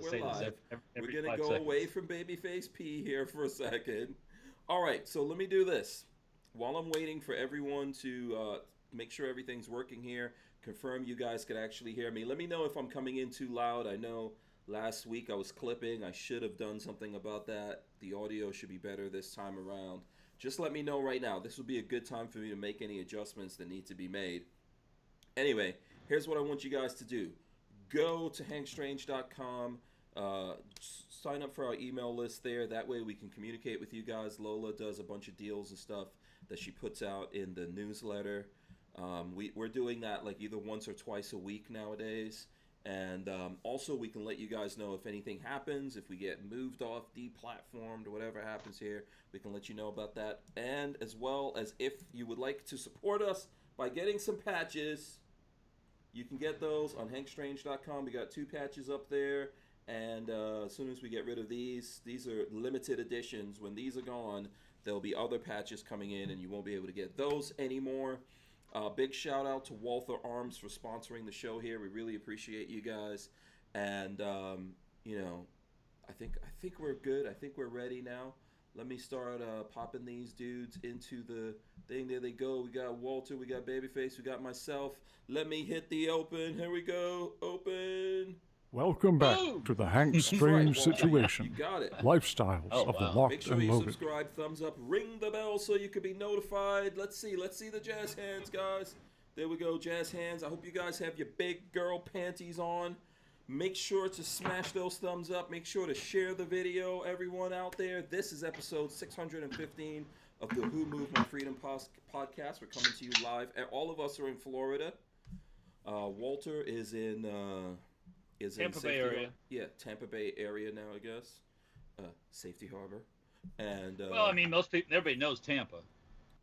we're live. We're gonna go away from Babyface P here for a second. All right, so let me do this. While I'm waiting for everyone to make sure everything's working here, confirm you guys can actually hear me. Let me know if I'm coming in too loud. I know last week I was clipping. I should have done something about that. The audio should be better this time around. Just let me know right now. This would be a good time for me to make any adjustments that need to be made. Anyway, here's what I want you guys to do. Go to hankstrange.com. Sign up for our email list there. That way we can communicate with you guys. Lola does a bunch of deals and stuff that she puts out in the newsletter. We're doing that like either once or twice a week nowadays. And also we can let you guys know if anything happens, if we get moved off, deplatformed, or whatever happens here, we can let you know about that. And as well as if you would like to support us by getting some patches, you can get those on hankstrange.com. We got 2 patches up there. And as soon as we get rid of these are limited editions. When these are gone, there'll be other patches coming in and you won't be able to get those anymore. Big shout out to Walther Arms for sponsoring the show here. We really appreciate you guys. And, you know, I think we're good. I think we're ready now. Let me start popping these dudes into the thing. There they go. We got Walter, we got Babyface, we got myself. Let me hit the open. Here we go. Open. Welcome back to the Hank Strange Situation. You got it. Lifestyles of the locked Make sure and you loaded. subscribe, thumbs up, ring the bell so you can be notified. Let's see the jazz hands, guys. There we go, jazz hands. I hope you guys have your big girl panties on. Make sure to smash those thumbs up. Make sure to share the video, everyone out there. This is episode 615 of the Who Moved My Freedom podcast. We're coming to you live. All of us are in Florida. Walter is in Tampa Bay area. Yeah, Tampa Bay area now, I guess. Safety Harbor. And well, I mean, most people, everybody knows Tampa.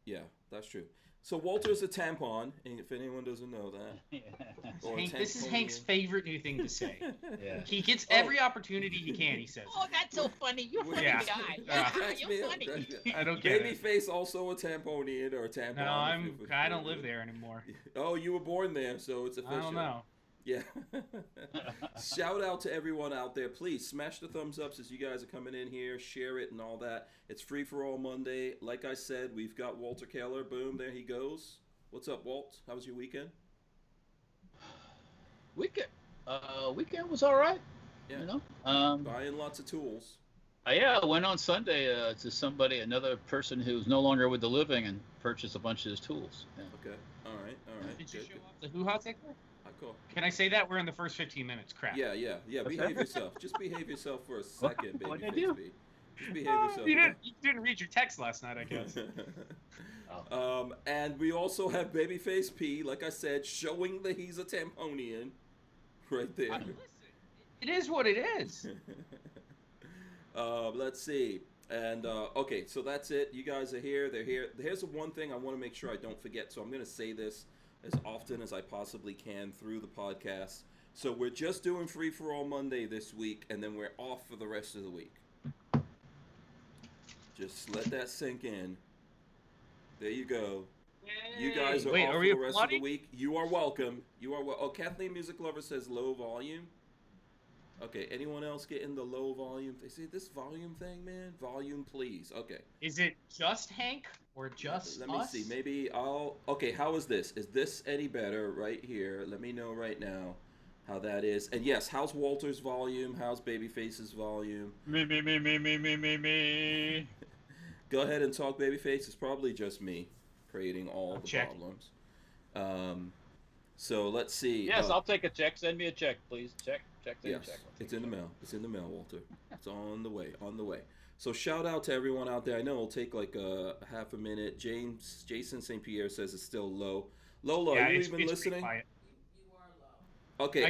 Yeah, that's true. So Walter's a tampon, and if anyone doesn't know that. Yeah. Hank, this is Hank's favorite new thing to say. Yeah. He gets every opportunity he can, he says. Oh, that's so funny. You're a funny Yeah. guy. You're funny. I don't get it. Babyface also a tamponian or a tampon. No, I don't live there anymore. Oh, you were born there, so it's official. I don't know. Yeah. Shout out to everyone out there. Please smash the thumbs ups as you guys are coming in here. Share it and all that. It's Free for All Monday. Like I said, we've got Walter Keller. Boom, there he goes. What's up, Walt? How was your weekend? Weekend was all right. Yeah. You know, buying lots of tools. Yeah, I went on Sunday to another person who's no longer with the living, and purchased a bunch of his tools. Yeah. Okay. All right. Did you Good, show good. off the hoo-ha tickler? Cool. Can I say that? We're in the first 15 minutes. Crap. Yeah. Behave yourself. Just behave yourself for a second, What'd I Babyface do? B. Just behave yourself. You didn't read your text last night, I guess. And we also have Babyface P, like I said, showing that he's a tamponian, right there. Listen, it is what it is. Let's see. And okay, so that's it. You guys are here. They're here. Here's the one thing I want to make sure I don't forget. So I'm going to say this as often as I possibly can through the podcast. So we're just doing Free for All Monday this week, and then we're off for the rest of the week. Just let that sink in. There you go. You guys are off for the rest of the week. You are welcome. Oh, Kathleen Music Lover says low volume. Okay, anyone else getting the low volume? They say this volume thing, man. Volume, please. Okay. Is it just Hank or just Let me us? see. Maybe I'll. Okay, how is this? Is this any better right here? Let me know right now how that is. And yes, how's Walter's volume? How's Babyface's volume? Me. Go ahead and talk, Babyface. It's probably just me creating all the problems. So let's see. Yes, I'll take a check. Send me a check, please. Check. Yes, it's in the mail. It's in the mail, Walter. It's on the way. So shout out to everyone out there. I know it'll take like a half a minute. Jason St. Pierre says it's still low. Lola, are you even listening? Quiet. You are low. Okay, I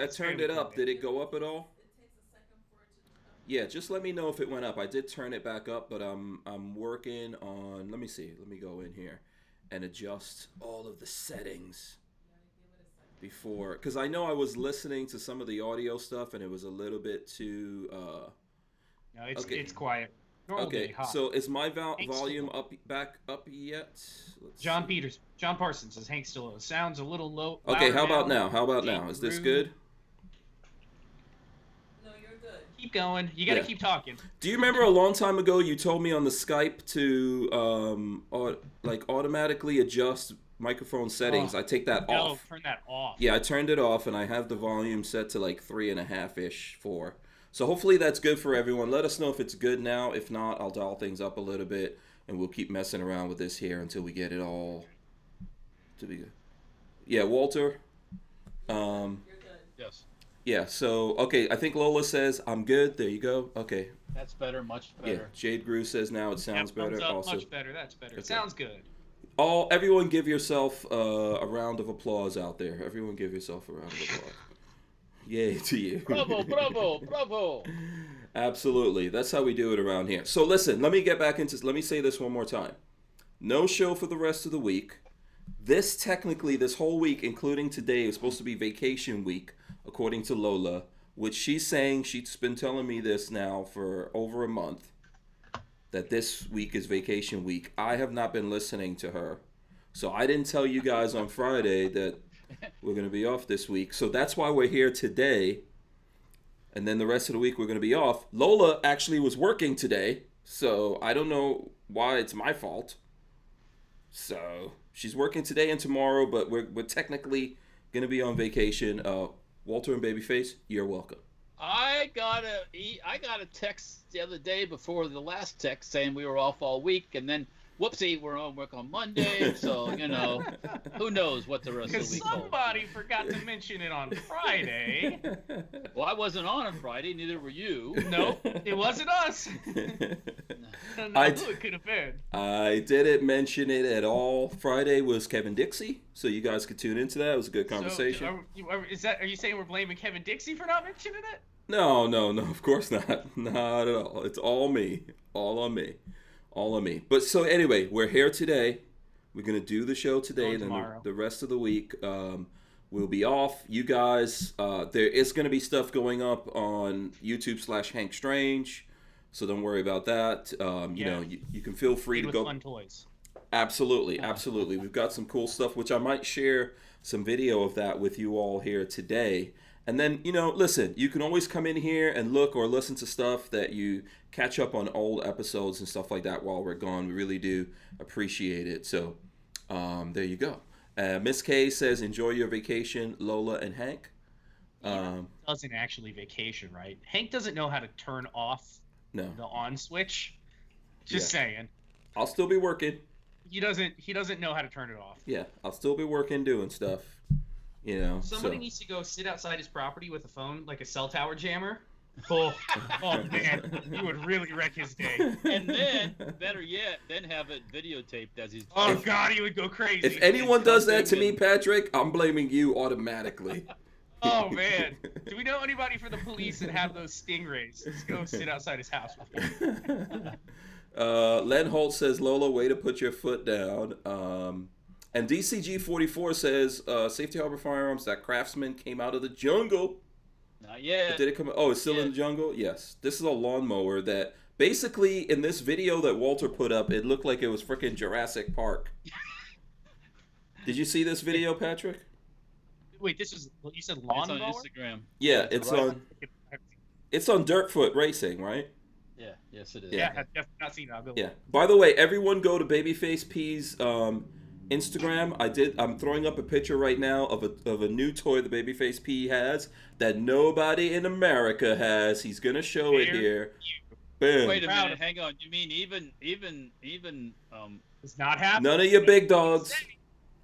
turned it up. quiet. Did it go up at all? It takes a second for it to. Yeah, just let me know if it went up. I did turn it back up, but I'm working on. Let me see. Let me go in here and adjust all of the settings before, because I know I was listening to some of the audio stuff and it was a little bit too. No, it's quiet. Okay, so is my volume back up yet? John Parsons says Hank still low. Sounds a little low. Okay, how about now? Is this good? No, keep going. You gotta keep talking. Do you remember a long time ago you told me on the Skype to automatically adjust microphone settings? I take that off. Turn that off. Yeah, I turned it off, and I have the volume set to like 3.5-ish, 4. So hopefully that's good for everyone. Let us know if it's good now. If not, I'll dial things up a little bit, and we'll keep messing around with this here until we get it all to be good. Yeah, Walter. You're good. Yes. Yeah, so, okay, I think Lola says, I'm good. There you go. Okay. That's better, much better. Yeah, Jade Grew says now it sounds better. Also, much better. That's better. Okay. Sounds good. Everyone give yourself a round of applause out there. Everyone give yourself a round of applause. Yay to you. Bravo, bravo, bravo. Absolutely. That's how we do it around here. So listen, let me say this one more time. No show for the rest of the week. This whole week, including today, is supposed to be vacation week, according to Lola, which she's saying, she's been telling me this now for over a month, that this week is vacation week. I have not been listening to her. So I didn't tell you guys on Friday that we're going to be off this week. So that's why we're here today. And then the rest of the week we're going to be off. Lola actually was working today, so I don't know why it's my fault. So she's working today and tomorrow, but we're technically going to be on vacation. Walter and Babyface, you're welcome. I got a text the other day before the last text saying we were off all week, and then whoopsie, we're on work on Monday, so who knows what the rest of the week holds. Somebody forgot to mention it on Friday. Well, I wasn't on Friday, neither were you. Nope, it wasn't us. I don't know who it could have been. I didn't mention it at all. Friday was Kevin Dixie, so you guys could tune into that. It was a good conversation. So, are you saying we're blaming Kevin Dixie for not mentioning it? No, of course not. Not at all. It's all me. All on me. But so anyway, we're here today. We're going to do the show today, and then the rest of the week we'll be off. You guys, there is going to be stuff going up on YouTube/Hank Strange, so don't worry about that. You can feel free to go. Fun toys. Absolutely. We've got some cool stuff, which I might share some video of that with you all here today. And then, listen, you can always come in here and look or listen to stuff that you catch up on old episodes and stuff like that while we're gone. We really do appreciate it. So there you go. Miss K says, enjoy your vacation, Lola and Hank. Doesn't actually vacation, right? Hank doesn't know how to turn off the on switch. Just saying. I'll still be working. He doesn't know how to turn it off. Yeah, I'll still be working doing stuff. Somebody needs to go sit outside his property with a phone, like a cell tower jammer. Oh man, you would really wreck his day. And then, better yet, then have it videotaped as he's. Oh God, he would go crazy. If anyone does that to me, Patrick, I'm blaming you automatically. Oh man, do we know anybody for the police that have those stingrays? Just go sit outside his house with him. Len Holt says, Lola, way to put your foot down. And DCG44 says, Safety Harbor Firearms, that Craftsman came out of the jungle. Not yet. Did it come? Oh, it's still in the jungle? Yes. This is a lawnmower that basically in this video that Walter put up, it looked like it was freaking Jurassic Park. Did you see this video, Patrick? Wait, you said lawnmower? It's on Instagram. Yeah, it's on Dirtfoot Racing, right? Yeah, yes it is. Yeah, I've definitely not seen that. Yeah. By the way, everyone go to Babyface P's Instagram. I'm throwing up a picture right now of a new toy the Babyface P has that nobody in America has. He's gonna show it here. Boom. Wait a minute, hang on. You mean even it's not happening? None of your big dogs.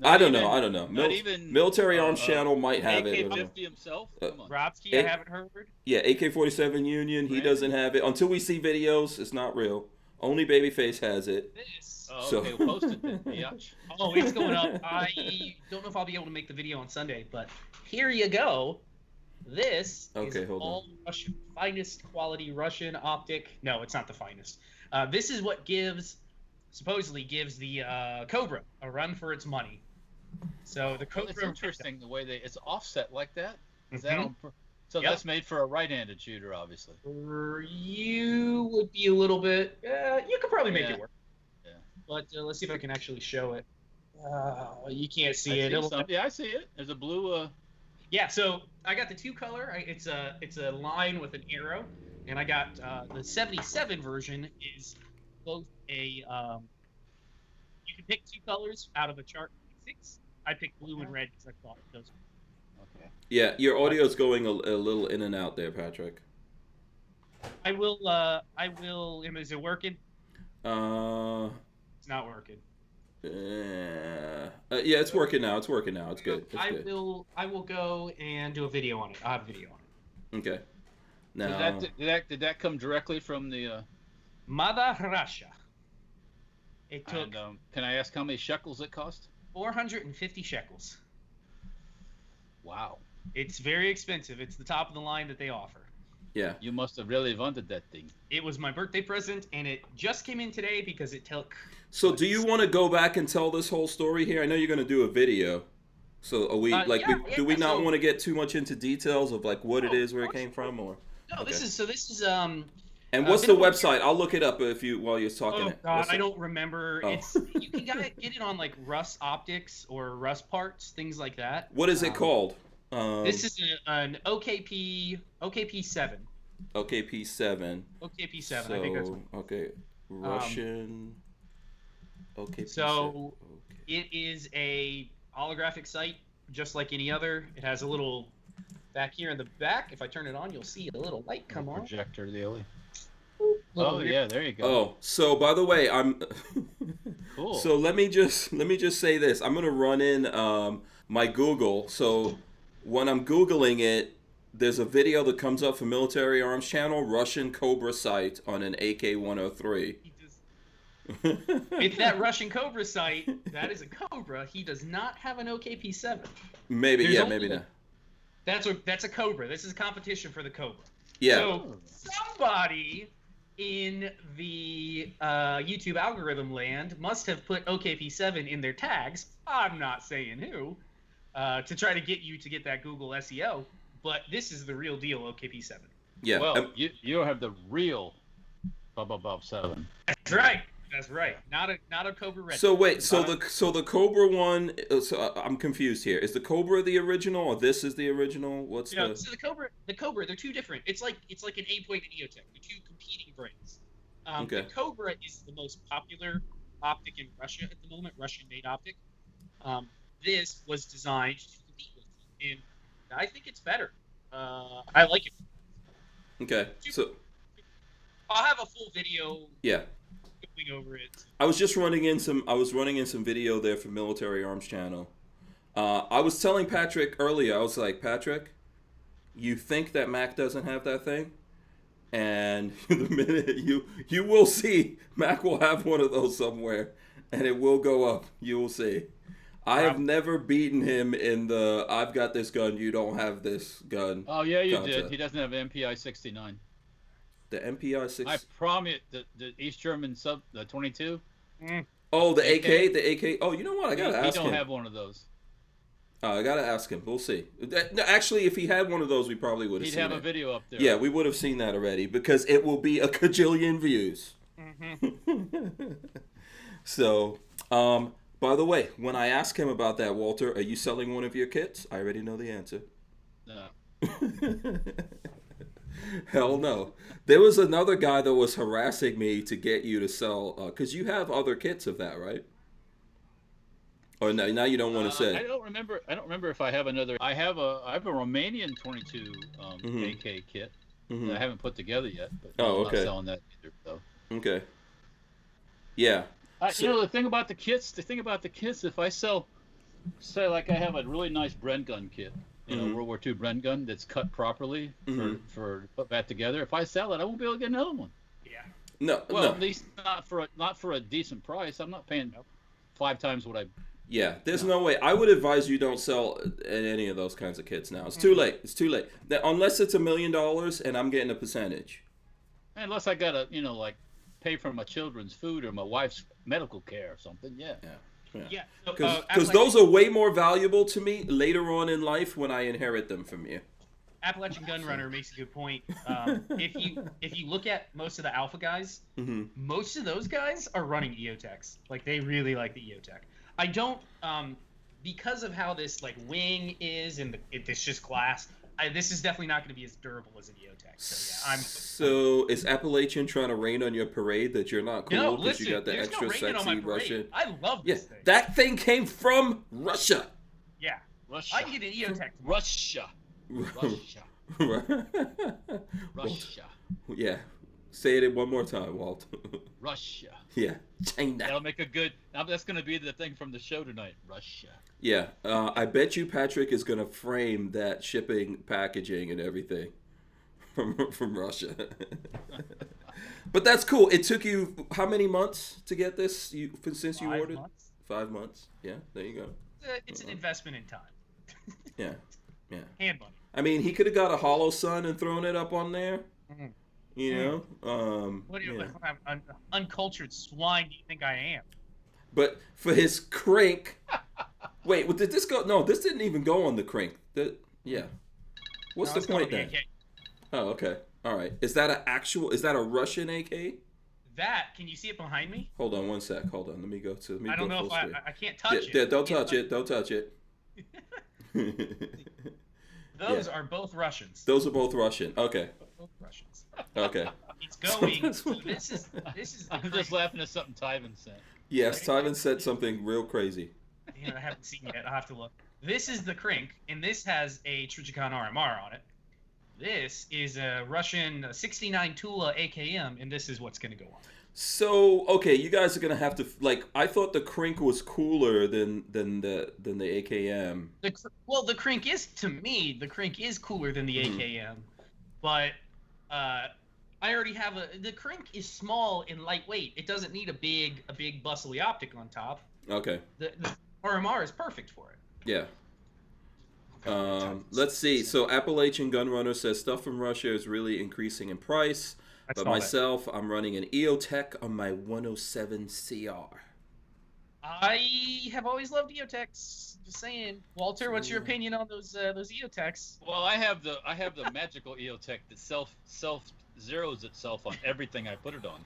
I don't know. Not even Military Arms Channel might have it. AK-50 himself? Come on. Robsky, I haven't heard. Yeah, AK-47 Union, he doesn't have it. Until we see videos, it's not real. Only Babyface has it. Oh, okay, we'll post it then. Biatch. Oh, it's going up. I don't know if I'll be able to make the video on Sunday, but here you go. This is all Russian, finest quality Russian optic. No, it's not the finest. This is what supposedly gives the Cobra a run for its money. So the Cobra. It's interesting the way it's offset like that. Is that on? So that's made for a right-handed shooter, obviously. You would be a little bit. You could probably make it work. Yeah. But let's see if I can actually show it. You can't see it. I see it. There's a blue. Yeah. So I got the two color. It's a line with an arrow. And I got the 77 version is both a you can pick 2 colors out of a chart of 6. I picked blue and red because I thought those. Okay. Yeah, your audio's going a little in and out there, Patrick. I will. Is it working? It's not working. Yeah, it's working now. It's working now. It's good. It's good. I will go and do a video on it. I have a video on it. Okay. Now, did that come directly from the Mother Russia? It took. And, can I ask how many shekels it cost? 450 shekels. Wow. It's very expensive. It's the top of the line that they offer. Yeah. You must have really wanted that thing. It was my birthday present, and it just came in today because it took. So, do you want to go back and tell this whole story here? I know you're going to do a video. So, are we do we not want to get too much into details of like what it is, where it came from, or? No, okay. This is And what's the website? I'll look it up while you're talking. Oh God, I don't remember. It's you can get it on like Rust Optics or Rust Parts, things like that. What is it called? This is an OKP7. OKP7. OKP7. So, I think that's what. Okay. Russian. OKP7. So it is a holographic site, just like any other. It has a little back here in the back. If I turn it on, you'll see a little light come on. Projector daily. Oh yeah, there you go. Oh, so by the way, I'm cool. So let me just say this. I'm gonna run in my Google. So when I'm Googling it, there's a video that comes up from Military Arms Channel, Russian Cobra sight on an AK-103. It's that Russian Cobra sight. That is a Cobra. He does not have an OKP7. Maybe, yeah, maybe not. That's a Cobra. This is a competition for the Cobra. Yeah. So somebody in the YouTube algorithm land must have put OKP7 in their tags. I'm not saying who, to try to get you to get that Google SEO. But this is the real deal, OKP7. Yeah. Well, you don't have the real 7. That's right. That's right. Not a Cobra Red. So wait, so the Cobra one. So I'm confused here. Is the Cobra the original, or this is the original? So the Cobra, they're two different. It's like an Aimpoint and EOTech. They're two competing brands. Okay. The Cobra is the most popular optic in Russia at the moment, Russian-made optic. This was designed to compete with it, and I think it's better. I like it. Okay. So I'll have a full video. Yeah. Over it. I was running in some video there for Military Arms Channel. I was telling Patrick earlier, I was like, Patrick, you think that Mac doesn't have that thing? And the minute you will see, Mac will have one of those somewhere, and it will go up. You will see. I have never beaten him in the I've got this gun, you don't have this gun. Oh yeah, you did. He doesn't have an MPI 69. The MPI 6. I promise the East German the 22. Oh, the AK, the AK. Oh, you know what? I gotta ask him. He don't have one of those. I gotta ask him. We'll see. Actually, if he had one of those, we probably would have seen it. He'd have a video up there. Yeah, we would have seen that already because it will be a cajillion views. Mm-hmm. So, by the way, when I asked him about that, Walter, are you selling one of your kits? I already know the answer. No. Hell no. There was another guy that was harassing me to get you to sell, because you have other kits of that, right? Or now you don't want to say. I don't remember if I have another. I have a Romanian 22 AK kit that I haven't put together yet. But I'm not selling that either. So. Okay. Yeah. The thing about the kits, if I sell, say like I have a really nice Bren gun kit. World War II Bren gun that's cut properly for put back together. If I sell it, I won't be able to get another one. Yeah. No. Well, no. at least not for a decent price. I'm not paying 5 times what I. Yeah, there's no way. I would advise you don't sell any of those kinds of kits now. It's too late. It's too late. Unless it's $1 million and I'm getting a percentage. Unless I gotta, pay for my children's food or my wife's medical care or something. Yeah. Yeah, because those are way more valuable to me later on in life when I inherit them from you. Appalachian Gunrunner makes a good point. If you look at most of the alpha guys, most of those guys are running EOTechs. Like they really like the EOTech. I don't because of how this like wing is and it's just glass. this is definitely not going to be as durable as an EOTech. So yeah, So is Appalachian trying to rain on your parade that you're not cool because you got the extra sexy Russian? I love this thing. That thing came from Russia. Yeah, Russia. I can get an EOTech. Russia. Russia. Yeah. Say it one more time, Walt. Russia. Yeah. China. That'll make a good. Now that's going to be the thing from the show tonight. Russia. Yeah. I bet you Patrick is going to frame that shipping, packaging, and everything from Russia. But that's cool. It took you how many months to get this? Since you ordered? 5 months. Yeah. There you go. It's an investment in time. Yeah. Yeah. Hand money. I mean, he could have got a Hollow Sun and thrown it up on there. Mm-hmm. You know? What do you uncultured swine do you think I am? But for his crink... Wait, did this go... No, this didn't even go on the crink. Yeah. What's the point then? Oh, okay. All right. Is that a Russian AK? Can you see it behind me? Hold on one sec. Hold on. Let me go to... I don't know if I can't touch it. Yeah, don't touch it. Don't touch it. Those are both Russians. Those are both Russian. Okay. Both Russians. Okay. It's going. So this is. I'm just laughing at something Tyven said. Yes, Tyven said something real crazy. I haven't seen yet. I'll have to look. This is the Krink, and this has a Tricicon RMR on it. This is a Russian 69 Tula AKM, and this is what's going to go on. So, okay, you guys are going to have to, like, I thought the Krink was cooler than the AKM. The Krink is, to me, the Krink is cooler than the AKM, but I already have the Krink is small and lightweight. It doesn't need a big bustly optic on top. Okay. The RMR is perfect for it. Yeah. Let's see. So Appalachian Gunrunner says stuff from Russia is really increasing in price. But myself, I'm running an EOTech on my 107 CR. I have always loved EOTechs. Just saying, Walter, what's your opinion on those EOTechs? Well, I have the magical EOTech that self zeroes itself on everything I put it on.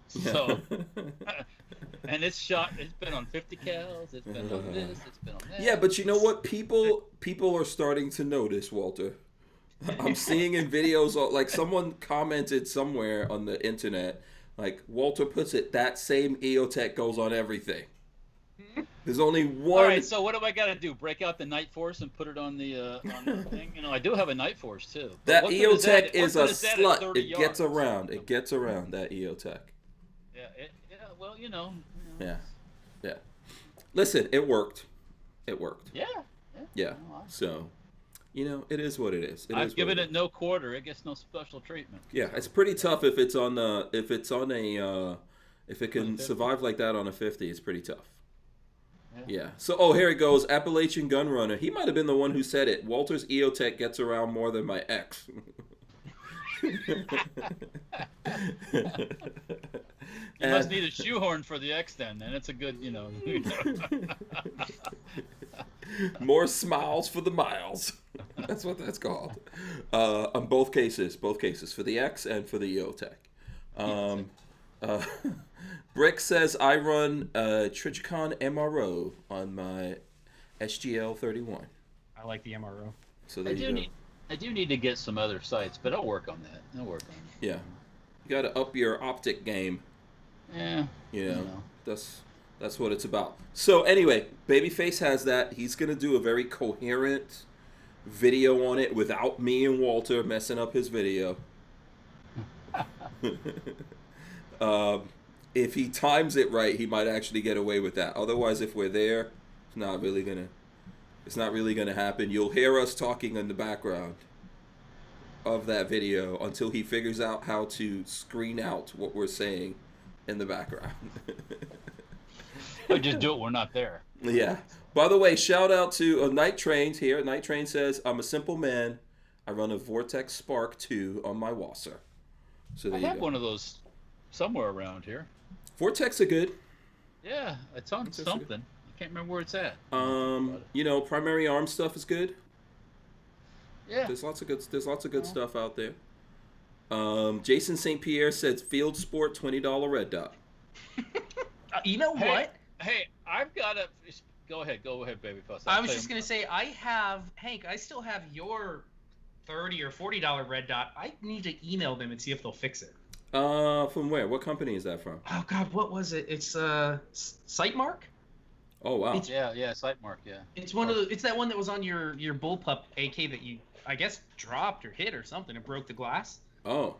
So, and it's been on 50 cals. It's been on this. It's been on that. Yeah, but you know what? People are starting to notice, Walter. I'm seeing in videos, like someone commented somewhere on the internet, like Walter puts it, that same EOTech goes on everything. There's only one. All right, so what do I got to do? Break out the Night Force and put it on the thing? You know, I do have a Night Force too. That EOTech is a slut. It gets around. It gets around, that EOTech. Yeah. Well, you know. Yeah. Listen, it worked. Yeah. So. You know, it is what it is. I've given it no quarter. It gets no special treatment. Yeah, it's pretty tough if it can survive like that on a 50. It's pretty tough. Yeah. So, here it goes. Appalachian Gunrunner. He might have been the one who said it. Walter's EOTech gets around more than my ex. You must need a shoehorn for the X then, and it's a good, More smiles for the miles. That's what that's called. On both cases, for the X and for the EOTech. Brick says I run Tricicon MRO on my SGL 31. I like the MRO. So I do need to get some other sights, but I'll work on that. Yeah, you got to up your optic game. Yeah. That's what it's about. So anyway, Babyface has that. He's gonna do a very coherent video on it without me and Walter messing up his video. If he times it right, he might actually get away with that. Otherwise, if we're there, it's not really gonna happen. You'll hear us talking in the background of that video until he figures out how to screen out what we're saying in the background. Or just do it, we're not there. Yeah. By the way, shout out to Night Trains here. Night Train says, I'm a simple man. I run a Vortex Spark 2 on my Wasser. So there I have one of those somewhere around here. Vortex are good. Yeah, it's on something. I can't remember where it's at. Primary Arms stuff is good. Yeah. There's lots of good stuff out there. Jason St. Pierre says Field Sport $20 red dot. You know what? Hey, I've got a. Go ahead, baby. I was just gonna say, I still have your $30 or $40 red dot, I need to email them and see if they'll fix it. From where? What company is that from? Oh God, what was it? It's Sightmark. Oh wow. Yeah, Sightmark. Yeah. It's one of the. It's that one that was on your bullpup AK that you, I guess, dropped or hit or something and broke the glass. Oh.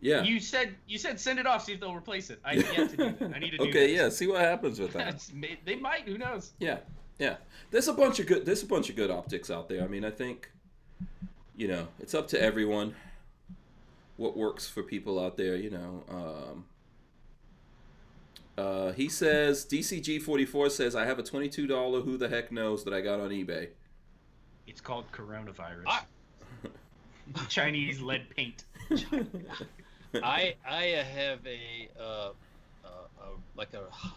Yeah. You said send it off, see if they'll replace it. I have yet to do that. I need to do Okay, that. yeah, see what happens with that. They might, who knows? Yeah. There's a bunch of good optics out there. I mean, I think, you know, it's up to everyone what works for people out there, you know. He says, DCG44 says, I have a $22 who the heck knows that I got on eBay. It's called coronavirus. Chinese lead paint. I have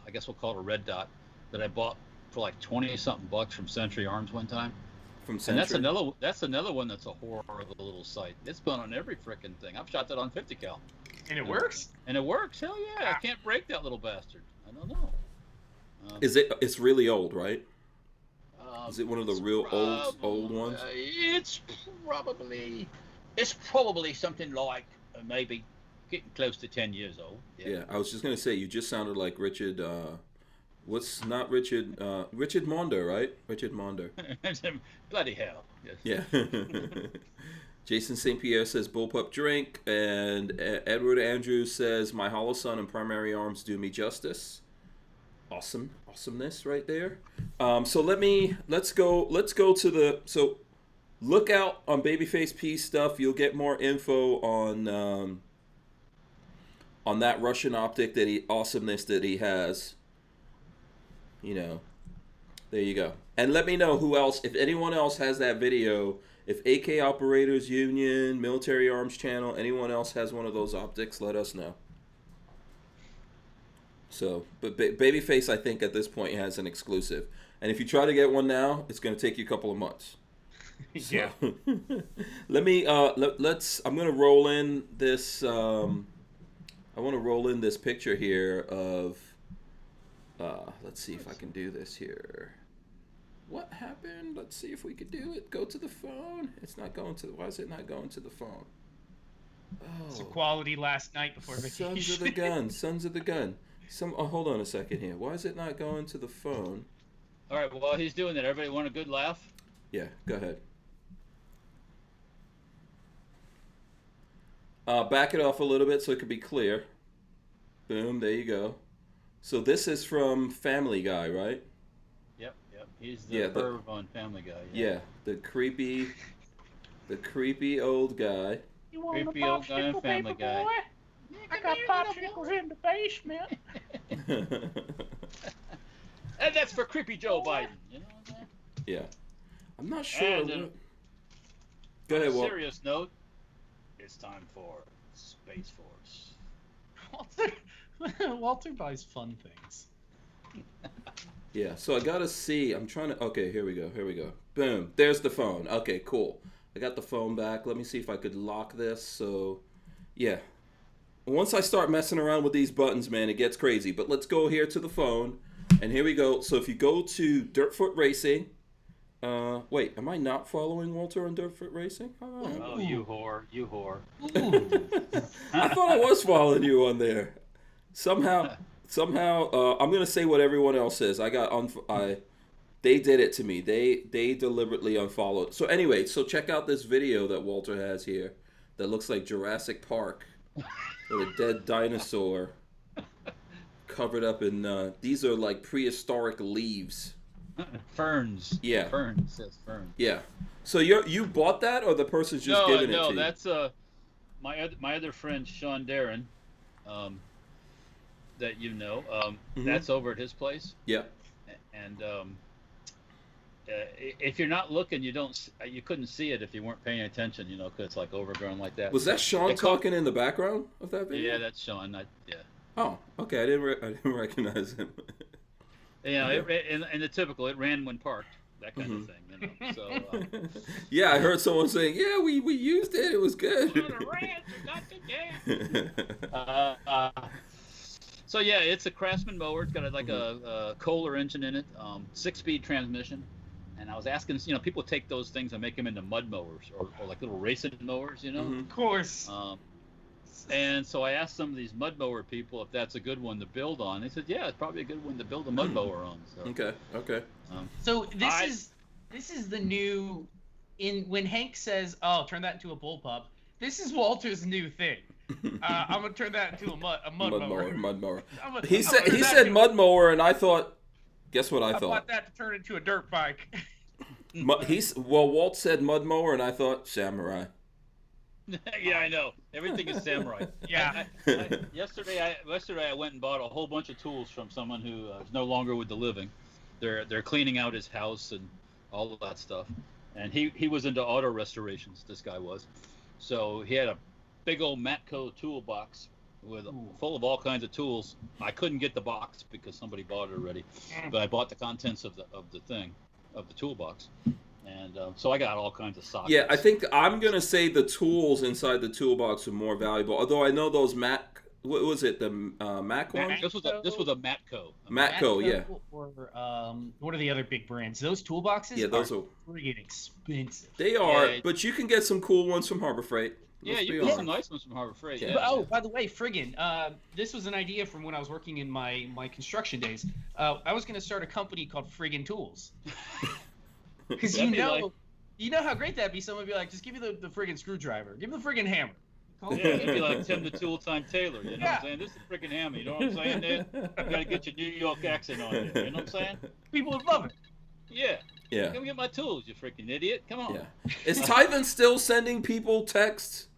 I guess we'll call it a red dot that I bought for like 20-something bucks from Century Arms one time. From Century? And that's another one that's a horror of a little sight. It's been on every frickin' thing. I've shot that on 50 cal. And it works? And it works. Hell yeah. I can't break that little bastard. I don't know. It's really old, right? Is it one of the real old ones? It's probably something like maybe getting close to 10 years old. Yeah, I was just gonna say, you just sounded like Richard. Richard Monder, right? Richard Monder. Bloody hell. Yes. Yeah. Jason St. Pierre says bullpup drink, and Edward Andrews says my Holosun and Primary Arms do me justice. Awesomeness right there. So let's go to the, so look out on Babyface P stuff. You'll get more info on that Russian optic awesomeness that he has. You know, there you go. And let me know who else, if anyone else has that video, if AK Operators Union, Military Arms Channel, anyone else has one of those optics, let us know. So, but Babyface, I think at this point has an exclusive. And if you try to get one now, it's going to take you a couple of months. So, yeah. let me, let's, I'm going to roll in this, I want to roll in this picture here of, let's see if I can do this here. What happened? Let's see if we could do it. Go to the phone. It's not going to, why is it not going to the phone? Oh. It's a quality last night before vacation. Sons of the gun. Hold on a second here. Why is it not going to the phone? All right, well, while he's doing that, everybody want a good laugh? Yeah, go ahead. Back it off a little bit so it could be clear. Boom, there you go. So this is from Family Guy, right? Yep. He's the perv on Family Guy. Yeah, the creepy old guy. You want creepy old guy on Family Guy. Boy? I got popsicles in the basement. And that's for creepy Joe Biden. You know what I'm saying? Yeah. I'm not sure. And, go ahead, on a Walt. serious note, it's time for Space Force. Walter buys fun things. Yeah, so I gotta see. I'm trying to. Okay, here we go. Boom. There's the phone. Okay, cool. I got the phone back. Let me see if I could lock this. So, yeah. Once I start messing around with these buttons, man, it gets crazy. But let's go here to the phone. And here we go. So if you go to Dirtfoot Racing. Wait, am I not following Walter on Dirtfoot Racing? Oh, you whore. I thought I was following you on there. Somehow, I'm gonna say what everyone else says. They did it to me. They deliberately unfollowed. So anyway, check out this video that Walter has here that looks like Jurassic Park with a dead dinosaur covered up in. These are like prehistoric leaves. Ferns. Yeah. Ferns. Says ferns. Yeah. So you bought that, or the person's just giving it to you? No, that's my other friend Sean Darren. That you know, that's over at his place. Yeah. And if you're not looking, you couldn't see it if you weren't paying attention, you know, because it's like overgrown like that. Was that Sean talking in the background of that video? Yeah, that's Sean. Yeah. Oh, okay. I didn't recognize him. Yeah, and the typical, it ran when parked, that kind of thing, you know. So. Yeah, I heard someone saying, "Yeah, we used it. It was good." So yeah, it's a Craftsman mower. It's got a Kohler engine in it, 6-speed transmission, And I was asking, people take those things and make them into mud mowers or like little racing mowers, Of course. And so I asked some of these mud mower people if that's a good one to build on. They said, yeah, it's probably a good one to build a mud mower on. So, Okay. So this is the new, when Hank says, "Oh, turn that into a bullpup," this is Walter's new thing. I'm gonna turn that into a mud mower. Mud mower. He said mud mower, and I thought, guess what I thought? I want that to turn into a dirt bike. Walt said mud mower, and I thought samurai. Yeah, I know. Everything is samurai. Yeah. Yesterday I went and bought a whole bunch of tools from someone who is no longer with the living. They're cleaning out his house and all of that stuff. And he was into auto restorations. This guy was. So he had a big old Matco toolbox full of all kinds of tools. I couldn't get the box because somebody bought it already, but I bought the contents of the toolbox. And so I got all kinds of sockets. Yeah, I think I'm going to say the tools inside the toolbox are more valuable. Although I know those what was it, the Mac one? This was a Matco. Matco, yeah. Or what are the other big brands? Those toolboxes those are freaking expensive. They are, but you can get some cool ones from Harbor Freight. Yeah, you can get some nice ones from Harbor Freight. Yeah. But, by the way, friggin', this was an idea from when I was working in my construction days. I was going to start a company called Friggin' Tools. Because you know how great that'd be. Someone would be like, just give me the friggin' screwdriver. Give me the friggin' hammer. Yeah, it'd be like Tim the Tool Time Taylor. You know what I'm saying? This is a friggin' hammer. You know what I'm saying, Dad? You got to get your New York accent on there. You know what I'm saying? People would love it. Yeah. Come get my tools, you freaking idiot. Come on. Yeah. Is Tyven still sending people texts?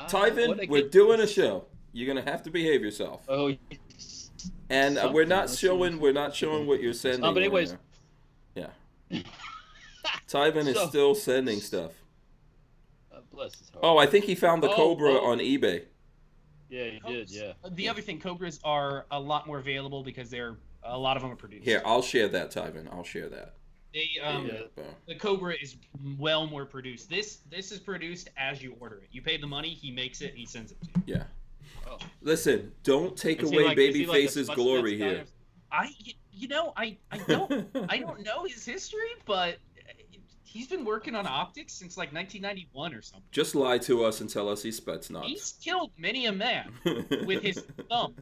Tyven, we're doing a show. You're going to have to behave yourself. Oh, and we're not showing what you're sending. But anyways. Yeah. Tyven is still sending stuff. Bless his heart. Oh, I think he found the Cobra on eBay. Yeah, he did, yeah. The other thing, Cobras are a lot more available because a lot of them are produced. Here, I'll share that, Tyven. I'll share that. The Cobra is well more produced. This is produced as you order it. You pay the money, he makes it, he sends it to you. Yeah. Oh. Listen, don't take away Babyface's glory here. I don't know his history, but he's been working on optics since like 1991 or something. Just lie to us and tell us he's Spetsnaz. He's killed many a man with his thumb.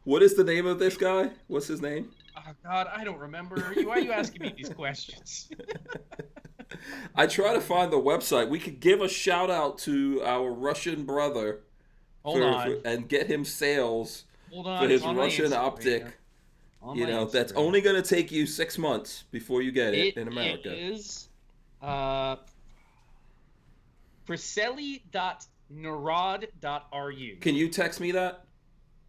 What is the name of this guy? What's his name? Oh, God, I don't remember. Why are you asking me these questions? I try to find the website. We could give a shout out to our Russian brother and get him sales for his Russian optic. That's only going to take you 6 months before you get it in America. It is Priseli.narod.ru. Can you text me that?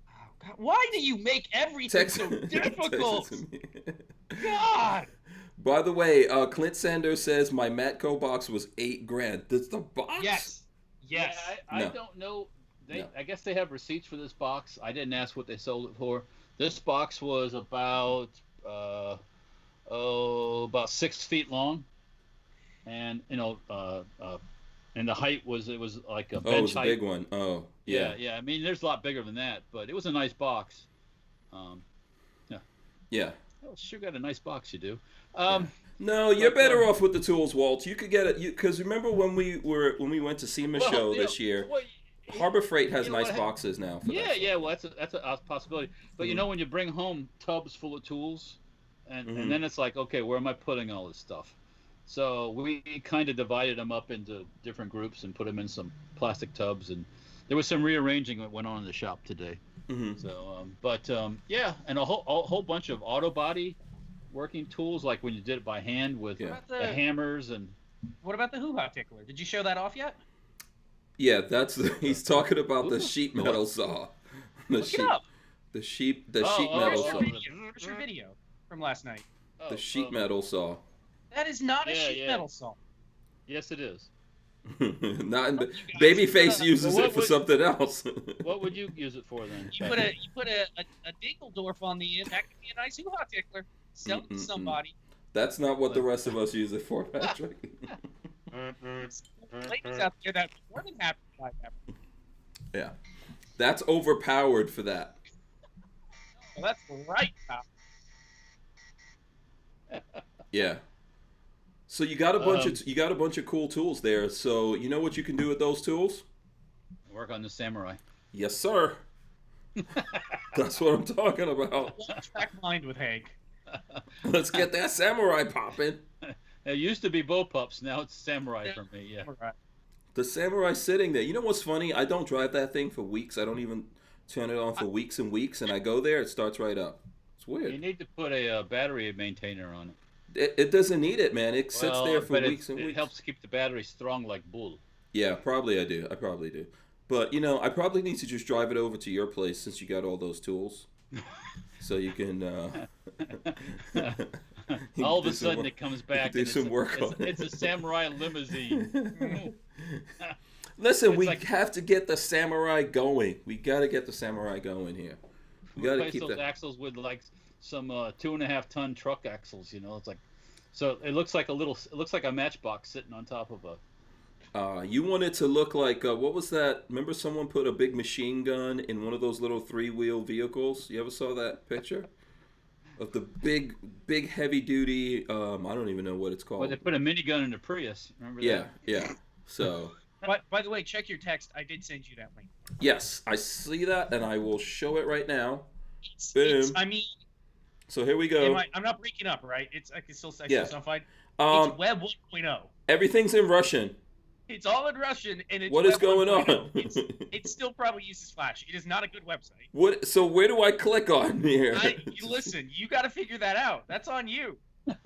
Oh, God. Why do you make everything so difficult? God. By the way, Clint Sanders says my Matco box was $8,000. That's the box? Yes. Yeah, I don't know. I guess they have receipts for this box. I didn't ask what they sold it for. This box was about 6 feet long, and and the height was like a bench height. Oh, it was a big one. Oh, yeah. Yeah. I mean, there's a lot bigger than that, but it was a nice box. Yeah. Oh, sure got a nice box, you do. No, you're better off with the tools, Walt. You could get it because remember when we went to SEMA show this year. Harbor Freight has nice boxes now. Yeah. Well, that's a possibility. But when you bring home tubs full of tools, and then it's like, okay, where am I putting all this stuff? So we kind of divided them up into different groups and put them in some plastic tubs, and there was some rearranging that went on in the shop today. So, and a whole bunch of auto body working tools, like when you did it by hand with the hammers and. What about the hoo-ha tickler? Did you show that off yet? Yeah, he's talking about the sheet metal saw. Look it up. The sheet metal saw. Where's your video from last night? The sheet metal saw. That is not a sheet metal saw. Yes, it is. Babyface uses it for something else. What would you use it for then? You put a Dinkeldorf on the end. That could be a nice hoo-ha tickler. Sell it to somebody. That's not what the rest of us use it for, Patrick. Ladies out there that more than happy to buy that. Yeah, that's overpowered for that. Well, that's right, pal. Yeah. So you got a bunch of cool tools there. So you know what you can do with those tools? Work on the samurai. Yes, sir. That's what I'm talking about. Track mind with Hank. Let's get that samurai popping. It used to be bullpups. Now it's samurai for me. Yeah. The samurai sitting there. You know what's funny? I don't drive that thing for weeks. I don't even turn it on for weeks and weeks. And I go there, it starts right up. It's weird. You need to put a battery maintainer on it. It doesn't need it, man. It sits there for weeks and weeks. It helps keep the battery strong like bull. Yeah, probably I do. I probably do. But, you know, I probably need to just drive it over to your place since you got all those tools. So you can... all of a sudden it comes back. Do some work on it. It's a samurai limousine. Listen, we have to get the samurai going. We got to get the samurai going here. We got to keep those axles with like some 2.5 ton truck axles. You know, it's like, so it looks like a matchbox sitting on top of a. You want it to look like what was that? Remember, someone put a big machine gun in one of those little 3-wheel vehicles. You ever saw that picture of the big heavy duty? I don't even know what it's called. Well, they put a minigun in a Prius. Remember that? Yeah. So. By the way, check your text. I did send you that link. Yes, I see that, and I will show it right now. Boom. So here we go. I'm not breaking up, right? I can still say yeah. fine. It's Web 1.0. Everything's in Russian. It's all in Russian, and it's what is going on? It still probably uses Flash. It is not a good website. What? So where do I click on here? Listen, you got to figure that out. That's on you.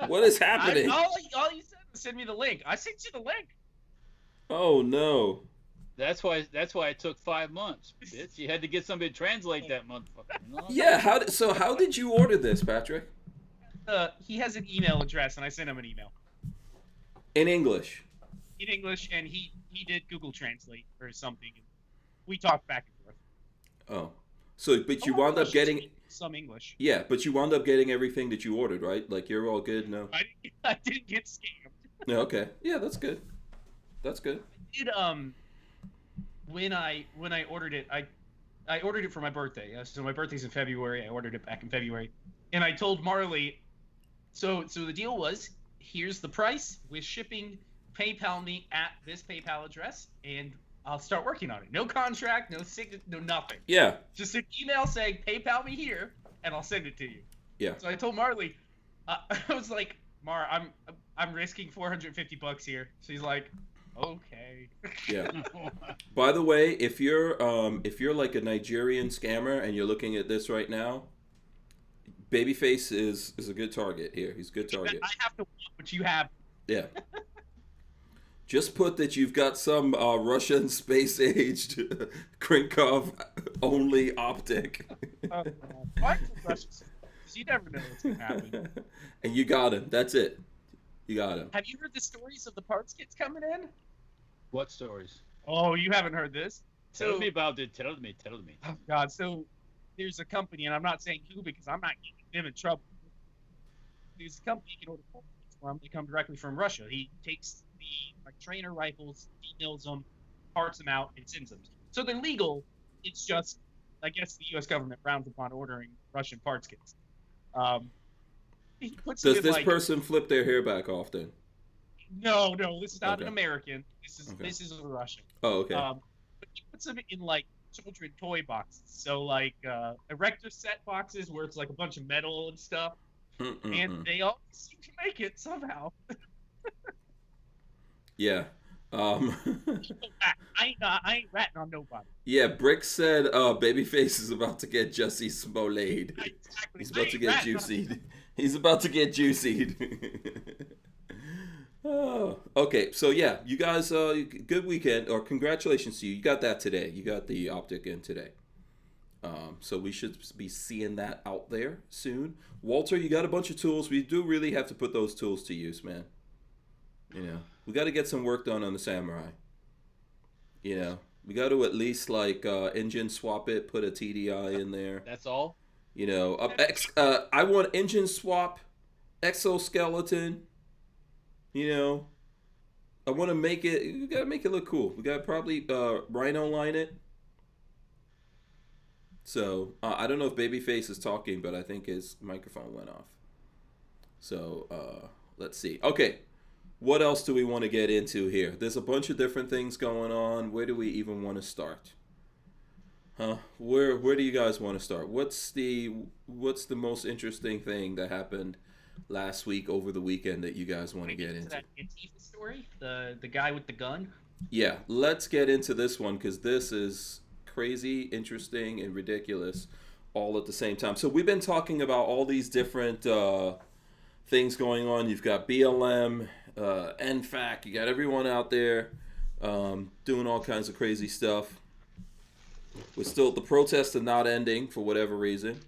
What is happening? All you said was send me the link. I sent you the link. Oh no. That's why it took 5 months, bitch. You had to get somebody to translate that motherfucker. You know? Yeah. How did you order this, Patrick? He has an email address, and I sent him an email. In English. In English, and he did Google Translate or something. We talked back and forth. Oh, so but you wound up getting some English. Yeah, but you wound up getting everything that you ordered, right? Like you're all good, no? I didn't get scammed. No, okay. Yeah, that's good. That's good. I did when I ordered it, I ordered it for my birthday. So my birthday's in February. I ordered it back in February, and I told Marley. So the deal was, here's the price with shipping. PayPal me at this PayPal address, and I'll start working on it. No contract, no signature, no nothing. Yeah. Just an email saying PayPal me here, and I'll send it to you. Yeah. So I told Marley, I was like, Mar, I'm risking $450 here. She's like, okay. Yeah. By the way, if you're like a Nigerian scammer and you're looking at this right now, Babyface is a good target here. He's a good target. I have to want what you have. Yeah. Just put that you've got some Russian space-aged Krinkov only optic. Why Russian? You never know what's gonna happen. And you got him. That's it. You got him. Have you heard the stories of the parts kits coming in? What stories? Oh, you haven't heard this? Tell me about it. Tell me. Oh God! So there's a company, and I'm not saying who because I'm not getting them in trouble. There's a company you can order parts kits from. They come directly from Russia. He takes the trainer rifles, demills them, parts them out, and sends them. So they're legal. It's just, I guess, the U.S. government frowns upon ordering Russian parts kits. He puts Does this person flip their hair back often? No, this is not an American. This is a Russian. Oh, okay. But he puts them in like children toy boxes. So like erector set boxes where it's like a bunch of metal and stuff. And they all seem to make it somehow. Yeah. I ain't ratting on nobody. Yeah, Brick said Babyface is about to get Jussie Smollett. Exactly. He's about to get juicied. He's about to get juicied. Oh, okay. So yeah, you guys, good weekend, or congratulations to you. You got that today. You got the optic in today. So we should be seeing that out there soon. Walter, you got a bunch of tools. We do really have to put those tools to use, man. You know, we got to get some work done on the Samurai. You know, we got to at least like engine swap it, put a TDI in there. That's all. You know, I want engine swap, exoskeleton. You know, I want to make it. We got to make it look cool. We got to probably rhino line it. So I don't know if Babyface is talking, but I think his microphone went off. So let's see. Okay. what else do we want to get into here? There's a bunch of different things going on. Where do we even want to start? Where do you guys want to start? What's the most interesting thing that happened last week over the weekend that you guys want to get into? That Antifa story, the guy with the gun. Yeah, let's get into this one because this is crazy, interesting, and ridiculous all at the same time. So we've been talking about all these different things going on. You've got BLM, NFAC, you got everyone out there doing all kinds of crazy stuff. The protests are not ending for whatever reason.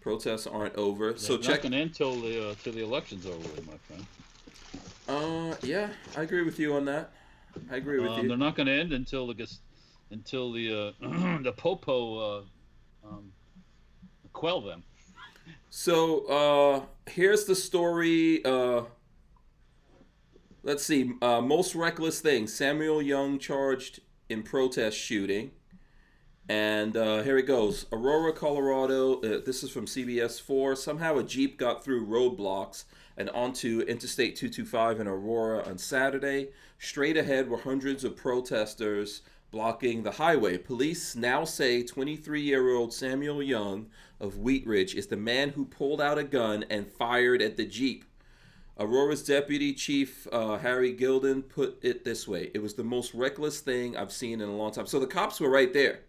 Protests aren't over. So check in till the election's over with, my friend. Yeah, I agree with you on that. I agree with you. They're not going to end until the the popo quell them. So here's the story. Let's see. Most reckless thing: Samuel Young charged in protest shooting. And here it goes. Aurora, Colorado. This is from CBS 4. Somehow a Jeep got through roadblocks and onto Interstate 225 in Aurora on Saturday. Straight ahead were hundreds of protesters blocking the highway. Police now say 23-year-old Samuel Young of Wheat Ridge is the man who pulled out a gun and fired at the Jeep. Aurora's Deputy Chief Harry Gilden put it this way. It was the most reckless thing I've seen in a long time. So the cops were right there.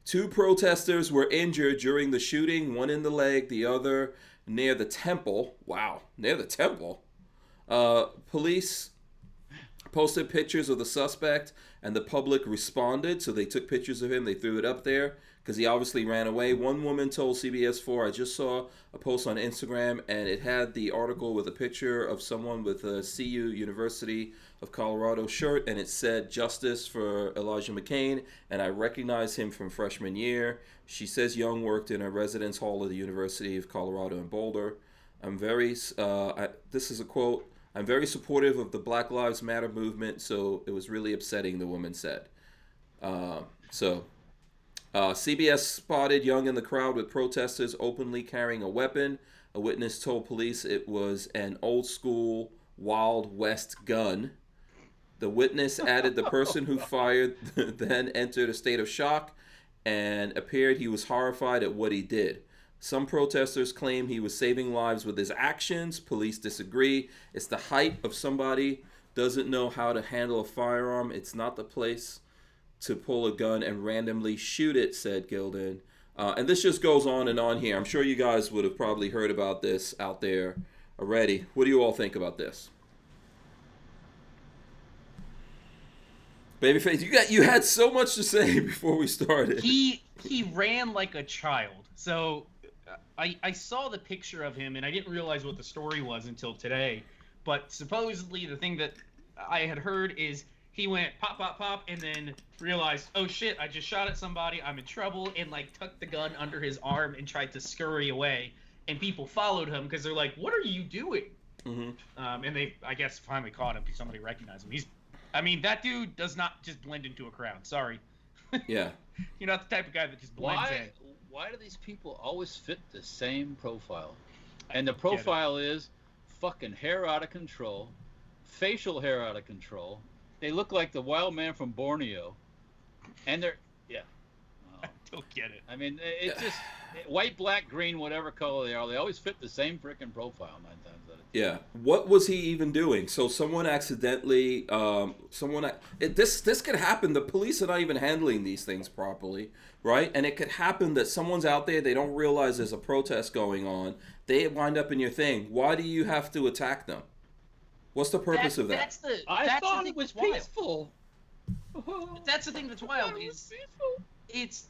2 protesters were injured during the shooting, one in the leg, the other near the temple. Wow, near the temple. Police posted pictures of the suspect, and the public responded. So they took pictures of him. They threw it up there because he obviously ran away. One woman told CBS 4, I just saw a post on Instagram, and it had the article with a picture of someone with a CU University of Colorado shirt, and it said justice for Elijah McCain, and I recognize him from freshman year. She says Young worked in a residence hall of the University of Colorado in Boulder. This is a quote, I'm very supportive of the Black Lives Matter movement, so it was really upsetting, the woman said. CBS spotted Young in the crowd with protesters openly carrying a weapon. A witness told police it was an old school Wild West gun. The witness added the person who fired then entered a state of shock and appeared he was horrified at what he did. Some protesters claim he was saving lives with his actions. Police disagree. It's the height of somebody doesn't know how to handle a firearm. It's not the place to pull a gun and randomly shoot it, said Gilden. And this just goes on and on here. I'm sure you guys would have probably heard about this out there already. What do you all think about this? Babyface, you had so much to say before we started. He ran like a child. So I saw the picture of him, and I didn't realize what the story was until today. But supposedly the thing that I had heard is he went pop, pop, pop, and then realized, oh shit, I just shot at somebody, I'm in trouble, and like tucked the gun under his arm and tried to scurry away. And people followed him because they're like, what are you doing? Mm-hmm. And they, I guess, finally caught him because somebody recognized him. That dude does not just blend into a crowd. Sorry. Yeah. You're not the type of guy that just blends in. Why do these people always fit the same profile? And the profile is fucking hair out of control, facial hair out of control. They look like the wild man from Borneo. And they're, I don't get it. I mean, it's just white, black, green, whatever color they are. They always fit the same freaking profile 9 times out of 10. Yeah. What was he even doing? So someone accidentally, this could happen. The police are not even handling these things properly, right? And it could happen that someone's out there, they don't realize there's a protest going on. They wind up in your thing. Why do you have to attack them? What's the purpose of that? I thought it was peaceful. That's the thing that's wild is it's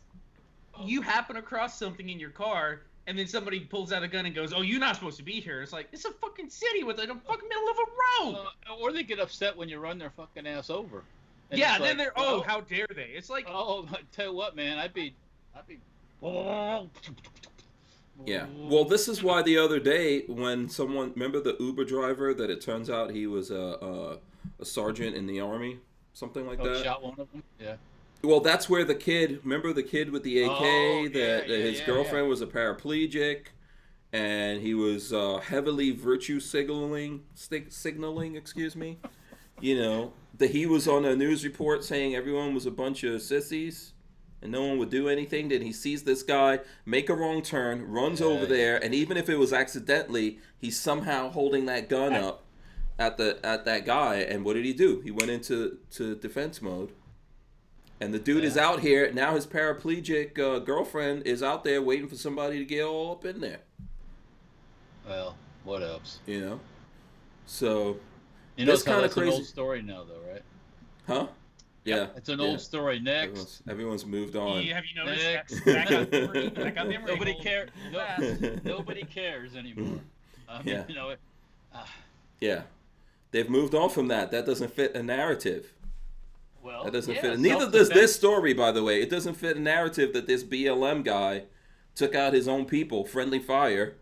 you happen across something in your car and then somebody pulls out a gun and goes, oh, you're not supposed to be here. It's like, it's a fucking city with in the fucking middle of a road. Or they get upset when you run their fucking ass over. And yeah, then they're, how dare they? It's like, I tell you what, man, I'd be. Yeah. Well, this is why the other day when someone, remember the Uber driver that it turns out he was a sergeant in the Army, something like that? Shot one of them? Yeah. Well, that's where the kid, remember the kid with the AK, his girlfriend was a paraplegic, and he was heavily virtue signaling. Excuse me. You know, that he was on a news report saying everyone was a bunch of sissies and no one would do anything. Then he sees this guy make a wrong turn, runs over there, and even if it was accidentally, he's somehow holding that gun up at that guy. And what did he do? He went into defense mode. And the dude is out here now. His paraplegic girlfriend is out there waiting for somebody to get all up in there. Well, what else? You know, so that's kind of crazy. An old story now, though, right? Huh? Yeah, it's an old story. Next, everyone's moved on. Have you noticed that? Nobody cares. Nobody cares anymore. You know, yeah, they've moved on from that. That doesn't fit a narrative. Well, that doesn't fit. Neither does this story, by the way. It doesn't fit a narrative that this BLM guy took out his own people, friendly fire.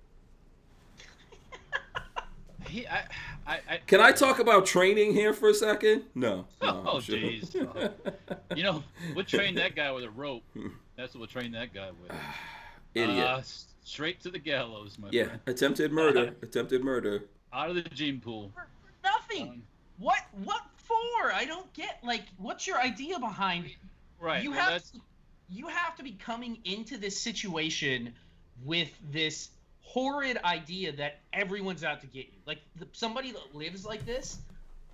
Can I talk about training here for a second? No. Oh, jeez. You know, we'll train that guy with a rope. That's what we'll train that guy with. Idiot. Straight to the gallows, my friend. Yeah, attempted murder. Attempted murder. Out of the gene pool. Nothing. What for? I don't get, like, what's your idea behind? Right. You have to be coming into this situation with this horrid idea that everyone's out to get you. Like, somebody that lives like this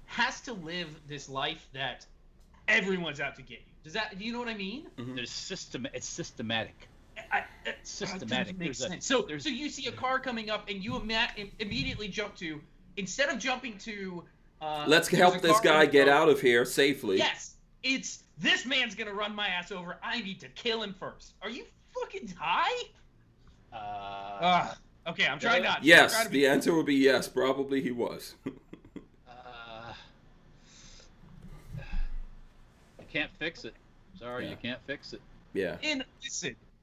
has to live this life that everyone's out to get you. Do you know what I mean? Mm-hmm. It's systematic. It's systematic. Makes sense. So you see a car coming up and you immediately jump to, instead of jumping to let's help this guy get out of here safely. Yes, it's this man's gonna run my ass over. I need to kill him first. Are you fucking high? Okay, I'm trying not. Yes, the answer would be yes. Probably he was. You can't fix it. Sorry, you can't fix it. Yeah. And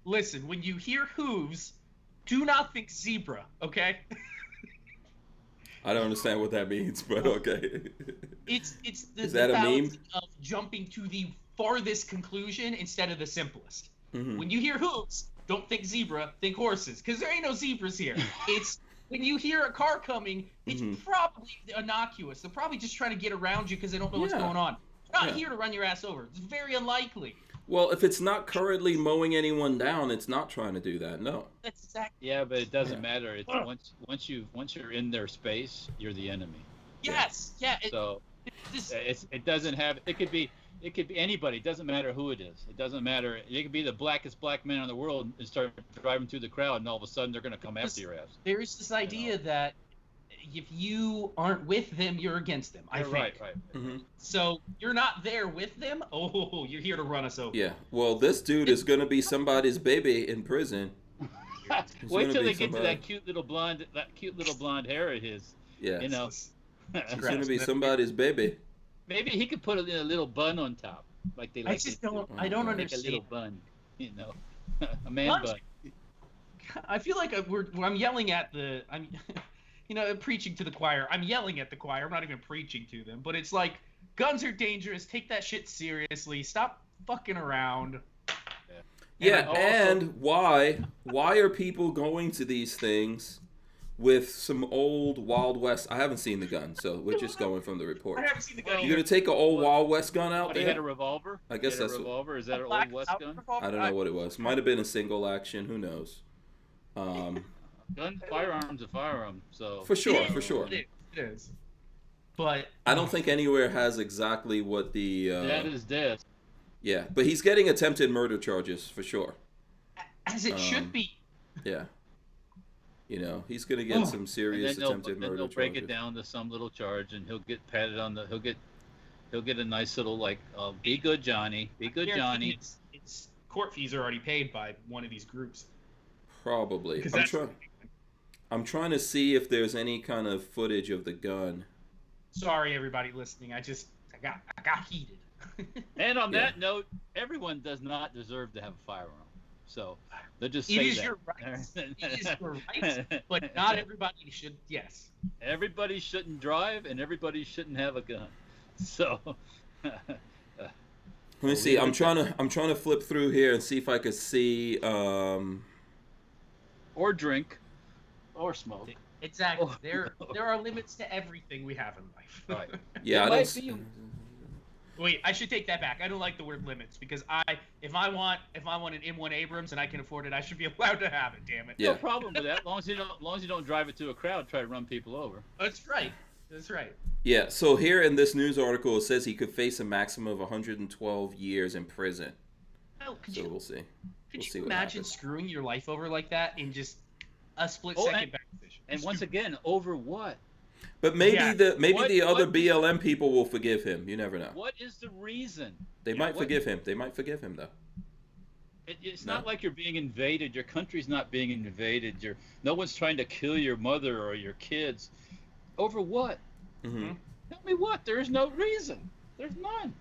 listen. When you hear hooves, do not think zebra. Okay. I don't understand what that means, but okay. It's the Is that a meme? Of jumping to the farthest conclusion instead of the simplest. Mm-hmm. When you hear hooves, don't think zebra, think horses, because there ain't no zebras here. It's when you hear a car coming, it's probably innocuous. They're probably just trying to get around you because they don't know what's going on. They're not here to run your ass over. It's very unlikely. Well, if it's not currently mowing anyone down, it's not trying to do that. No. That's exactly. Yeah, but it doesn't matter. It's once you're in their space, you're the enemy. Yes. Yeah. It doesn't have. It could be anybody. It doesn't matter who it is. It doesn't matter. It could be the blackest black man in the world and start driving through the crowd, and all of a sudden they're going to come after your ass. There's this idea that if you aren't with them, you're against them. I think. Right. Mm-hmm. So you're not there with them. Oh, you're here to run us over. Yeah. Well, this dude is going to be somebody's baby in prison. Wait till they get to that cute little blonde hair of his. Yeah. You know. He's going to be somebody's baby. Maybe he could put a little bun on top, like they like. I don't understand. Like a little bun, you know, a man bun. I feel like I'm yelling at preaching to the choir. I'm yelling at the choir. I'm not even preaching to them. But it's like, guns are dangerous. Take that shit seriously. Stop fucking around. Yeah, and why are people going to these things with some old Wild West? I haven't seen the gun, so we're just going from the report. I haven't seen the gun. You're gonna take an old Wild West gun out there? He had a revolver. I guess that's a revolver. Is that an old West gun? I don't know what it was. Might have been a single action. Who knows? Firearms a firearm. So for sure. It is. But I don't think anywhere has exactly what the. That is death. Yeah, but he's getting attempted murder charges for sure. As it should be. Yeah. You know, he's gonna get some serious attempted murder charges. They'll break it down to some little charge, and he'll get patted on the. He'll get a nice little be good, Johnny. Be good, Johnny. It's court fees are already paid by one of these groups. Probably. I'm trying to see if there's any kind of footage of the gun. Sorry, everybody listening. I got heated. And on that note, everyone does not deserve to have a firearm. So they'll just say that. It is your right, but not everybody should. Yes. Everybody shouldn't drive, and everybody shouldn't have a gun. So. Let me see. I'm trying to flip through here and see if I could see. Or drink. or smoke. Exactly. There are limits to everything we have in life. Right. Yeah, Wait, I should take that back. I don't like the word limits because if I want an M1 Abrams and I can afford it, I should be allowed to have it. Damn it. Yeah. No problem with that. As long as you don't drive it to a crowd, try to run people over. That's right. Yeah. So here in this news article, it says he could face a maximum of 112 years in prison. Well, we'll see. Could you imagine screwing your life over like that in just a split-second back position? And once again, over what? But maybe the other BLM people will forgive him. You never know. What is the reason? They might forgive him. They might forgive him, though. It's not like you're being invaded. Your country's not being invaded. No one's trying to kill your mother or your kids. Over what? Mm-hmm. Tell me what? There is no reason. There's none.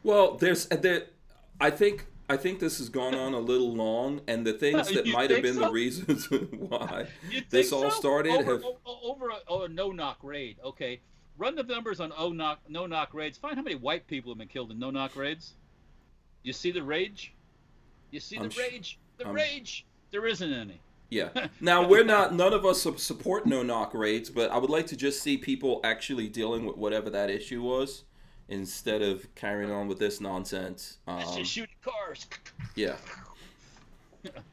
Well, I think this has gone on a little long, and the things that might have been the reasons why this all started over a no-knock raid. Okay, run the numbers on no-knock raids. Find how many white people have been killed in no-knock raids. You see the rage? You see the rage? Rage. There isn't any. Yeah. Now none of us support no-knock raids, but I would like to just see people actually dealing with whatever that issue was, instead of carrying on with this nonsense. Let's just shoot cars. Yeah.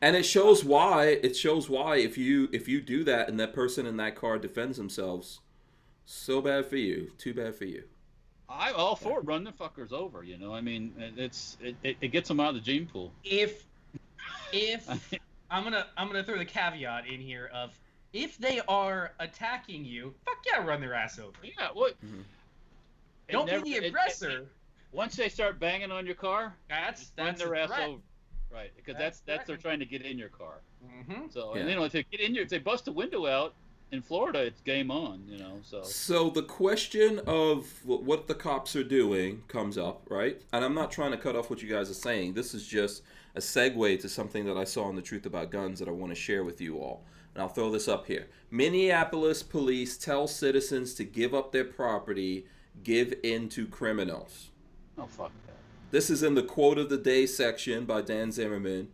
And it shows why if you do that and that person in that car defends themselves, so bad for you. Too bad for you. I'm all for run the fuckers over, you know. I mean, it gets them out of the gene pool. If I'm gonna throw the caveat in here of if they are attacking you, fuck yeah, run their ass over. Yeah, what? Mm-hmm. Don't be the aggressor. Once they start banging on your car, that's run their ass threat. over. Right, because that's they're trying to get in your car. Mm-hmm. So and if they get in if they bust a window out in Florida, it's game on. You know. So the question of what the cops are doing comes up, right? And I'm not trying to cut off what you guys are saying. This is just a segue to something that I saw in The Truth About Guns that I want to share with you all. And I'll throw this up here. Minneapolis police tell citizens to give up their property, give in to criminals. Oh, fuck that. This is in the quote of the day section by Dan Zimmerman.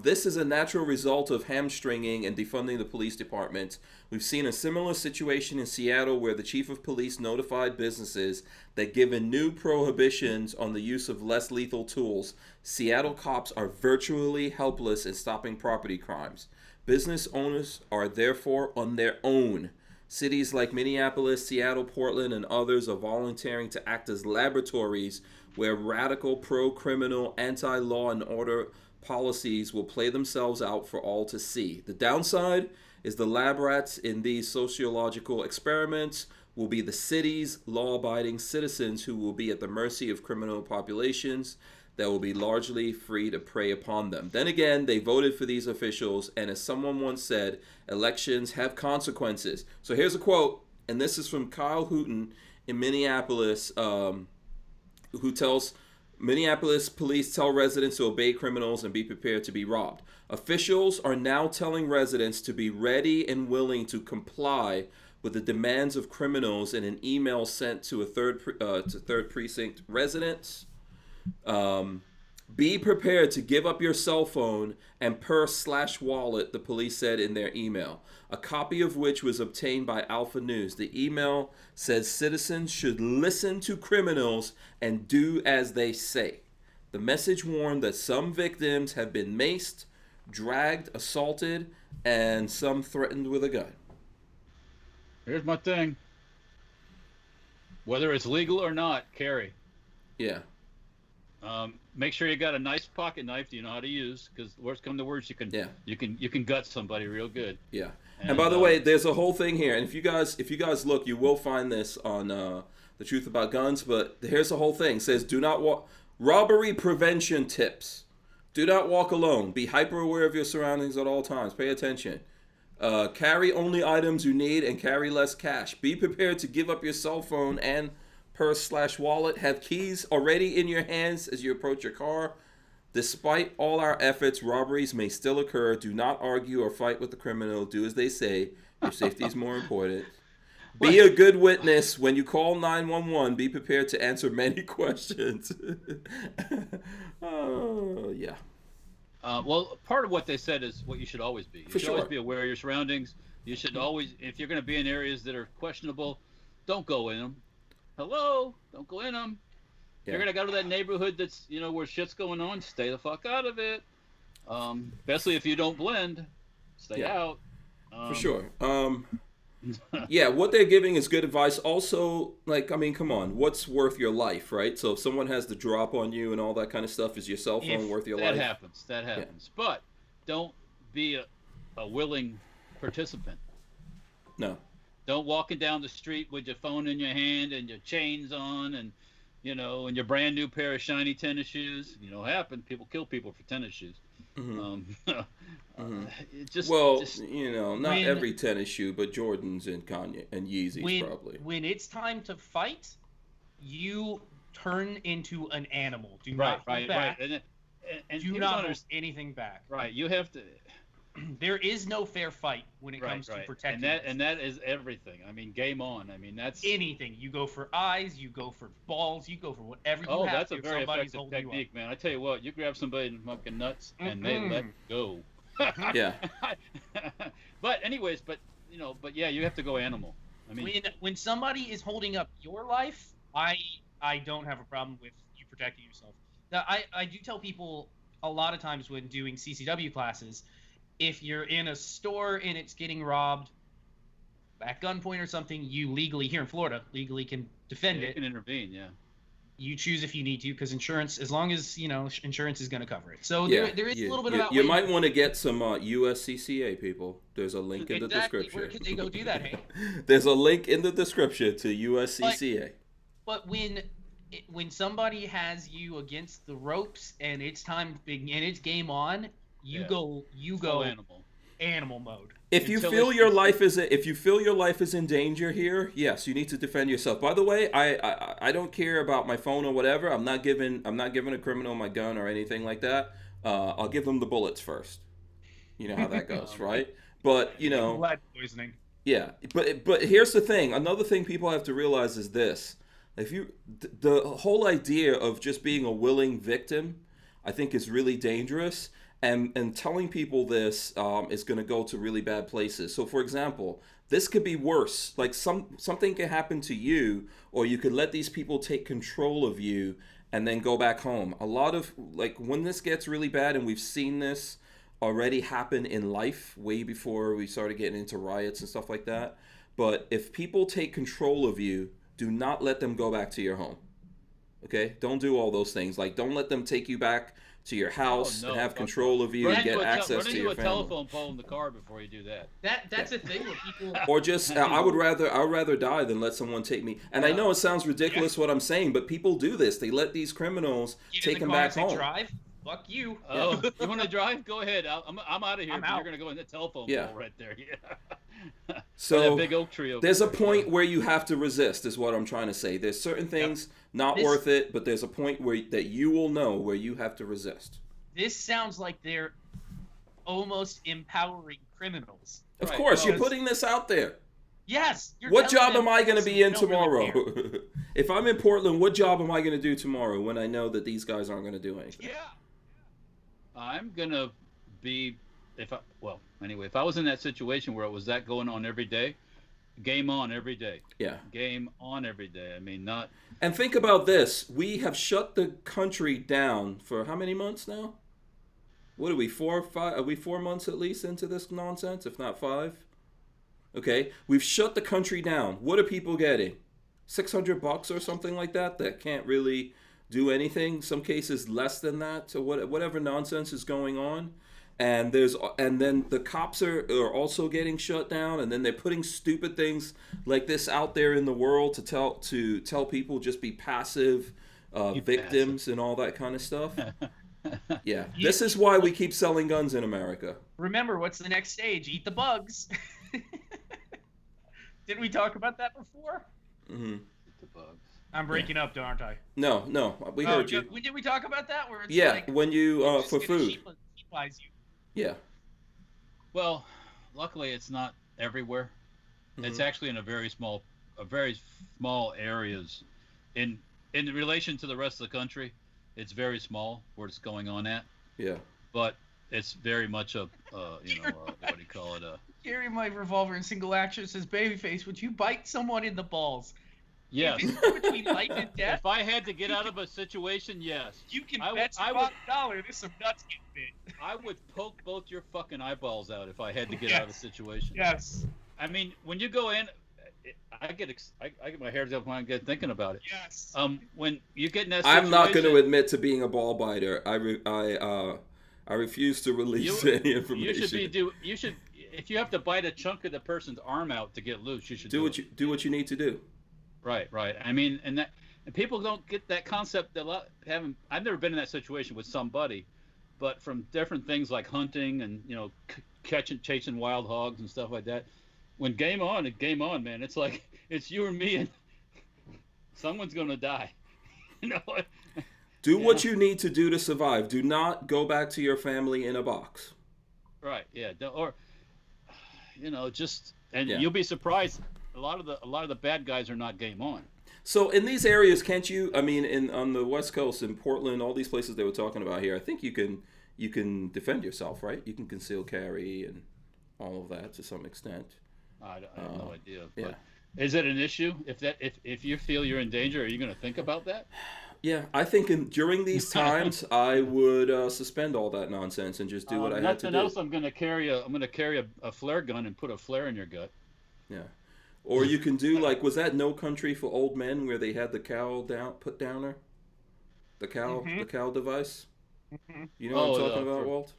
This is a natural result of hamstringing and defunding the police department. We've seen a similar situation in Seattle where the chief of police notified businesses that given new prohibitions on the use of less lethal tools, Seattle cops are virtually helpless in stopping property crimes. Business owners are therefore on their own. Cities like Minneapolis, Seattle, Portland, and others are volunteering to act as laboratories where radical pro-criminal, anti-law and order policies will play themselves out for all to see. The downside is the lab rats in these sociological experiments will be the city's law-abiding citizens who will be at the mercy of criminal populations that will be largely free to prey upon them. Then again, they voted for these officials, and as someone once said, elections have consequences. So here's a quote, and this is from Kyle Hooten in Minneapolis, who tells Minneapolis police tell residents to obey criminals and be prepared to be robbed. Officials are now telling residents to be ready and willing to comply with the demands of criminals in an email sent to third precinct residents. Be prepared to give up your cell phone and purse/wallet, the police said in their email, a copy of which was obtained by Alpha News. The email says citizens should listen to criminals and do as they say. The message warned that some victims have been maced, dragged, assaulted, and some threatened with a gun. Here's my thing. Whether it's legal or not, carry. Yeah. Make sure you got a nice pocket knife that you know how to use, because worst come to worst, you can gut somebody real good. Yeah. And by the way, there's a whole thing here, and if you guys look, you will find this on The Truth About Guns. But here's the whole thing: it says, do not walk. Robbery prevention tips. Do not walk alone. Be hyper aware of your surroundings at all times. Pay attention. Carry only items you need and carry less cash. Be prepared to give up your cell phone and purse/wallet. Have keys already in your hands as you approach your car. Despite all our efforts, robberies may still occur. Do not argue or fight with the criminal. Do as they say. Your safety is more important. Be a good witness. When you call 911, be prepared to answer many questions. Oh, yeah. Well, part of what they said is what you should always be. You should always be aware of your surroundings. You should always, if you're going to be in areas that are questionable, don't go in them. Hello, don't go in them. If you're going to go to that neighborhood that's, where shit's going on, stay the fuck out of it. Especially if you don't blend, stay out. For sure. Yeah, what they're giving is good advice. Also, come on, what's worth your life, right? So if someone has the drop on you and all that kind of stuff, is your cell phone worth your life? That happens. Yeah. But don't be a willing participant. No. Don't walking down the street with your phone in your hand and your chains on and, and your brand new pair of shiny tennis shoes. People kill people for tennis shoes. Mm-hmm. Not not every tennis shoe, but Jordans and Kanye and Yeezys probably. When it's time to fight, you turn into an animal. Do not hold back. Right. And do not hold anything back. Right. You have to. There is no fair fight when it comes to protecting. And that is everything. I mean, game on. I mean, that's anything. You go for eyes. You go for balls. You go for whatever you have. Oh, that's a very effective technique, man. I tell you what, you grab somebody in fucking nuts and they let go. Yeah. But anyways, you have to go animal. I mean, when somebody is holding up your life, I don't have a problem with you protecting yourself. Now, I do tell people a lot of times when doing CCW classes, if you're in a store and it's getting robbed at gunpoint or something, you legally, here in Florida, can defend it. You can intervene, yeah. You choose if you need to, because insurance, as long as, insurance is going to cover it. So there is a little bit of that. You might want to get some USCCA people. There's a link in the description. Where can they go do that, hey? There's a link in the description to USCCA. But when somebody has you against the ropes and it's time and it's game on, you go animal mode. If you feel your life is in danger here, yes, you need to defend yourself. By the way, I don't care about my phone or whatever. I'm not giving a criminal my gun or anything like that. I'll give them the bullets first. You know how that goes, right? But blood poisoning. Yeah, but here's the thing. Another thing people have to realize is this: the whole idea of just being a willing victim, I think, is really dangerous. And telling people this is going to go to really bad places. So, for example, this could be worse. Like something can happen to you, or you could let these people take control of you and then go back home. A lot of, when this gets really bad, and we've seen this already happen in life way before we started getting into riots and stuff like that. But if people take control of you, do not let them go back to your home. Okay? Don't do all those things. Don't let them take you back to your house and have control of you and get access to your family. Run into a telephone pole in the car before you do that. That's a thing where people. Or just, I would rather die than let someone take me. And I know it sounds ridiculous what I'm saying, but people do this. They let these criminals take them back home. Drive. Fuck you. Oh, you want to drive? Go ahead. I'm out of here. You're gonna go in the telephone pole right there. Yeah. So that big oak tree there's a point where you have to resist, is what I'm trying to say. There's certain things not worth it, but there's a point that you will know where you have to resist. This sounds like they're almost empowering criminals. Of course, you're putting this out there. Yes. What job am I going to be in tomorrow? Really if I'm in Portland, what job am I going to do tomorrow when I know that these guys aren't going to do anything? Yeah. I'm going to be, if I was in that situation where it was that going on every day, game on every day. Yeah. Game on every day. I mean, not. And think about this. We have shut the country down for how many months now? What are we, 4 or 5? Are we 4 months at least into this nonsense, if not 5? Okay. We've shut the country down. What are people getting? $600 or something like that can't really do anything. Some cases less than that. So whatever nonsense is going on. And then the cops are also getting shut down, and then they're putting stupid things like this out there in the world to tell people just be passive victims and all that kind of stuff. Yeah, this is why we keep selling guns in America. Remember, what's the next stage? Eat the bugs. Didn't we talk about that before? Mm-hmm. Eat the bugs. I'm breaking up, aren't I? No, we heard you. Did we talk about that? Where it's when you for food. Sheep-wise you. Yeah. Well, luckily it's not everywhere. Mm-hmm. It's actually in a very small areas. In relation to the rest of the country, it's very small where it's going on at. Yeah. But it's very much a what do you call it? Carry my revolver in single action, says Babyface. Would you bite someone in the balls? Yes. If it's between life and death. If I had to get out of a situation, yes. You can bet $5 there's some nuts getting bit. I would poke both your fucking eyeballs out if I had to get out of a situation. Yes. I mean, when you go in, I get my hairs up when I get thinking about it. Yes. When you get in that situation, I'm not going to admit to being a ball biter. I refuse to release any information. You should if you have to bite a chunk of the person's arm out to get loose, you should do what you need to do. Right. I mean, and people don't get that concept. I've never been in that situation with somebody, but from different things like hunting and chasing wild hogs and stuff like that. When game on, man. It's like it's you or me, and someone's gonna die. Do what you need to do to survive. Do not go back to your family in a box. Right. Yeah. Or you'll be surprised. A lot of the bad guys are not game on. So in these areas, can't you? I mean, on the West Coast, in Portland, all these places they were talking about here, I think you can defend yourself, right? You can conceal carry and all of that to some extent. I have no idea. Yeah. But is it an issue? If you feel you're in danger, are you going to think about that? Yeah, I think during these times, I would suspend all that nonsense and just do what I had to do. Nothing else. I'm going to carry a flare gun and put a flare in your gut. Yeah. Or you can do was that No Country for Old Men where they had the cow put downer, the cow device. Mm-hmm. You know what I'm talking about, Walt?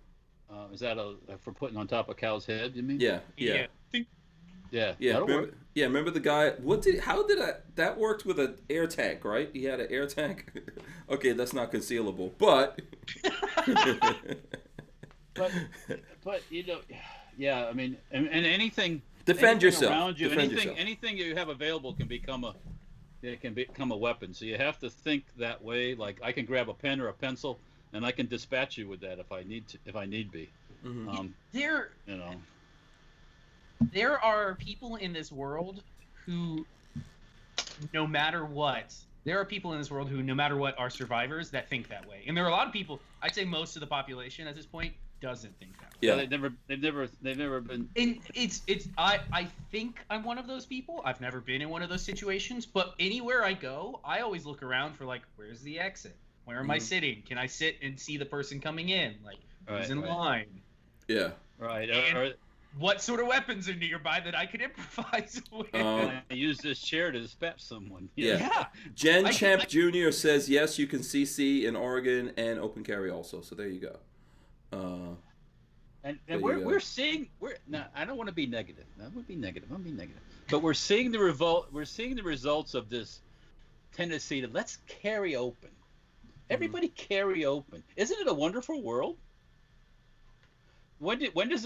Is that for putting on top of a cow's head? You mean? Yeah. Remember the guy? That worked with an air tank, right? He had an air tank. Okay, that's not concealable, but. but I mean, and anything. Defend yourself. Around you, Defend yourself. Anything you have available can become a weapon. So you have to think that way. Like I can grab a pen or a pencil, and I can dispatch you with that if I need be. Mm-hmm. There are people in this world who, no matter what, are survivors that think that way. And there are a lot of people. I'd say most of the population at this point doesn't think that way. Yeah, they've never been. And I think I'm one of those people. I've never been in one of those situations, but anywhere I go, I always look around for where's the exit? Where am I sitting? Can I sit and see the person coming in? Who's in line? Yeah. Right. What sort of weapons are nearby that I could improvise with? I use this chair to dispatch someone. Yeah. Jen Champ Jr. says yes, you can CC in Oregon and open carry also. So there you go. And we're seeing I don't want to be negative. That would be negative. I'm being negative. But we're seeing the results of this tendency to let's carry open. Everybody carry open. Isn't it a wonderful world? When does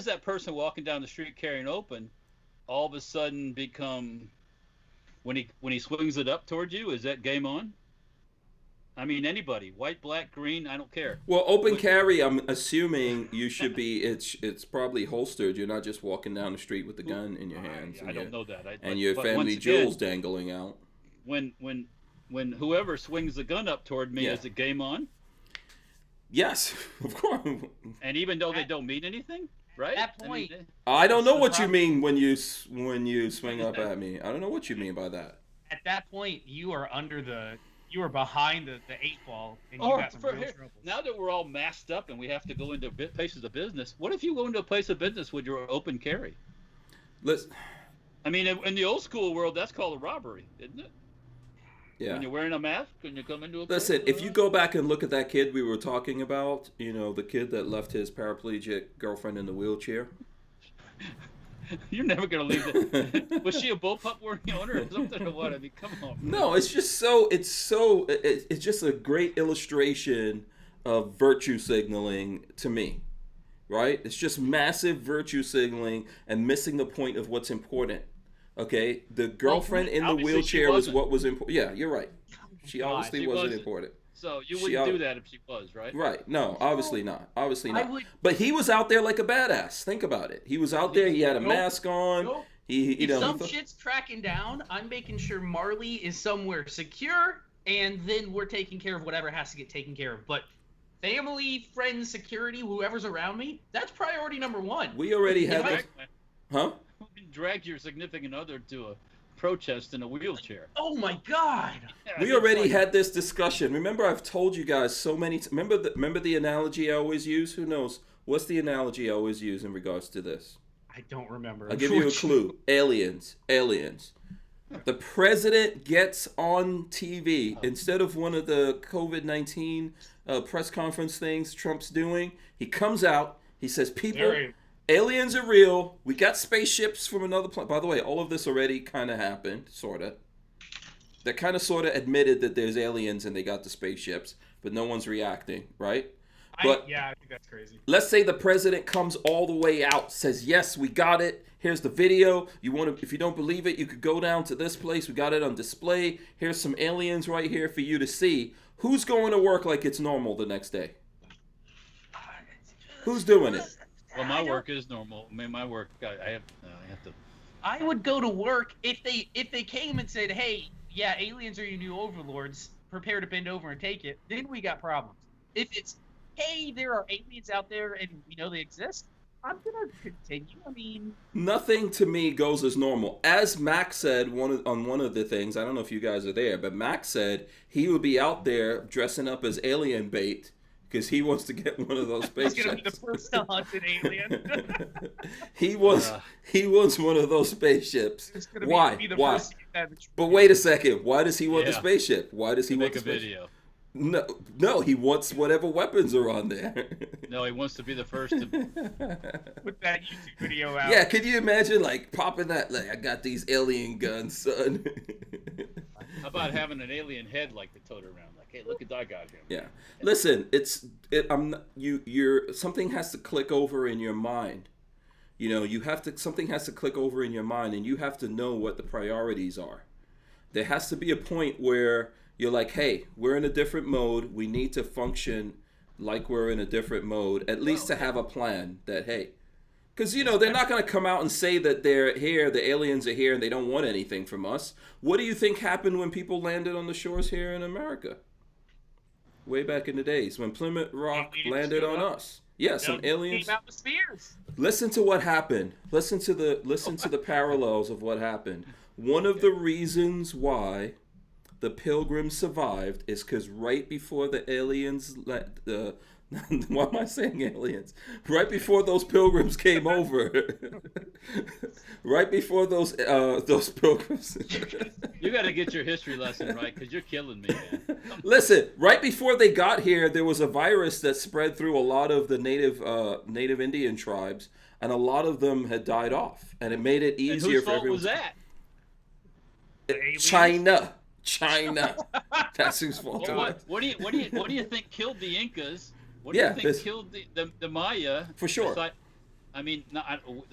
that person walking down the street carrying open all of a sudden become when he swings it up towards you? Is that game on? I mean, anybody, white, black, green, I don't care. Well, open carry, I'm assuming you should be. It's probably holstered. You're not just walking down the street with the gun in your hands. I don't know that. And your family jewels dangling out. When whoever swings the gun up toward me, is it game on? Yes, of course. And even though they don't mean anything, right? At that point, I don't know what you mean when you swing up at me. I don't know what you mean by that. At that point, you are behind the 8-ball, and you got some real trouble. Now that we're all masked up and we have to go into places of business, what if you go into a place of business with your open carry? I mean, in the old school world, that's called a robbery, isn't it? Yeah. When you're wearing a mask, when you come into a place. Listen, if you go back and look at that kid we were talking about, the kid that left his paraplegic girlfriend in the wheelchair. You're never gonna leave it. Was she a bullpup owner or something or what? I mean, come on. No, it's just it's just a great illustration of virtue signaling to me, right? It's just massive virtue signaling and missing the point of what's important. Okay, the girlfriend in the wheelchair was what was important. Yeah, you're right. She obviously wasn't important. So you wouldn't do that if she was, right? Right. No, obviously not. Obviously not. But he was out there like a badass. Think about it. He was out there. He had a mask on. If shit's tracking down, I'm making sure Marley is somewhere secure, and then we're taking care of whatever has to get taken care of. But family, friends, security, whoever's around me, that's priority number one. We already had this. Huh? Drag your significant other to a protest in a wheelchair. Oh my God! Yeah, We already had this discussion. Remember, I've told you guys so many. Remember the analogy I always use. Who knows? What's the analogy I always use in regards to this? I don't remember. I'll give you a clue. Aliens. The president gets on TV instead of one of the COVID-19 press conference things Trump's doing. He comes out. He says, "People, aliens are real. We got spaceships from another planet." By the way, all of this already kind of happened, sort of. They kind of sort of admitted that there's aliens and they got the spaceships, but no one's reacting, right? But I think that's crazy. Let's say the president comes all the way out, says, "Yes, we got it. Here's the video. If you don't believe it, you could go down to this place. We got it on display. Here's some aliens right here for you to see." Who's going to work like it's normal the next day? Who's doing it? Well, my work is normal. I mean, my work, I have to. I would go to work if they came and said, "Hey, yeah, aliens are your new overlords. Prepare to bend over and take it." Then we got problems. If it's, "Hey, there are aliens out there and we know they exist," I'm gonna continue. I mean, nothing to me goes as normal. As Max said on one of the things, I don't know if you guys are there, but Max said he would be out there dressing up as alien bait because he wants to get one of those spaceships. He's gonna be the first to hunt an alien. He wants one of those spaceships. Why? Why? But wait a second. Why does he want the spaceship? Why does he want the spaceship? Video? No, he wants whatever weapons are on there. No, he wants to be the first to put that YouTube video out. Yeah, could you imagine like popping that? Like, I got these alien guns, son. How about having an alien head like the tote around? Like, hey, look at that I got here. Yeah. Listen, you're something has to click over in your mind. You know, something has to click over in your mind, and you have to know what the priorities are. There has to be a point where you're like, hey, we're in a different mode. We need to function like we're in a different mode, at least to have a plan that, hey, because, they're not going to come out and say that they're here, the aliens are here, and they don't want anything from us. What do you think happened when people landed on the shores here in America? Way back in the days when Plymouth Rock landed on us. Yeah, some aliens. Came out with spears. Listen to what happened. Listen to the parallels of what happened. One of the reasons why the Pilgrims survived is because right before the aliens, why am I saying aliens? Right before those Pilgrims came over, right before those Pilgrims. You got to get your history lesson right, because you're killing me, man. Listen, right before they got here, there was a virus that spread through a lot of the native Indian tribes, and a lot of them had died off, and it made it easier for everyone. Whose fault was that? China. That's whose fault. Well, what do you think killed the Incas? What do you think killed the Maya? For sure. The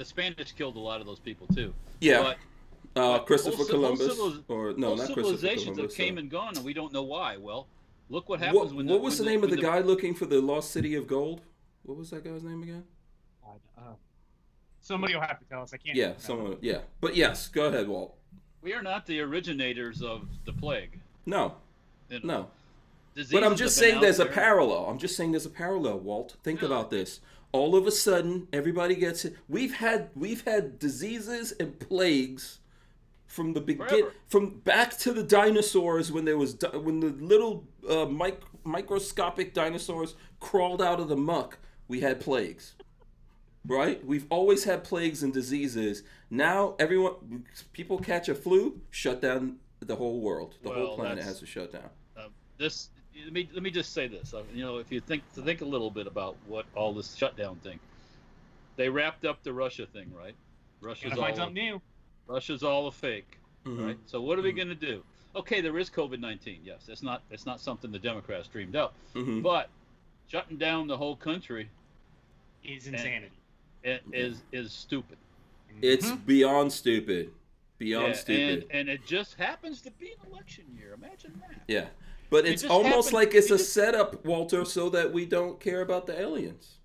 Spanish killed a lot of those people too. Yeah. But Christopher Columbus, not civilizations have came and gone, and we don't know why. Well, look what happens when. What was the name of the guy looking for the lost city of gold? What was that guy's name again? Somebody will have to tell us. I can't. Yeah, someone. Yeah, but yes, go ahead, Walt. We are not the originators of the plague. No. But I'm just saying there's a parallel. Walt. Think about this. All of a sudden, everybody gets it. We've had diseases and plagues from the beginning, from back to the dinosaurs when the little microscopic dinosaurs crawled out of the muck. We had plagues. Right? We've always had plagues and diseases. Now people catch a flu, shut down the whole world. The whole planet has to shut down. Let me just say this. If you think a little bit about what all this shutdown thing, they wrapped up the Russia thing, right? Russia's all a fake, right? So what are we going to do? Okay, there is COVID-19. Yes, it's not something the Democrats dreamed up, but shutting down the whole country is insanity. It is stupid. It's beyond stupid. Stupid. And it just happens to be an election year. Imagine that. Yeah. But it's almost like it's a setup, Walter, so that we don't care about the aliens.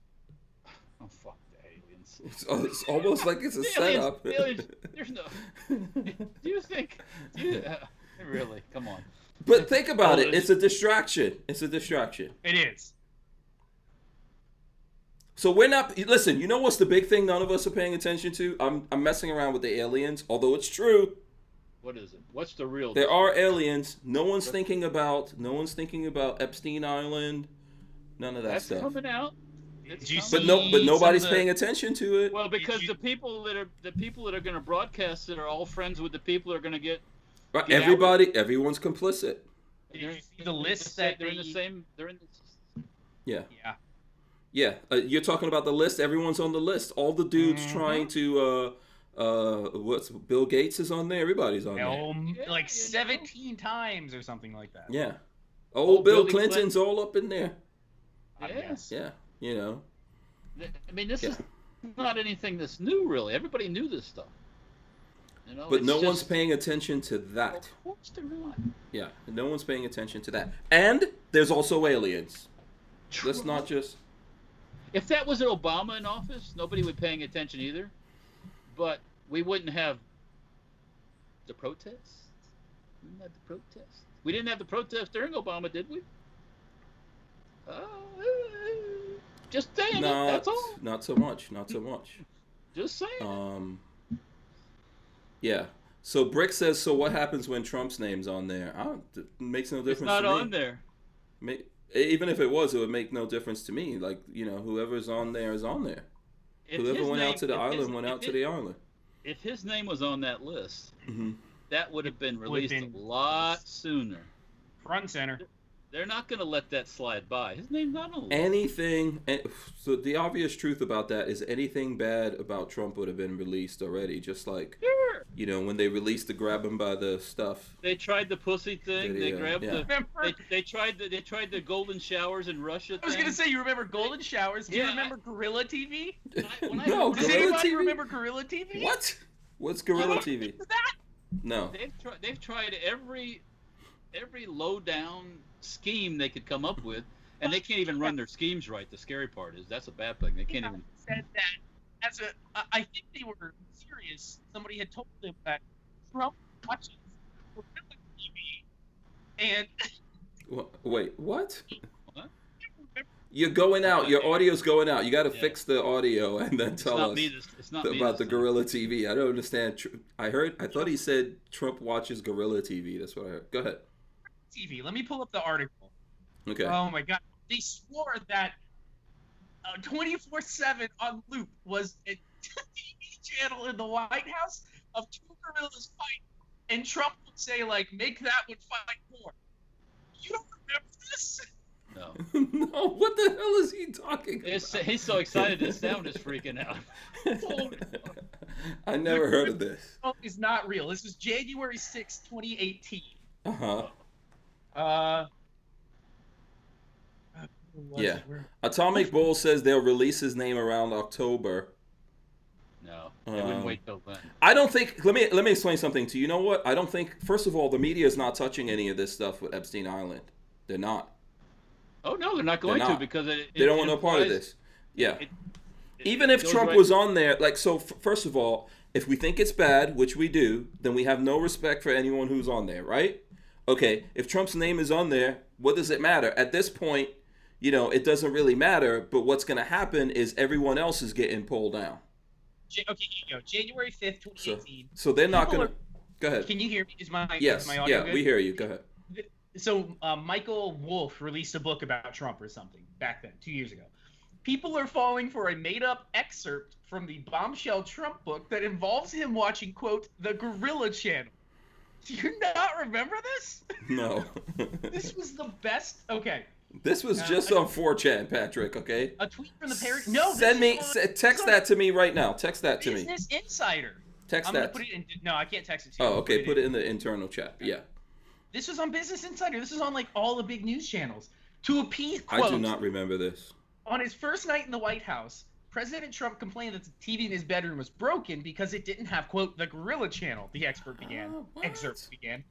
Oh, fuck the aliens. It's almost like it's a setup. Aliens, there's no... Really, come on. But think about it. It's a distraction. It is. So we're not. Listen, you know what's the big thing none of us are paying attention to? I'm messing around with the aliens, although it's true. What is it? What's the real? There are aliens. No one's thinking about Epstein Island. None of that stuff. That's coming out. But nobody's paying attention to it. Well, because the people that are going to broadcast it are all friends with the people that are going to get. Right, everyone's complicit. The list that they're in the same. They're in. Yeah. Yeah. You're talking about the list. Everyone's on the list. All the dudes trying to. What's Bill Gates is on there. Everybody's on there. Like 17 times or something like that. Yeah. Bill Clinton's all up in there. Yes. Yeah. You know. I mean, this is not anything that's new, really. Everybody knew this stuff. You know, but no one's paying attention to that. Of course they're not. Yeah, no one's paying attention to that. And there's also aliens. Let's not just. If that was Obama in office, nobody would be paying attention either. But we wouldn't have the protests. We didn't have the protests during Obama, did we? Just saying that's all. Not so much. Just saying. Yeah. So Brick says, so what happens when Trump's name's on there? It makes no difference to me. It's not on there. Even if it was, it would make no difference to me. Like, whoever's on there is on there. Whoever went out to the island went out to the island. If his name was on that list, that would have been released a lot sooner. Front and center. They're not going to let that slide by. His name's not on the list. So the obvious truth about that is anything bad about Trump would have been released already. Just like, when they released the grab him by the stuff. They tried the pussy thing. They grabbed they tried the golden showers in Russia. I was going to say, you remember golden showers? Do you remember Gorilla TV? No, does Gorilla anybody TV? remember Gorilla TV? What? What's Gorilla TV? No. They've tried every low down scheme they could come up with, and they can't even run their schemes right. The scary part is that's a bad thing. They can't even. Said that I think they were serious. Somebody had told them that Trump watches Gorilla TV, and wait, what? You're going out. Your audio's going out. You got to fix the audio and then tell us about the Gorilla TV. I don't understand. I thought he said Trump watches Gorilla TV. That's what I heard. Go ahead. TV. Let me pull up the article. Okay. Oh my God. They swore that 24/7 on loop was a TV channel in the White House of two gorillas fighting, and Trump would say like, "Make that one fight more." You don't remember this? No. No. What the hell is he talking about? He's so excited his sound is freaking out. I never heard of this. Oh, it's not real. This was January 6, 2018. Yeah. Atomic Bull says they'll release his name around October. No, they wouldn't wait till then. I don't think. Let me explain something to you. You know what? I don't think. First of all, the media is not touching any of this stuff with Epstein Island. They're not. Oh no, they're not going to because they don't want no part of this. Yeah. Even if Trump was on there, first of all, if we think it's bad, which we do, then we have no respect for anyone who's on there, right? Okay, if Trump's name is on there, what does it matter? At this point, it doesn't really matter, but what's going to happen is everyone else is getting pulled down. Okay, here you go. January 5th, 2018. So they're not going to... Go ahead. Can you hear me? Is my Yes, audio good? we hear you. Go ahead. So Michael Wolff released a book about Trump or something back then, 2 years ago. People are falling for a made-up excerpt from the bombshell Trump book that involves him watching, quote, the Gorilla Channel. Do you not remember this? No. This was the best. Okay. This was just on 4chan, Patrick, okay? A tweet from the parent. No. Text that to me right now. Text that to me. Business Insider. Text I'm that. Gonna put it in. No, I can't text it to you. Oh, okay. Put it in the internal chat. Yeah. This was on Business Insider. This was on all the big news channels. To appease, quote, I do not remember this. On his first night in the White House, President Trump complained that the TV in his bedroom was broken because it didn't have, quote, the Gorilla Channel, the excerpt began.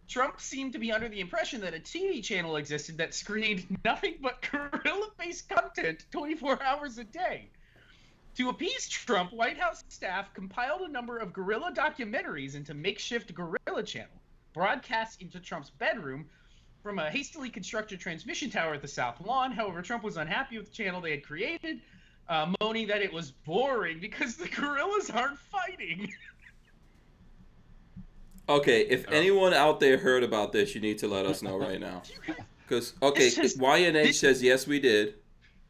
Trump seemed to be under the impression that a TV channel existed that screened nothing but gorilla-based content 24 hours a day. To appease Trump, White House staff compiled a number of gorilla documentaries into makeshift Gorilla Channel, broadcast into Trump's bedroom from a hastily constructed transmission tower at the South Lawn. However, Trump was unhappy with the channel they had created. moaning that it was boring because the guerrillas aren't fighting. Okay, if anyone out there heard about this, you need to let us know right now. Because, okay, YNH says, yes, we did.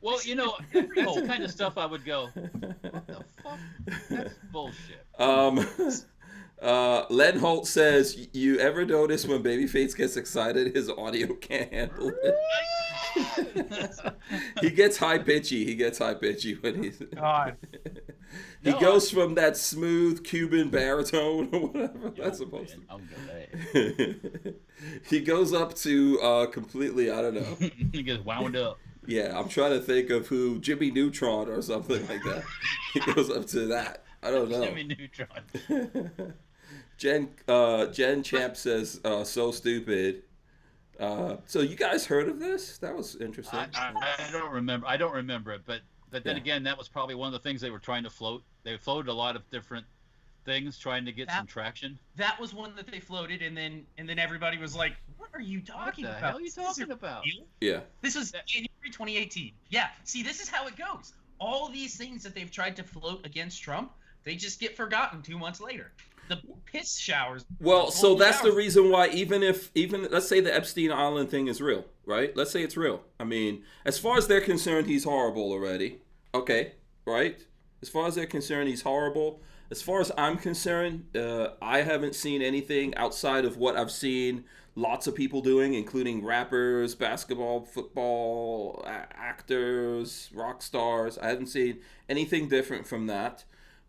Well, you know, that's the kind of stuff I would go, what the fuck? That's bullshit. Len Holt says, you ever notice when Babyface gets excited, his audio can't handle it? He gets high-pitchy when he's... God. He goes from that smooth Cuban baritone or whatever that's supposed to. He goes up to completely, I don't know. He gets wound up. Yeah, I'm trying to think of who, Jimmy Neutron or something like that. He goes up to that. I don't know. Jimmy Neutron. Jen Champ says, so stupid. So you guys heard of this? That was interesting. I don't remember. I don't remember it, but then again, that was probably one of the things they were trying to float. They floated a lot of different things, trying to get some traction. That was one that they floated, and then everybody was like, "What are you talking about? What the hell are you talking about?" Yeah. This was January 2018. Yeah. See, this is how it goes. All these things that they've tried to float against Trump, they just get forgotten 2 months later. The piss showers. Well, so that's the reason why even let's say the Epstein Island thing is real, right? Let's say it's real. I mean, as far as they're concerned, he's horrible already. Okay, right? As far as they're concerned, he's horrible. As far as I'm concerned, I haven't seen anything outside of what I've seen lots of people doing, including rappers, basketball, football, actors, rock stars. I haven't seen anything different from that.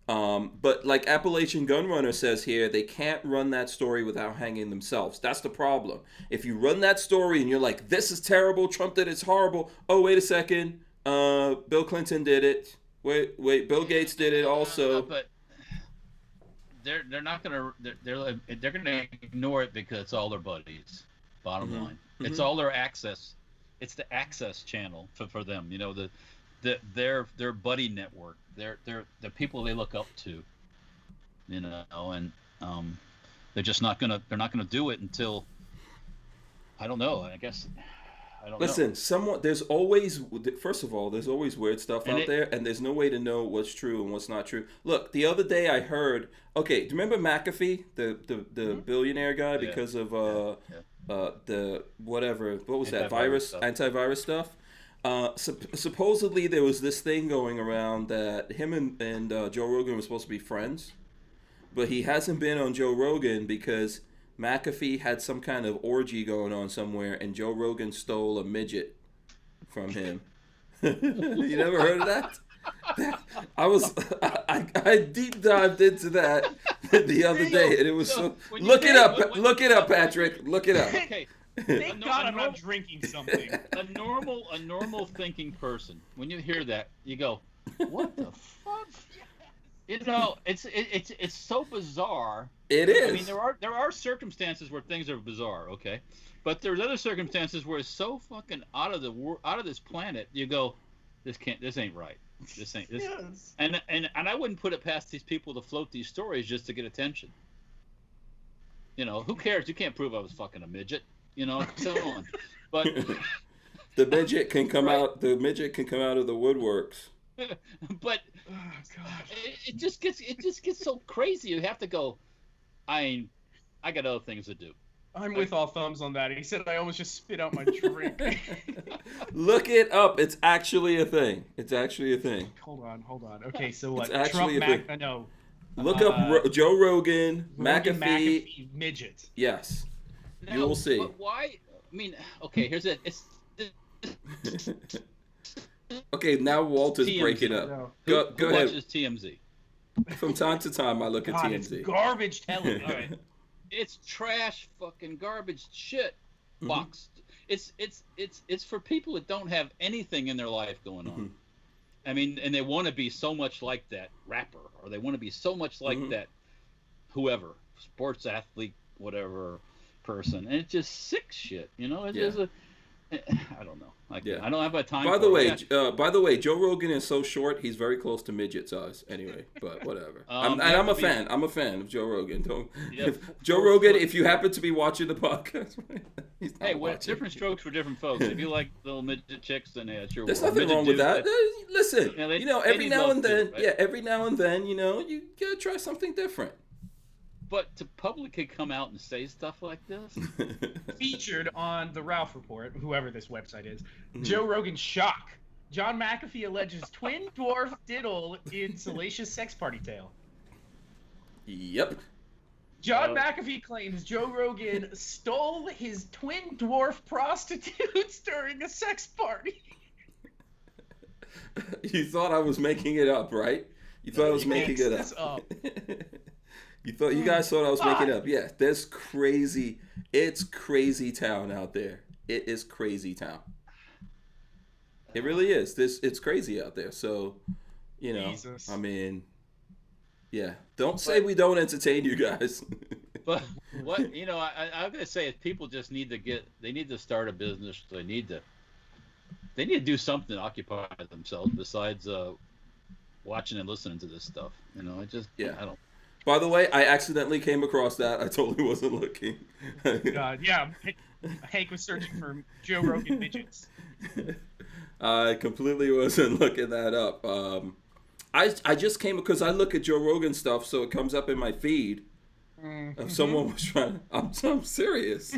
But like Appalachian Gunrunner says here, they can't run that story without hanging themselves. That's the problem. If you run that story and you're like, this is terrible, Trump did it's horrible. Oh, wait a second. Bill Clinton did it. Wait, Bill Gates did it also. But they're not gonna they're gonna ignore it because it's all their buddies. Bottom line, it's all their access. It's the access channel for them. You know, their buddy network. They're the people they look up to. You know, and they're just not gonna do it until I don't know. I guess. Listen, there's always weird stuff out there, and there's no way to know what's true and what's not true. Look, the other day I heard, do you remember McAfee, the billionaire guy, because of the whatever, what was that, antivirus stuff? Supposedly there was this thing going around that him and Joe Rogan were supposed to be friends, but he hasn't been on Joe Rogan because McAfee had some kind of orgy going on somewhere, and Joe Rogan stole a midget from him. You never heard of that? I deep dived into that the other day, and it was so. Look it up, Patrick. Look it up. Okay. Thank God I'm not drinking something. A normal thinking person, when you hear that, you go, "What the fuck?" You know, it's so bizarre. It is. I mean, there are circumstances where things are bizarre, okay, but there's other circumstances where it's so fucking out of this planet. You go, this ain't right. This ain't this. Yes. And I wouldn't put it past these people to float these stories just to get attention. You know, who cares? You can't prove I was fucking a midget. You know, so on. But the midget can come out. The midget can come out of the woodworks. But it just gets so crazy. You have to go. I got other things to do. I'm with all thumbs on that. He said I almost just spit out my drink. Look it up. It's actually a thing. Hold on. Okay, so what? It's actually Trump, a thing. No. Look up Joe Rogan, McAfee midget. Yes. Now, you will see. But why? I mean, okay. Here's it. Okay, now Walter's TMZ. breaking up. No. Go Who ahead. watches TMZ? From time to time, I look at TMZ. It's garbage television. All right. It's trash, fucking garbage shit. Boxed. It's for people that don't have anything in their life going on. I mean, and they want to be so much like that rapper, or they want to be so much like that whoever, sports athlete, whatever person, and it's just sick shit. You know, I don't know. I don't have my time. By the way, Joe Rogan is so short. He's very close to midget size. Anyway, but whatever. I'm a fan. I'm a fan of Joe Rogan. Joe Rogan, if you happen to be watching the podcast, different strokes for different folks. If you like little midget chicks, then it's your. There's nothing wrong with that. Listen, every now and then, every now and then, you gotta try something different. But to publicly come out and say stuff like this? Featured on the Ralph Report, whoever this website is, Joe Rogan shock. John McAfee alleges twin dwarf diddle in salacious sex party tale. Yep. John McAfee claims Joe Rogan stole his twin dwarf prostitutes during a sex party. You thought I was making it up, right? You thought I was making it up. You guys thought I was making it up. Yeah, there's crazy. It's crazy town out there. It is crazy town. It really is. It's crazy out there. So, Jesus. I mean, yeah. Don't say we don't entertain you guys. But what I'm gonna say is people just need to start a business. They need to do something to occupy themselves besides watching and listening to this stuff. I don't. By the way, I accidentally came across that. I totally wasn't looking. Hank was searching for Joe Rogan midgets. I completely wasn't looking that up. I just came because I look at Joe Rogan stuff, so it comes up in my feed. If someone was trying, I'm serious.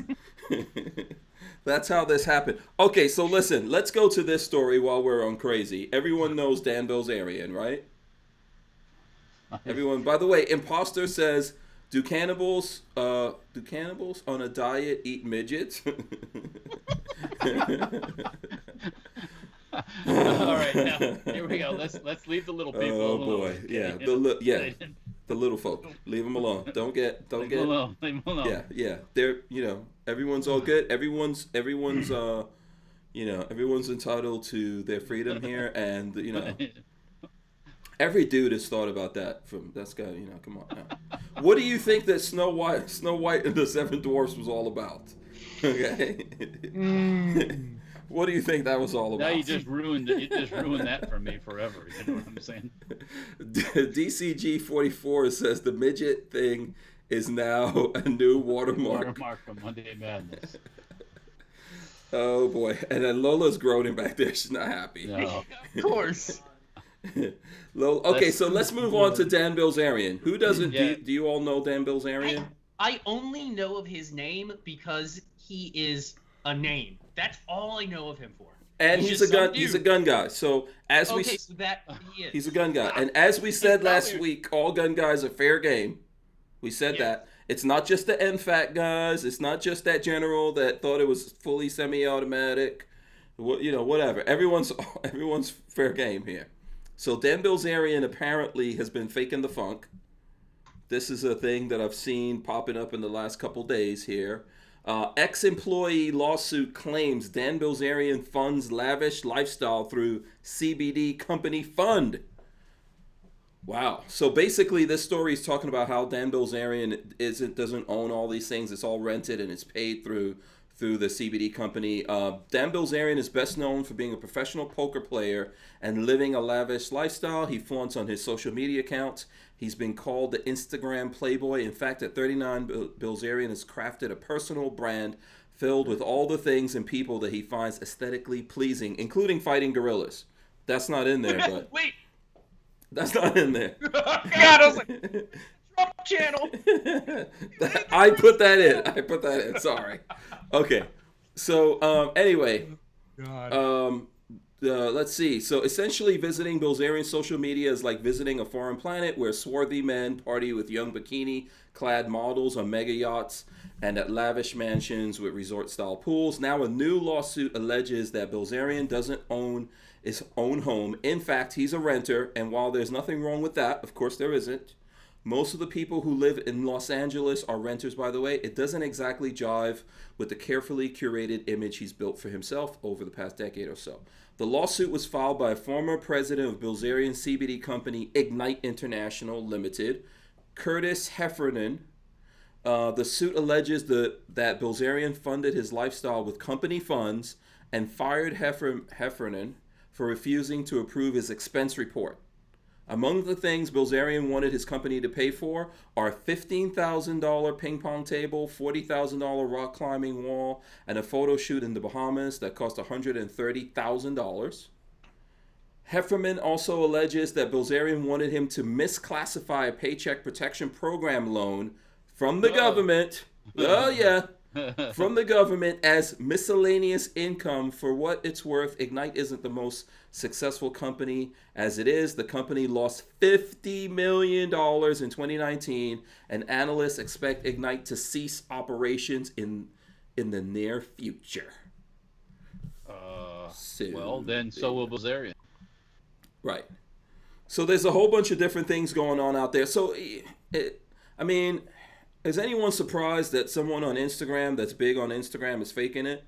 That's how this happened. Okay, so listen, let's go to this story while we're on crazy. Everyone knows Dan Bilzerian, right? Everyone. By the way, Imposter says, do cannibals on a diet eat midgets? All right, now here we go. Let's leave the little people alone. Oh boy, yeah, the little folk. Leave them alone. Don't get. Leave them alone. Yeah. They're everyone's all good. Everyone's everyone's entitled to their freedom here, and every dude has thought about that. That's got come on now. What do you think that Snow White and the Seven Dwarfs was all about? Okay. What do you think that was all about? Now you just ruined it. You just ruined that for me forever. You know what I'm saying? DCG44 says the midget thing is now a new watermark. Watermark for Monday Madness. Oh boy! And then Lola's groaning back there. She's not happy. No. Of course. Okay, so let's move on to Dan Bilzerian. Who doesn't? Do you all know Dan Bilzerian? I only know of his name because he is a name. That's all I know of him for. And he's a gun. He's a gun guy. So he's a gun guy. And as we said last week, all gun guys are fair game. We said that. It's not just the NFAT guys. It's not just that general that thought it was fully semi-automatic. Whatever. Everyone's fair game here. So Dan Bilzerian apparently has been faking the funk. This is a thing that I've seen popping up in the last couple days here. Ex-employee lawsuit claims Dan Bilzerian funds lavish lifestyle through CBD company fund. Wow. So basically this story is talking about how Dan Bilzerian doesn't own all these things. It's all rented and it's paid through the CBD company. Dan Bilzerian is best known for being a professional poker player and living a lavish lifestyle. He flaunts on his social media accounts. He's been called the Instagram playboy. In fact, at 39, Bilzerian has crafted a personal brand filled with all the things and people that he finds aesthetically pleasing, including fighting gorillas. That's not in there, but... Wait! That's not in there. God, I was like... Trump channel! I put that in. Sorry. Okay. So, anyway. God. Let's see. So essentially visiting Bilzerian's social media is like visiting a foreign planet where swarthy men party with young bikini-clad models on mega yachts and at lavish mansions with resort-style pools. Now a new lawsuit alleges that Bilzerian doesn't own his own home. In fact, he's a renter, and while there's nothing wrong with that, of course there isn't, most of the people who live in Los Angeles are renters, by the way. It doesn't exactly jive with the carefully curated image he's built for himself over the past decade or so. The lawsuit was filed by a former president of Bilzerian CBD company Ignite International Limited, Curtis Heffernan. The suit alleges that Bilzerian funded his lifestyle with company funds and fired Heffernan for refusing to approve his expense report. Among the things Bilzerian wanted his company to pay for are $15,000 ping pong table, $40,000 rock climbing wall, and a photo shoot in the Bahamas that cost $130,000. Heffernan also alleges that Bilzerian wanted him to misclassify a Paycheck Protection Program loan from the government. Oh, yeah. From the government as miscellaneous income. For what it's worth, Ignite isn't the most successful company as it is. The company lost $50 million in 2019, and analysts expect Ignite to cease operations in the near future. Well, then so will Bilzerian. Right. So there's a whole bunch of different things going on out there. So, I mean, is anyone surprised that someone on Instagram that's big on Instagram is faking it?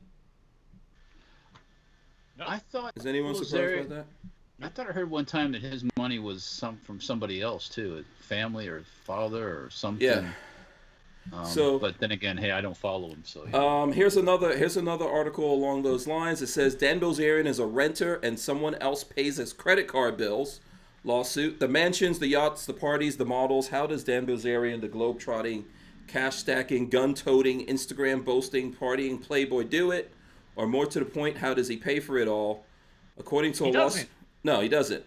No. I thought. Is anyone surprised by that? I thought I heard one time that his money was from somebody else too, a family or father or something. Yeah. But then again, hey, I don't follow him, so. Yeah. Here's another article along those lines. It says Dan Bilzerian is a renter and someone else pays his credit card bills. Lawsuit: the mansions, the yachts, the parties, the models. How does Dan Bilzerian, the globe-trotting, cash-stacking, gun-toting, Instagram-boasting, partying playboy do it? Or more to the point, how does he pay for it all? According to a lawsuit, no, he doesn't.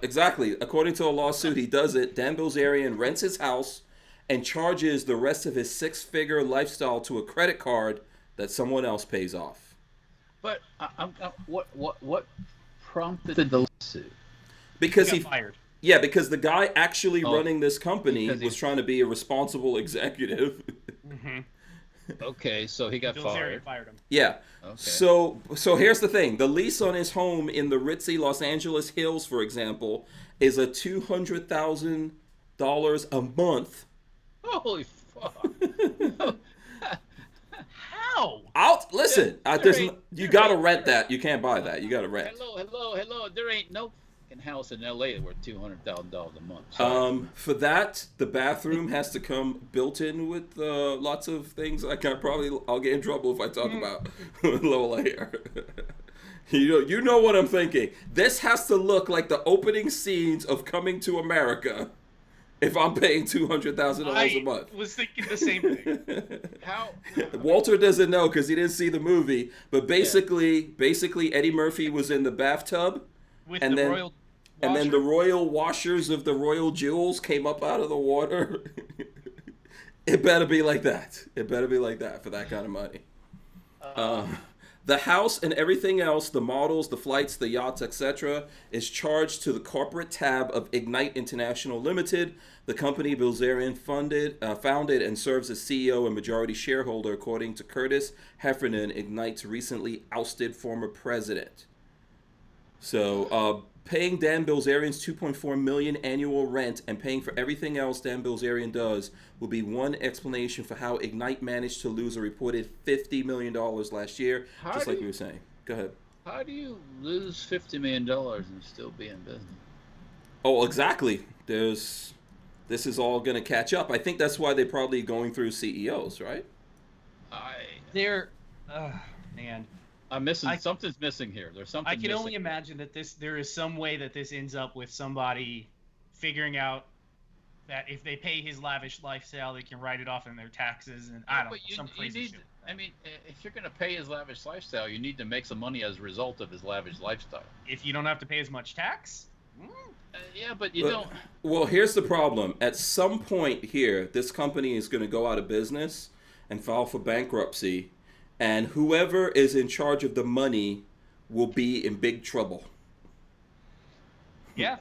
Exactly. According to a lawsuit, he doesn't. Dan Bilzerian rents his house and charges the rest of his six-figure lifestyle to a credit card that someone else pays off. But what prompted the lawsuit? Because he got fired. Yeah, because the guy actually running this company was trying to be a responsible executive. Mm-hmm. Okay, so he got fired. Fired him. Yeah. Okay. So here's the thing. The lease on his home in the ritzy Los Angeles Hills, for example, is a $200,000 a month. Holy fuck. How? Listen, you got to rent that. You can't buy that. You got to rent. Hello. There ain't no house in LA worth $200,000 a month. For that, the bathroom has to come built in with lots of things. I'll get in trouble if I talk about Lola here. You know what I'm thinking. This has to look like the opening scenes of Coming to America. If I'm paying $200,000 a month. I was thinking the same thing. How? Walter doesn't know because he didn't see the movie. But basically, Eddie Murphy was in the bathtub. With the royal washer? And then the royal washers of the royal jewels came up out of the water. It better be like that. It better be like that for that kind of money. The house and everything else, the models, the flights, the yachts, etc., is charged to the corporate tab of Ignite International Limited, the company Bilzerian founded and serves as CEO and majority shareholder, according to Curtis Heffernan, Ignite's recently ousted former president. So, paying Dan Bilzerian's $2.4 million annual rent and paying for everything else Dan Bilzerian does will be one explanation for how Ignite managed to lose a reported $50 million last year, we were saying. Go ahead. How do you lose $50 million and still be in business? Oh, exactly. This is all going to catch up. I think that's why they're probably going through CEOs, right? Man. Something's missing here. There's something. I can only imagine that there is some way that this ends up with somebody figuring out that if they pay his lavish lifestyle, they can write it off in their taxes, and some crazy shit. I mean, if you're going to pay his lavish lifestyle, you need to make some money as a result of his lavish lifestyle. If you don't have to pay as much tax? Yeah, but you don't. Well, here's the problem. At some point here, this company is going to go out of business and file for bankruptcy. And whoever is in charge of the money will be in big trouble. Yeah.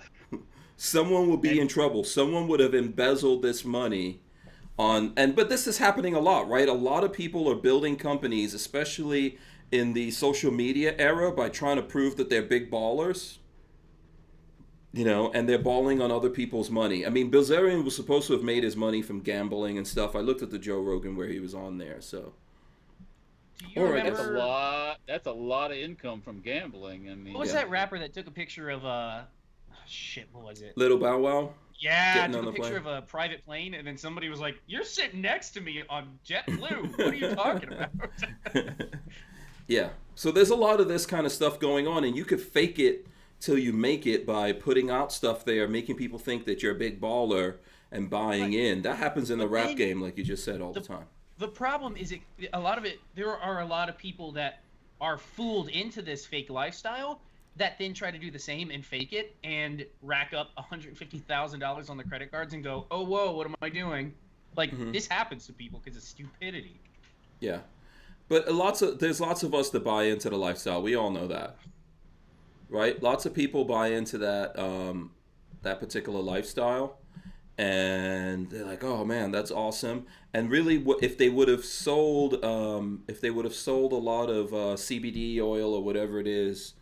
Someone will be in trouble. Someone would have embezzled this money but this is happening a lot, right? A lot of people are building companies, especially in the social media era, by trying to prove that they're big ballers. And they're balling on other people's money. I mean, Bilzerian was supposed to have made his money from gambling and stuff. I looked at the Joe Rogan where he was on there, so. Do you remember? That's a lot of income from gambling. I mean, what was that rapper that took a picture of what was it? Little Bow Wow? Yeah, took a picture of a private plane, and then somebody was like, "You're sitting next to me on JetBlue. What are you talking about?" Yeah. So there's a lot of this kind of stuff going on, and you could fake it till you make it by putting out stuff there, making people think that you're a big baller and buying in. That happens in the rap game, like you just said, all the time. The problem is, a lot of it. There are a lot of people that are fooled into this fake lifestyle that then try to do the same and fake it and rack up $150,000 on the credit cards and go, oh, whoa, what am I doing? Like, this happens to people because of stupidity. Yeah. But there's lots of us that buy into the lifestyle. We all know that. Right? Lots of people buy into that that particular lifestyle. And they're like, oh, man, that's awesome. And really, if they would have sold a lot of CBD oil or whatever it is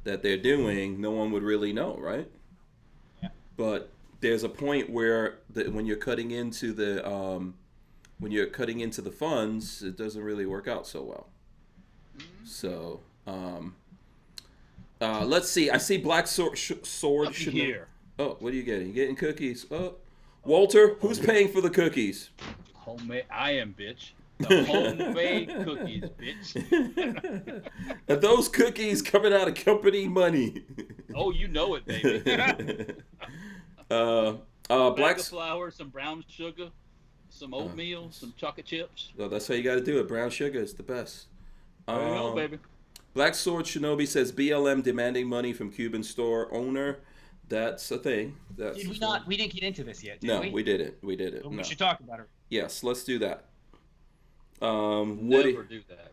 that they're doing, no one would really know, right? Yeah. But there's a point where when you're cutting into the funds, it doesn't really work out so well. So let's see. I see Black Sword. Here. Oh, what are you getting? You getting cookies? Oh, Walter, who's paying for the cookies? Homemade. I am, bitch. The homemade cookies, bitch. Are those cookies coming out of company money? Oh, you know it, baby. Black flour, some brown sugar, some oatmeal, some chocolate chips. Well, that's how you got to do it. Brown sugar is the best. There you go, baby. Black Sword Shinobi says BLM demanding money from Cuban store owner. That's a thing. Did we not? We didn't get into this yet, did no, we? we didn't. We didn't. Well, no. we should talk about it. Yes, let's do that. Never do that.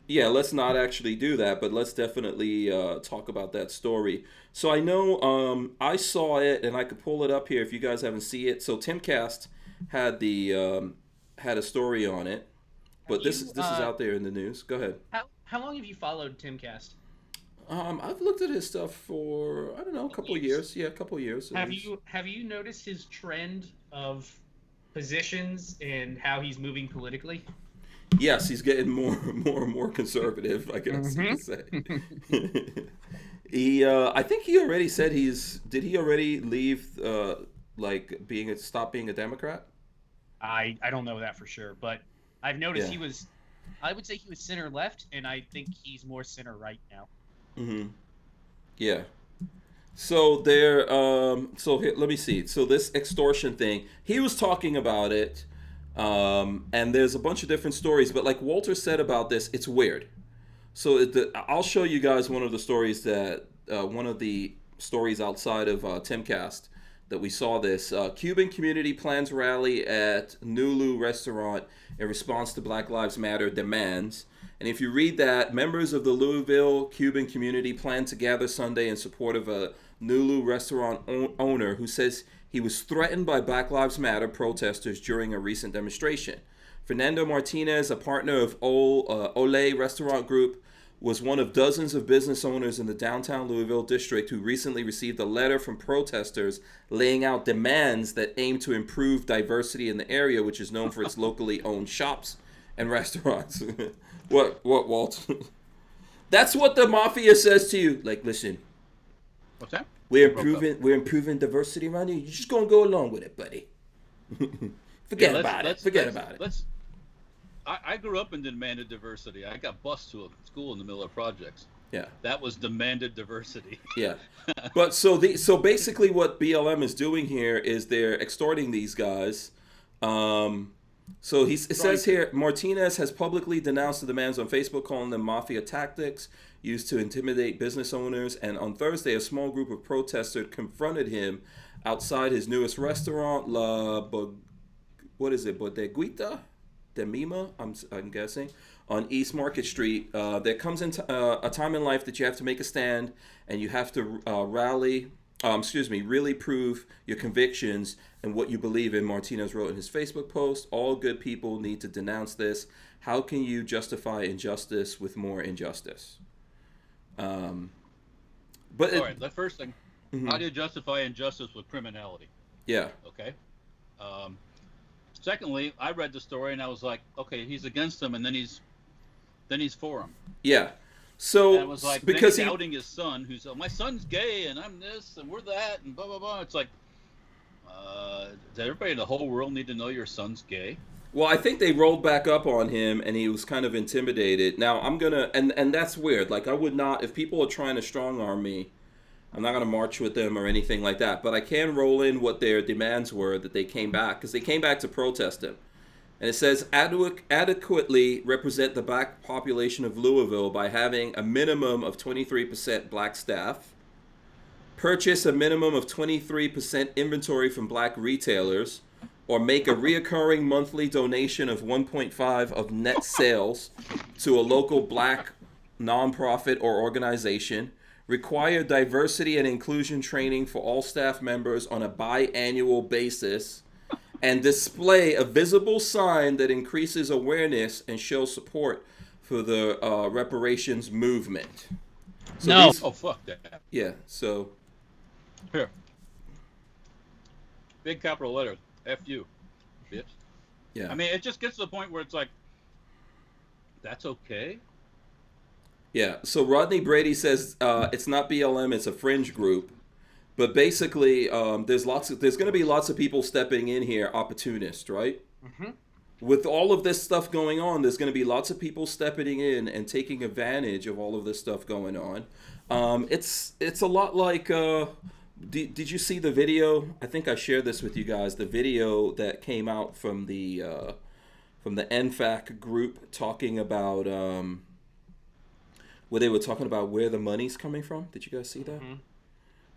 Yeah, let's not actually do that, but let's definitely talk about that story. So I know I saw it, and I could pull it up here if you guys haven't seen it. So Timcast had had a story on it, but this is out there in the news. Go ahead. How long have you followed Timcast? I've looked at his stuff for, I don't know, a couple of years. Yeah, a couple of years. Have you noticed his trend of positions and how he's moving politically? Yes, he's getting more and more conservative, I guess you could say. I think he already said did he already leave, stop being a Democrat? I don't know that for sure, but I've noticed I would say he was center left, and I think he's more center right now. Mm-hmm. Yeah. So let me see. So this extortion thing, he was talking about it, and there's a bunch of different stories, but like Walter said about this, it's weird. So I'll show you guys one of the stories outside of Timcast that we saw this. Cuban community plans rally at Nulu restaurant in response to Black Lives Matter demands. And if you read that, members of the Louisville Cuban community plan to gather Sunday in support of a Nulu restaurant owner who says he was threatened by Black Lives Matter protesters during a recent demonstration. Fernando Martinez, a partner of Ole Restaurant Group, was one of dozens of business owners in the downtown Louisville district who recently received a letter from protesters laying out demands that aim to improve diversity in the area, which is known for its locally owned shops and restaurants. What, Walt? That's what the mafia says to you. Like, listen. What's that? We're improving diversity around here. You're just gonna go along with it, buddy. Forget about it. I grew up in demanded diversity. I got bused to a school in the middle of projects. Yeah. That was demanded diversity. Yeah. But so basically what BLM is doing here is they're extorting these guys. So it says here, Martinez has publicly denounced the demands on Facebook, calling them mafia tactics used to intimidate business owners. And on Thursday, a small group of protesters confronted him outside his newest restaurant, Bodeguita de Mima, I'm guessing, on East Market Street. There comes into a time in life that you have to make a stand, and you have to really prove your convictions and what you believe in, Martinez wrote in his Facebook post. All good people need to denounce this. How can you justify injustice with more injustice? All right, the first thing, how do you justify injustice with criminality? Yeah. Okay. Secondly, I read the story and I was like, okay, he's against him, and then he's for him. Yeah. So and it was like, because he's outing his son, who's my son's gay and I'm this and we're that and blah blah blah. It's like, does everybody in the whole world need to know your son's gay? Well, I think they rolled back up on him, and he was kind of intimidated. Now I'm gonna, and that's weird. Like I would not, if people are trying to strong arm me, I'm not gonna march with them or anything like that. But I can roll in what their demands were that they came back, because they came back to protest him. And it says adequately represent the black population of Louisville by having a minimum of 23% black staff, purchase a minimum of 23% inventory from black retailers, or make a reoccurring monthly donation of 1.5 of net sales to a local black nonprofit or organization, require diversity and inclusion training for all staff members on a biannual basis, and display a visible sign that increases awareness and shows support for the reparations movement. So no. Oh, fuck that. Yeah, so. Here. Big capital letters. F you, bitch. Yeah. I mean, it just gets to the point where it's like, that's okay? Yeah, so Rodney Brady says it's not BLM, it's a fringe group. But basically, there's going to be lots of people stepping in here, opportunists, right? Mm-hmm. With all of this stuff going on, there's going to be lots of people stepping in and taking advantage of all of this stuff going on. It's a lot like. Did you see the video? I think I shared this with you guys. The video that came out from the NFAC group talking about where they were talking about where the money's coming from. Did you guys see that? Mm-hmm.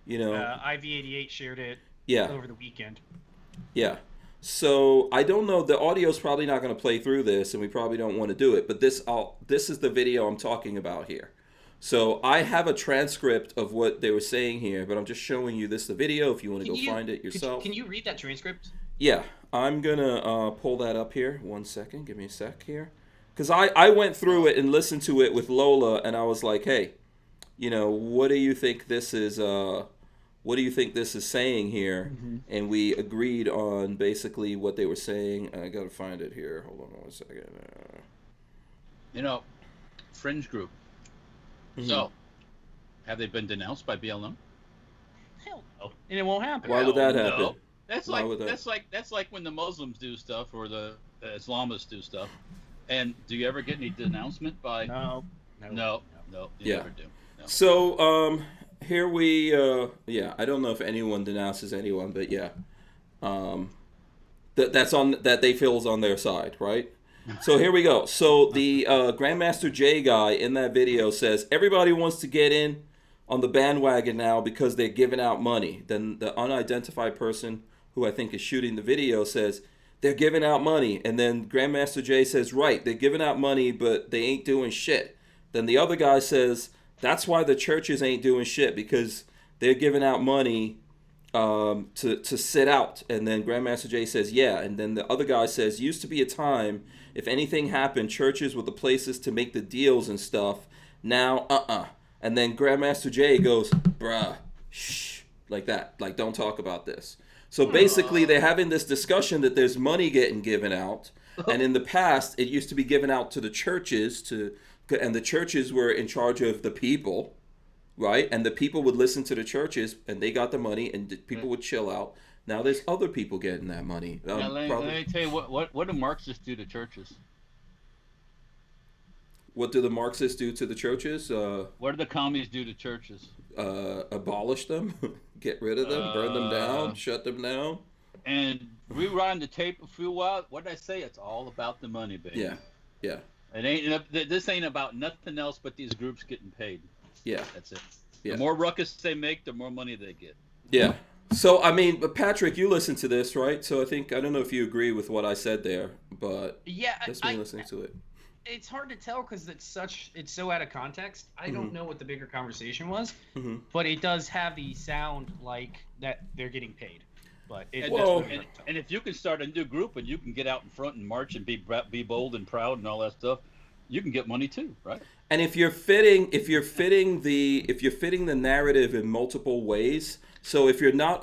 You know, IV88 shared it. Over the weekend. Yeah. So I don't know. The audio's probably not going to play through this, and we probably don't want to do it. But this is the video I'm talking about here. So I have a transcript of what they were saying here, but I'm just showing you the video if you want to go find it yourself. Can you read that transcript? Yeah, I'm going to pull that up here. 1 second. Give me a sec here. Because I went through it and listened to it with Lola, and I was like, hey, you know, what do you think this is saying here? Mm-hmm. And we agreed on basically what they were saying. I got to find it here. Hold on 1 second. You know, fringe group. Mm-hmm. So, have they been denounced by BLM? Hell no, and it won't happen. Why would that happen? No. That's like when the Muslims do stuff or the Islamists do stuff. And do you ever get any denouncement by? No. You never do. No. So here we I don't know if anyone denounces anyone, but yeah, that they feel is on their side, right? So here we go. So the Grandmaster J guy in that video says everybody wants to get in on the bandwagon now because they're giving out money. Then the unidentified person who I think is shooting the video says they're giving out money. And then Grandmaster J says, right, they're giving out money, but they ain't doing shit. Then the other guy says, that's why the churches ain't doing shit, because they're giving out money to sit out. And then Grandmaster J says, yeah. And then the other guy says, used to be a time, if anything happened, churches were the places to make the deals and stuff. Now, And then Grandmaster J goes, bruh, shh, like that. Like, don't talk about this. So basically, they're having this discussion that there's money getting given out. And in the past, it used to be given out to the churches, and the churches were in charge of the people, right? And the people would listen to the churches, and they got the money, and the people would chill out. Now there's other people getting that money. Let me tell you, what do Marxists do to churches? What do the Marxists do to the churches? What do the commies do to churches? Abolish them, get rid of them, burn them down, shut them down. And rewind the tape a few while. What did I say? It's all about the money, baby. Yeah. This ain't about nothing else but these groups getting paid. Yeah. That's it. Yeah. The more ruckus they make, the more money they get. Yeah. So, I mean, but Patrick, you listened to this, right? So I don't know if you agree with what I said there, but just me listening to it. It's hard to tell because it's so out of context. I don't know what the bigger conversation was, but it does have the sound like that they're getting paid. But and if you can start a new group and you can get out in front and march and be bold and proud and all that stuff, you can get money too, right? And if you're fitting the narrative in multiple ways, so if you're not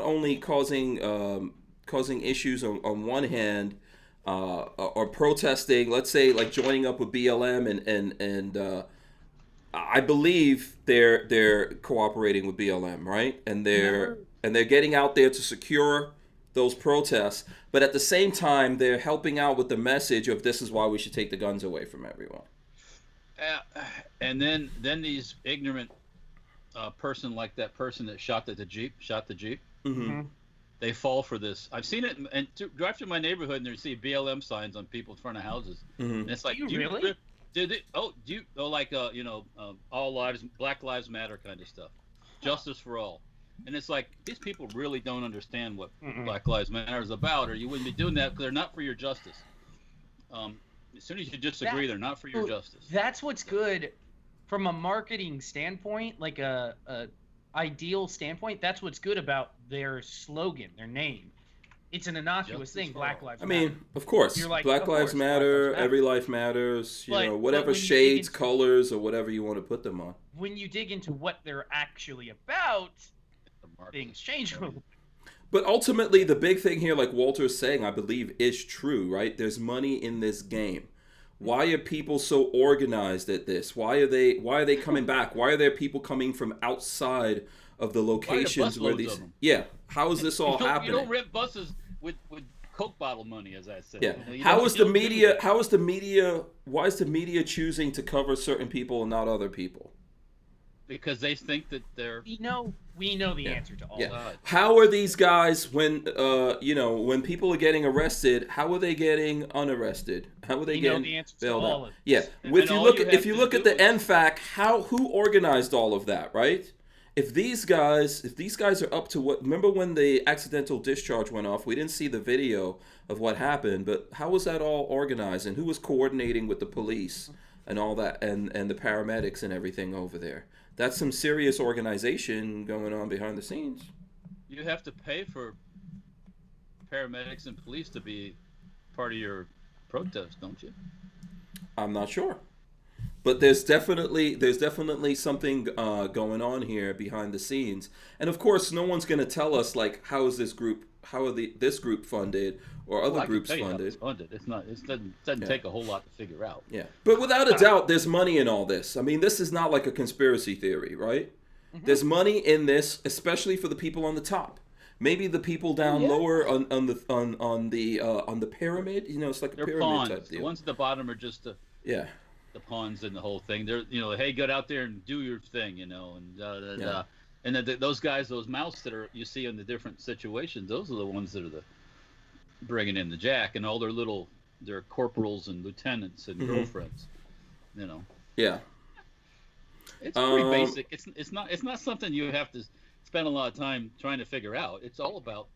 only causing issues on one hand, or protesting, let's say like joining up with BLM and I believe they're cooperating with BLM, right? And they're getting out there to secure those protests, but at the same time, they're helping out with the message of this is why we should take the guns away from everyone. And then these ignorant person like that person that shot the Jeep. Mm-hmm. They fall for this. I've seen it, and drive through my neighborhood and you see BLM signs on people in front of houses. Mm-hmm. And it's like, really? All lives, Black Lives Matter kind of stuff, justice for all. And it's like, these people really don't understand what Black Lives Matter is about, or you wouldn't be doing that because they're not for your justice. As soon as you disagree, they're not for your justice. That's what's good from a marketing standpoint, like a ideal standpoint. That's what's good about their slogan, their name. It's an innocuous thing, Black Lives Matter. I mean, of course, like, Black Lives Matter, every life matters, you know, whatever shades, colors, or whatever you want to put them on. When you dig into what they're actually about, things change a little bit. But ultimately, the big thing here, like Walter's saying, I believe is true, right? There's money in this game. Why are people so organized at this? Why are they coming back? Why are there people coming from outside of the locations where these? Yeah, how is this all happening? You don't rent buses with Coke bottle money, as I said. Yeah. How is the media? Why is the media choosing to cover certain people and not other people? Because they think that they're. We know the answer to all that. How are these guys when when people are getting arrested? How are they getting unarrested? How are they getting the answer bailed to all out? of Yeah. If you look at the NFAC, who organized all of that, right? If these guys are up to what? Remember when the accidental discharge went off? We didn't see the video of what happened, but how was that all organized, and who was coordinating with the police and all that, and the paramedics and everything over there? That's some serious organization going on behind the scenes. You have to pay for paramedics and police to be part of your protest, don't you? I'm not sure, but there's definitely something going on here behind the scenes. And of course, no one's going to tell us like how this group funded or other groups funded. It's funded. It doesn't take a whole lot to figure out. Yeah, but without a doubt, there's money in all this. I mean, this is not like a conspiracy theory, right? Mm-hmm. There's money in this, especially for the people on the top. Maybe the people down lower on the pyramid. You know, it's like a pyramid pawns. Type deal. The ones at the bottom are just the pawns in the whole thing. They're hey, get out there and do your thing, and and those guys, those mouths that you see in the different situations, those are the ones that are bringing in the jack, and all their corporals and lieutenants and girlfriends, Yeah. It's pretty basic. It's not something you have to spend a lot of time trying to figure out. It's all about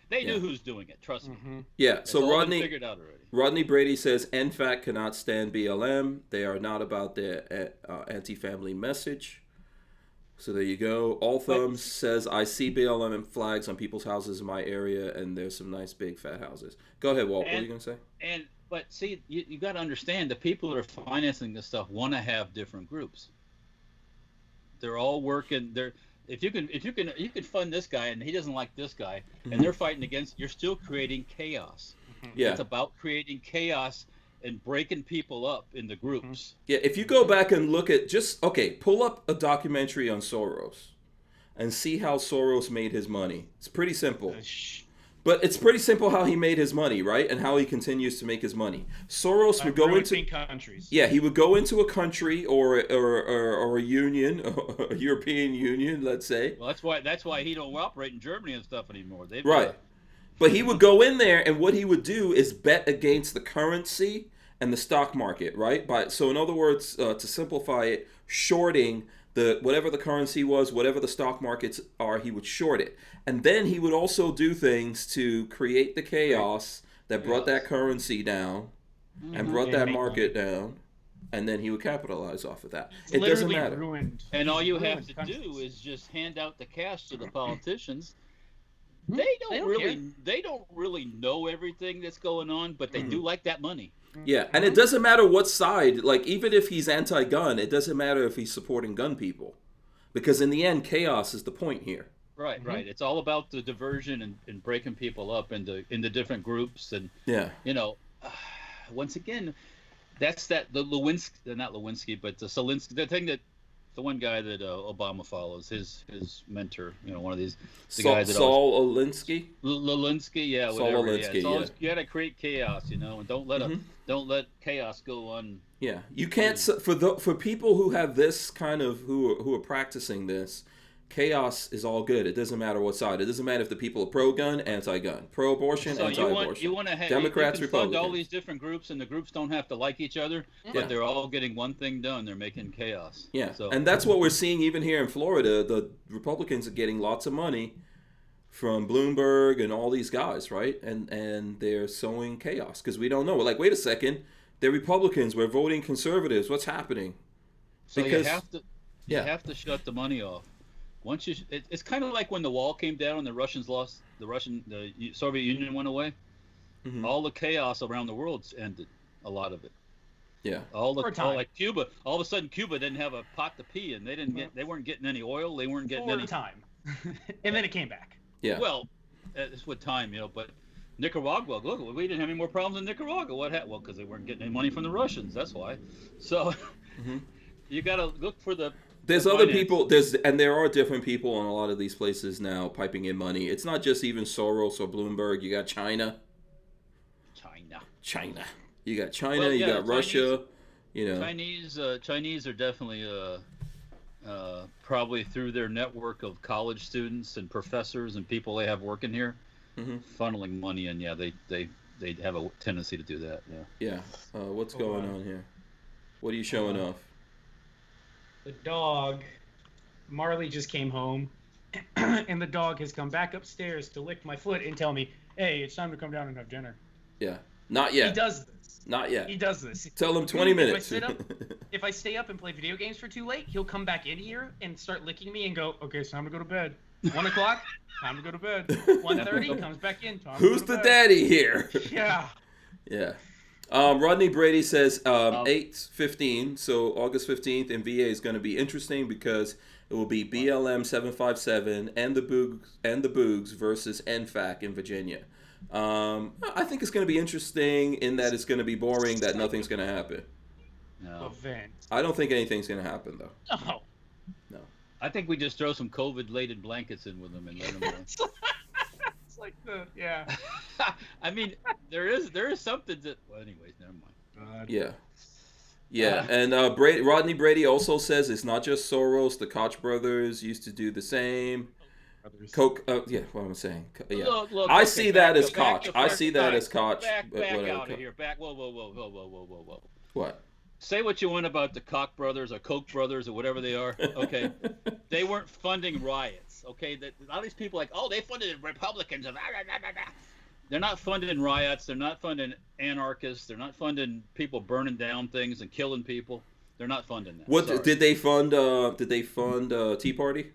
they knew who's doing it. Trust me. Yeah. It's so all been figured out already. Rodney Brady says NFAC cannot stand BLM. They are not about their anti-family message. So there you go. All Thumbs says, I see BLM flags on people's houses in my area, and there's some nice big fat houses. Go ahead, Walt. What are you going to say? But see, you got to understand, the people that are financing this stuff want to have different groups. They're all working. If you can fund this guy and he doesn't like this guy, and they're fighting against, you're still creating chaos. Yeah. It's about creating chaos and breaking people up into groups. Yeah, if you go back and look at pull up a documentary on Soros and see how Soros made his money. It's pretty simple. But it's pretty simple how he made his money, right? And how he continues to make his money. Soros would go into countries. Yeah, he would go into a country or a union, a European Union, let's say. Well, that's why he don't operate in Germany and stuff anymore. Right. But he would go in there, and what he would do is bet against the currency and the stock market, right? So in other words, to simplify it, shorting whatever the currency was, whatever the stock markets are, he would short it. And then he would also do things to create the chaos that brought that currency down and brought that market down, and then he would capitalize off of that. It doesn't matter. And all you have to do is just hand out the cash to the politicians. They don't really know everything that's going on, but they do like that money. Yeah, and it doesn't matter what side, like even if he's anti-gun, it doesn't matter if he's supporting gun people. Because in the end, chaos is the point here. Right. It's all about the diversion and breaking people up into different groups. And, once again, that's the Lewinsky, not Lewinsky, but the Solinsky, the thing that the one guy that Obama follows, his mentor, one of these, the Saul, guy that Saul Alinsky. Alinsky, yeah, Saul whatever. Alinsky, yeah. You got to create chaos, and don't let chaos go on. Yeah, you can't for people who have this kind of who are practicing this. Chaos is all good. It doesn't matter what side. It doesn't matter if the people are pro-gun, anti-gun, pro-abortion, anti-abortion. You want to have Democrats, you can Republicans. fund all these different groups, and the groups don't have to like each other, but they're all getting one thing done. They're making chaos. Yeah, and that's what we're seeing even here in Florida. The Republicans are getting lots of money from Bloomberg and all these guys, right? And they're sowing chaos because we don't know. We're like, wait a second, they're Republicans. We're voting conservatives. What's happening? So because, you have to shut the money off. Once it's kind of like when the wall came down and the Russians lost, the Soviet Union went away. Mm-hmm. All the chaos around the world ended. A lot of it. Yeah. Like Cuba. All of a sudden, Cuba didn't have a pot to pee in. They weren't getting any oil. They weren't getting any time. And then it came back. Yeah. Well, it's with time, But Nicaragua, look, we didn't have any more problems in Nicaragua. What happened? Well, because they weren't getting any money from the Russians. That's why. So, you got to look for the. There's other people. There are different people in a lot of these places now piping in money. It's not just even Soros or Bloomberg. You got China. You got China. You got Russia. Chinese are definitely probably through their network of college students and professors and people they have working here, funneling money in. Yeah, they have a tendency to do that. Yeah. What's going on here? What are you showing off? The dog, Marley just came home, and the dog has come back upstairs to lick my foot and tell me, hey, it's time to come down and have dinner. Yeah. Not yet. He does this. Not yet. He does this. Tell him 20 minutes. If I stay up and play video games for too late, he'll come back in here and start licking me and go, okay, it's time to go to bed. 1 o'clock, time to go to bed. 1:30, comes back in. Who's the daddy here? Yeah. Yeah. Rodney Brady says 8/15, so August 15th in VA is going to be interesting because it will be BLM 757 and the Boogs versus NFAC in Virginia. I think it's going to be interesting in that it's going to be boring, that nothing's going to happen. No. I don't think anything's going to happen, though. No. I think we just throw some COVID-laden blankets in with them and let them It's like yeah. I mean, there is something that. Well, anyways, never mind. Yeah. And Rodney Brady also says it's not just Soros. The Koch brothers used to do the same. What I'm saying. Yeah. Look, I see that as Koch. I see that as Koch. Back out of here. Whoa. What? Say what you want about the Koch brothers or Koch brothers or whatever they are. Okay, they weren't funding riots. Okay, all these people they funded Republicans. They're not funding riots. They're not funding anarchists. They're not funding people burning down things and killing people. They're not funding that. What did they fund? Did they fund Tea Party?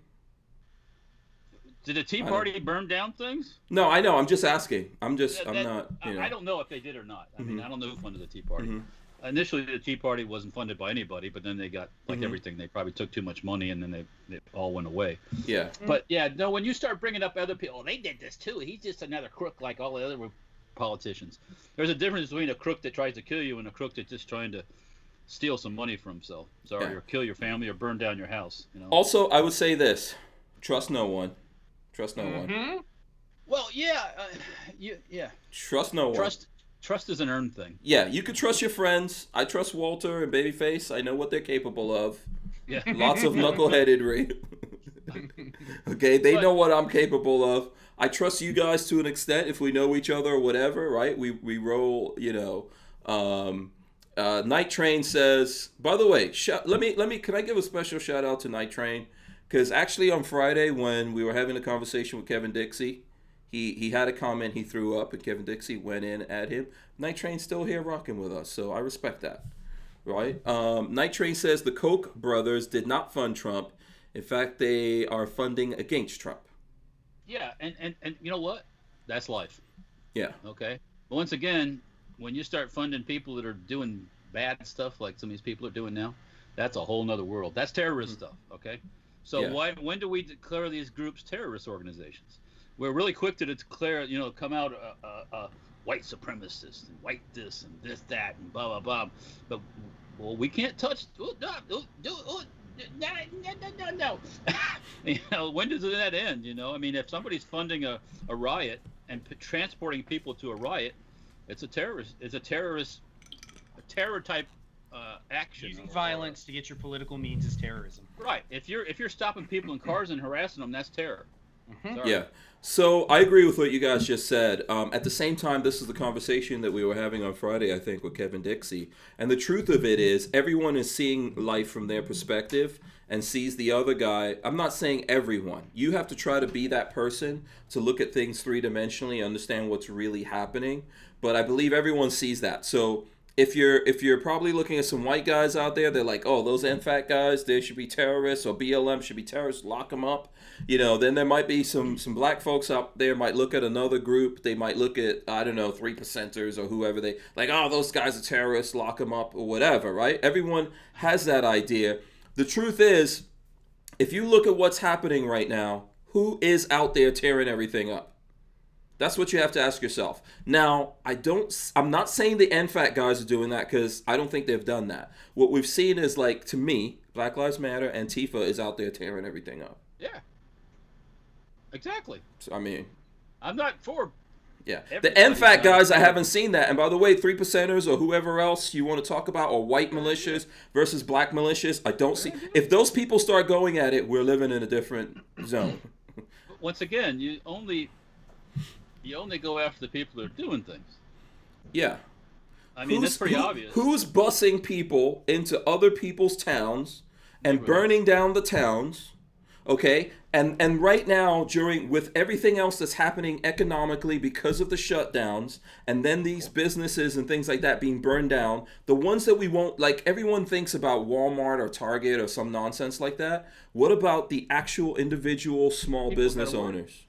Did the Tea Party burn down things? No, I know. I'm just asking. I'm not. I don't know if they did or not. I mean, I don't know who funded the Tea Party. Initially, the Tea Party wasn't funded by anybody, but then they got, everything, they probably took too much money, and then they all went away. Yeah. But, no, when you start bringing up other people, they did this too. He's just another crook like all the other politicians. There's a difference between a crook that tries to kill you and a crook that's just trying to steal some money for himself. Or kill your family or burn down your house. Also, I would say this. Trust no one. Trust no one. Well, Trust no one. Trust is an earned thing. Yeah, you can trust your friends. I trust Walter and Babyface. I know what they're capable of. Yeah. Lots of knuckleheadedry. Okay, they know what I'm capable of. I trust you guys to an extent if we know each other or whatever, right? We roll, Night Train says, by the way, can I give a special shout out to Night Train? Because actually on Friday when we were having a conversation with Kevin Dixie, he had a comment he threw up, and Kevin Dixie went in at him. Night Train's still here rocking with us, so I respect that, right? Night Train says the Koch brothers did not fund Trump. In fact, they are funding against Trump. Yeah, and you know what? That's life. Yeah. Okay? But once again, when you start funding people that are doing bad stuff like some of these people are doing now, that's a whole nother world. That's terrorist stuff, okay? So when do we declare these groups terrorist organizations? We're really quick to declare, come out white supremacists and white this and this, that, and blah, blah, blah. But, we can't touch, No. You know, when does that end? You know, I mean, if somebody's funding a riot and transporting people to a riot, it's a terrorist. It's a terror type action. Using violence to get your political means is terrorism. Right. If you're stopping people in cars and harassing them, that's terror. Mm-hmm. Yeah. So I agree with what you guys just said. At the same time, this is the conversation that we were having on Friday, I think, with Kevin Dixie. And the truth of it is, everyone is seeing life from their perspective and sees the other guy. I'm not saying everyone. You have to try to be that person to look at things three-dimensionally, understand what's really happening. But I believe everyone sees that. So if you're probably looking at some white guys out there, they're like, oh, those NFAT guys, they should be terrorists, or BLM should be terrorists, lock them up. You know, then there might be some black folks out there might look at another group. They might look at, I don't know, 3%ers or whoever they, like, oh, those guys are terrorists, lock them up or whatever, right? Everyone has that idea. The truth is, if you look at what's happening right now, who is out there tearing everything up? That's what you have to ask yourself. Now, I'm not saying the NFAT guys are doing that, because I don't think they've done that. What we've seen is, like, to me, Black Lives Matter, Antifa is out there tearing everything up. Yeah. Exactly. So, I mean, I'm not for. Yeah. The NFAT guys, I haven't seen that. And by the way, 3%ers or whoever else you want to talk about, or white militias versus black militias, I don't see. If those people start going at it, we're living in a different zone. Once again, you only go after the people that are doing things. Yeah. I mean, that's pretty obvious. Who's busing people into other people's towns and burning down the towns? Okay, and right now, with everything else that's happening economically because of the shutdowns, and then these businesses and things like that being burned down, the ones that we won't, like, everyone thinks about Walmart or Target or some nonsense like that. What about the actual individual small business owners?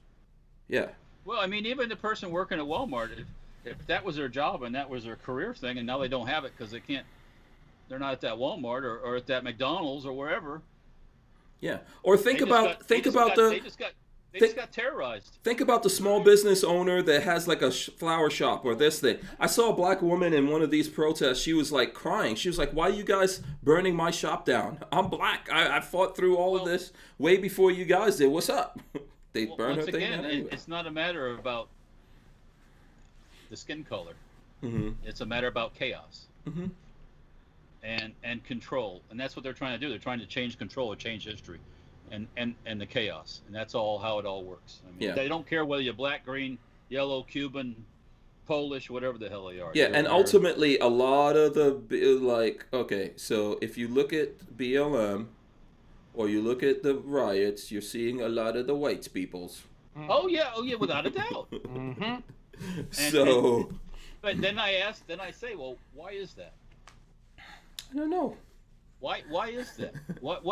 Yeah. Well, I mean, even the person working at Walmart, if that was their job and that was their career thing, and now they don't have it because they're not at that Walmart or at that McDonald's or wherever. Yeah. Or they just got terrorized. Think about the small business owner that has like a flower shop or this thing. I saw a black woman in one of these protests. She was like crying. She was like, "Why are you guys burning my shop down? I'm black. I fought through all of this way before you guys did. What's up?" They burned her thing down anyway. It's not a matter about the skin color. Mm-hmm. It's a matter about chaos. Mm-hmm. And control, and that's what they're trying to do. They're trying to change control or change history, and the chaos, and that's how it all works. I mean, They don't care whether you're black, green, yellow, Cuban, Polish, whatever the hell they are. Yeah, and ultimately, a lot of so if you look at BLM, or you look at the riots, you're seeing a lot of the white peoples. Oh yeah, without a doubt. Mm-hmm. But then I say, well, why is that? I don't know. Why is that? What?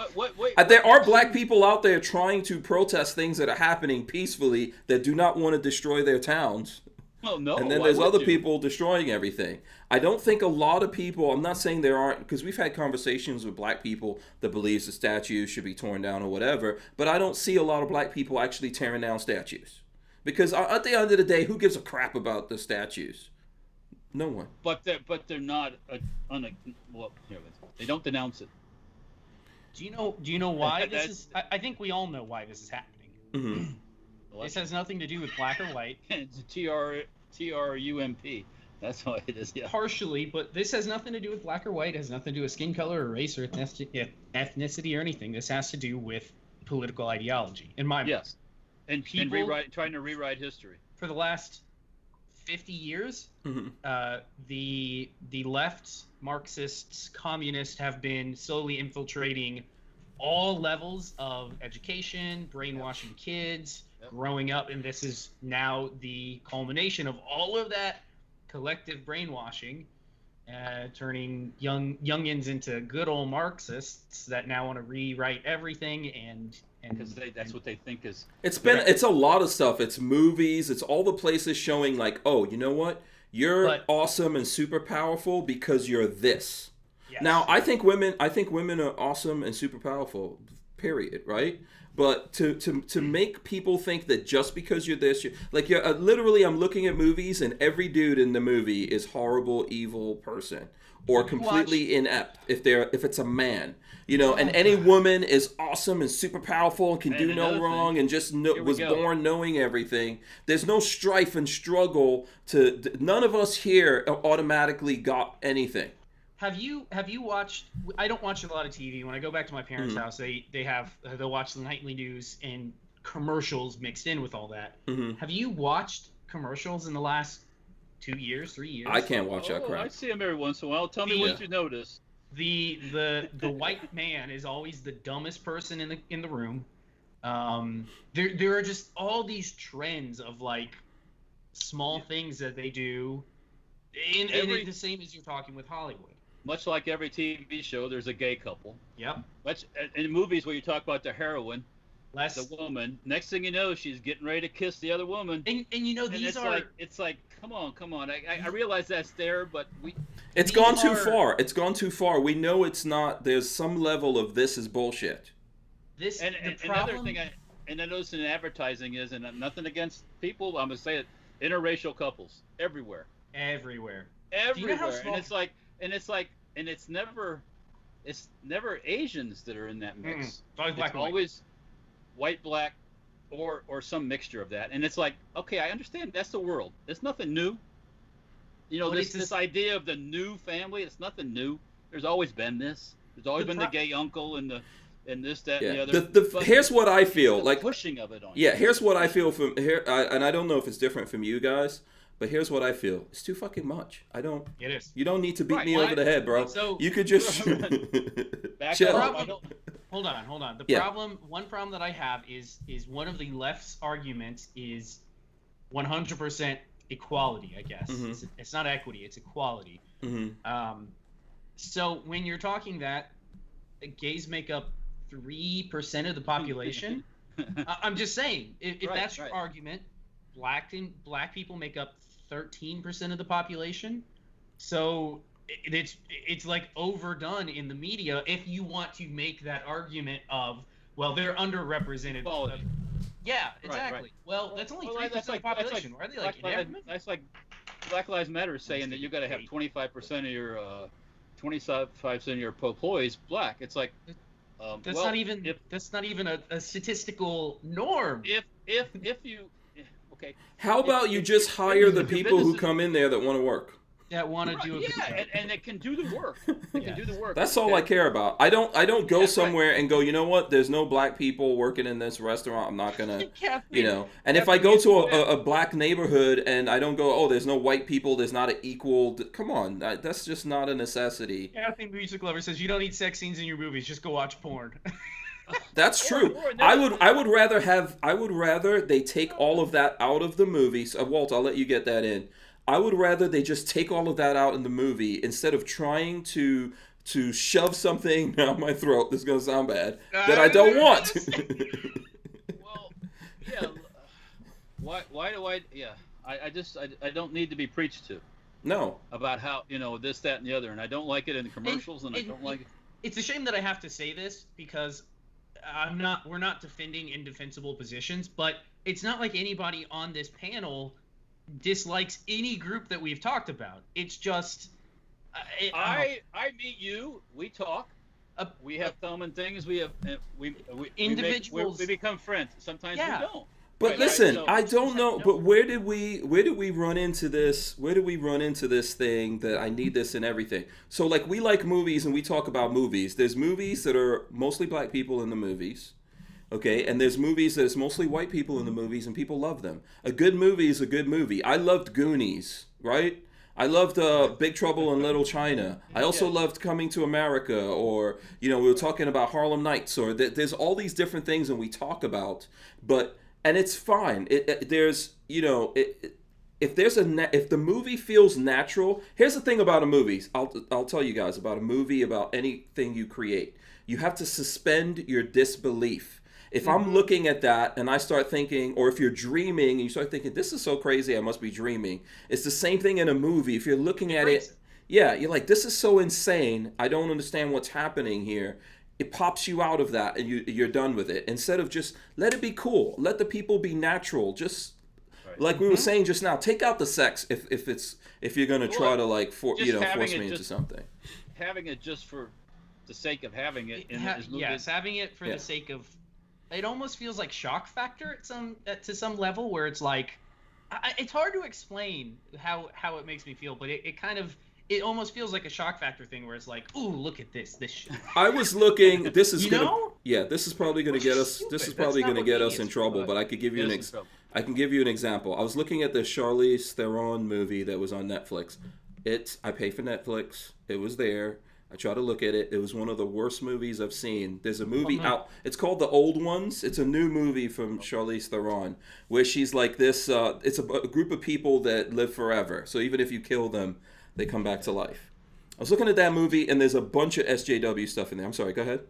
There are black people out there trying to protest things that are happening peacefully that do not want to destroy their towns. Well, no. And then there's other people destroying everything. I don't think a lot of people, I'm not saying there aren't, because we've had conversations with black people that believes the statues should be torn down or whatever, but I don't see a lot of black people actually tearing down statues. Because at the end of the day, who gives a crap about the statues? No one. But they're not they don't denounce it. Do you know why this is? I think we all know why this is happening. Mm-hmm. This has nothing to do with black or white. It's TRUMP. That's why it is. Yeah. Partially, but this has nothing to do with black or white. It has nothing to do with skin color or race or ethnicity or anything. This has to do with political ideology, in my mind. Yes. And trying to rewrite history. For the last 50 years, mm-hmm. The left, Marxists, communists have been slowly infiltrating all levels of education, brainwashing kids, growing up, and this is now the culmination of all of that collective brainwashing, turning youngins into good old Marxists that now want to rewrite everything and because that's what they think is. It's a lot of stuff. It's movies. It's all the places showing like, oh, you know what? You're awesome and super powerful because you're this. Yes. Now, I think women are awesome and super powerful. Period. Right? But to make people think that just because you're this, you're literally, I'm looking at movies and every dude in the movie is horrible, evil person or completely inept if it's a man. And any woman is awesome and super powerful and can do no wrong and just was born knowing everything. There's no strife and struggle none of us here automatically got anything. Have you watched? I don't watch a lot of TV. When I go back to my parents' house, they'll watch the nightly news and commercials mixed in with all that. Have you watched commercials in the last 2 years, 3 years? I can't watch that crap. I see them every once in a while. Tell me what you notice. The white man is always the dumbest person in the room. There are just all these trends of like small things that they do, and the same as you're talking with Hollywood. Much like every TV show, there's a gay couple. Yep. In movies where you talk about the heroine, the woman, next thing you know, she's getting ready to kiss the other woman. And these are it's like come on. I realize that's there, but it's gone too far. It's gone too far. We know it's not. There's some level of this is bullshit. Another thing I noticed in advertising is, and nothing against people, I'm gonna say it, interracial couples everywhere. Everywhere. Do you know how small... And it's never Asians that are in that mix. It's always white, black, or some mixture of that. And it's like, okay, I understand that's the world. It's nothing new. This idea of the new family, it's nothing new. There's always been this. There's always been the gay uncle and this, that, and the other. Here's what I feel like pushing of it on. Yeah, here's what I feel from here, and I don't know if it's different from you guys. But here's what I feel. It's too fucking much. It is. You don't need to beat me over the head, bro. So, you could just chill. Hold on. One problem that I have is one of the left's arguments is 100% equality, I guess. It's not equity, it's equality. So when you're talking that gays make up 3% of the population, I'm just saying, if that's your argument, black people make up 13% of the population, so it's like overdone in the media if you want to make that argument of, well, they're underrepresented. Yeah, exactly. Right. Well, that's only 3% of the population. Are they like that's like Black Lives Matter saying that you got to have 25% of your 25% of your employees black. It's like that's not even a statistical norm. If you okay. How about you just hire the people who come in there that want to work? That want to do it. Yeah, and they can do the work. They can do the work. That's all I care about. I don't go somewhere and go, you know what? There's no black people working in this restaurant. I'm not gonna, And if I go to a black neighborhood and I don't go, oh, there's no white people. There's not an equal. Come on, that's just not a necessity. Kathy Music Lover says you don't need sex scenes in your movies. Just go watch porn. That's true. I would rather they take all of that out of the movies. Walt, I'll let you get that in. I would rather they just take all of that out in the movie instead of trying to shove something down my throat. This is gonna sound bad that I don't want. Well, yeah. Why do I? Yeah. I don't need to be preached to. No. About how this, that, and the other, and I don't like it in the commercials, and I don't like it. It's a shame that I have to say this because we're not defending indefensible positions, but it's not like anybody on this panel dislikes any group that we've talked about. It's just I meet you, we talk, we have common things, we individuals, we become friends. Sometimes we don't. But listen, so, I don't know. But where did we run into this? Where do we run into this thing that I need this in everything? So like we like movies and we talk about movies. There's movies that are mostly black people in the movies. Okay, and there's movies that it's mostly white people in the movies and people love them. A good movie is a good movie. I loved Goonies, right? I loved Big Trouble in Little China. I also loved Coming to America, or, we were talking about Harlem Nights, or there's all these different things that we talk about, and it's fine. If the movie feels natural, here's the thing about a movie. I'll tell you guys about a movie, about anything you create. You have to suspend your disbelief. If I'm looking at that and I start thinking, or if you're dreaming and you start thinking, this is so crazy, I must be dreaming. It's the same thing in a movie. If you're looking at it, you're like, this is so insane. I don't understand what's happening here. it pops you out of that, and you're done with it. Instead of just let it be cool, let the people be natural. Just like we were saying just now, take out the sex if you're gonna try to like force me into something. Having it just for the sake of having it. Having it for the sake of. It almost feels like shock factor to some level, where it's like, it's hard to explain how it makes me feel, but it almost feels like a shock factor thing, where it's like, ooh, look at this shit. I was looking. This is this is probably gonna get us. This is probably gonna get us in trouble. But I could give you I can give you an example. I was looking at the Charlize Theron movie that was on Netflix. I pay for Netflix. It was there. I try to look at it. It was one of the worst movies I've seen. There's a movie out. It's called The Old Ones. It's a new movie from Charlize Theron where she's like this. It's a group of people that live forever. So even if you kill them, they come back to life. I was looking at that movie, and there's a bunch of SJW stuff in there. I'm sorry. Go ahead.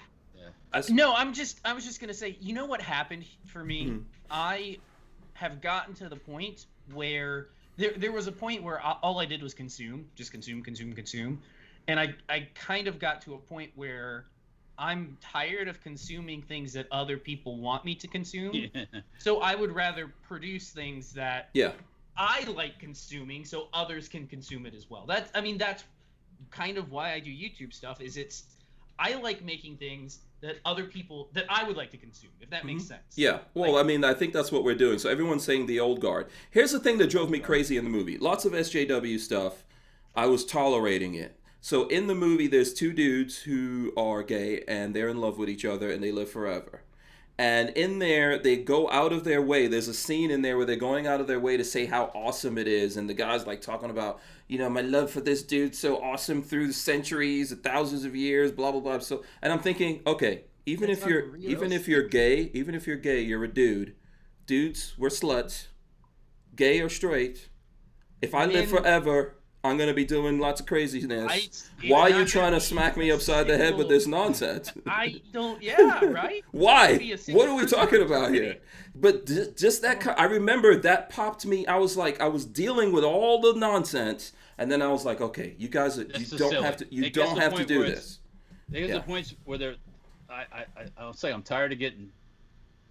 I was just gonna say. You know what happened for me? Mm-hmm. I have gotten to the point where there was a point where all I did was consume. And I kind of got to a point where I'm tired of consuming things that other people want me to consume. Yeah. So I would rather produce things that I like consuming so others can consume it as well. That's kind of why I do YouTube stuff. I like making things that I would like to consume, if that makes sense. Yeah. Well, I think that's what we're doing. So everyone's saying the old guard. Here's the thing that drove me crazy in the movie. Lots of SJW stuff. I was tolerating it. So in the movie, there's two dudes who are gay, and they're in love with each other, and they live forever. And in there, they go out of their way. There's a scene in there where they're going out of their way to say how awesome it is. And the guy's like talking about, my love for this dude's so awesome through the centuries, thousands of years, blah, blah, blah. So, and I'm thinking, okay, even if you're gay, you're a dude. Dudes, we're sluts. Gay or straight. If I live forever, I'm going to be doing lots of craziness. Why are you trying to smack me upside the head with this nonsense? I don't, right? Why? What are we talking about here? But just that, I remember that popped me. I was dealing with all the nonsense, and then I was like, okay, you guys, you don't have to do this. There's the points where I'll say I'm tired of getting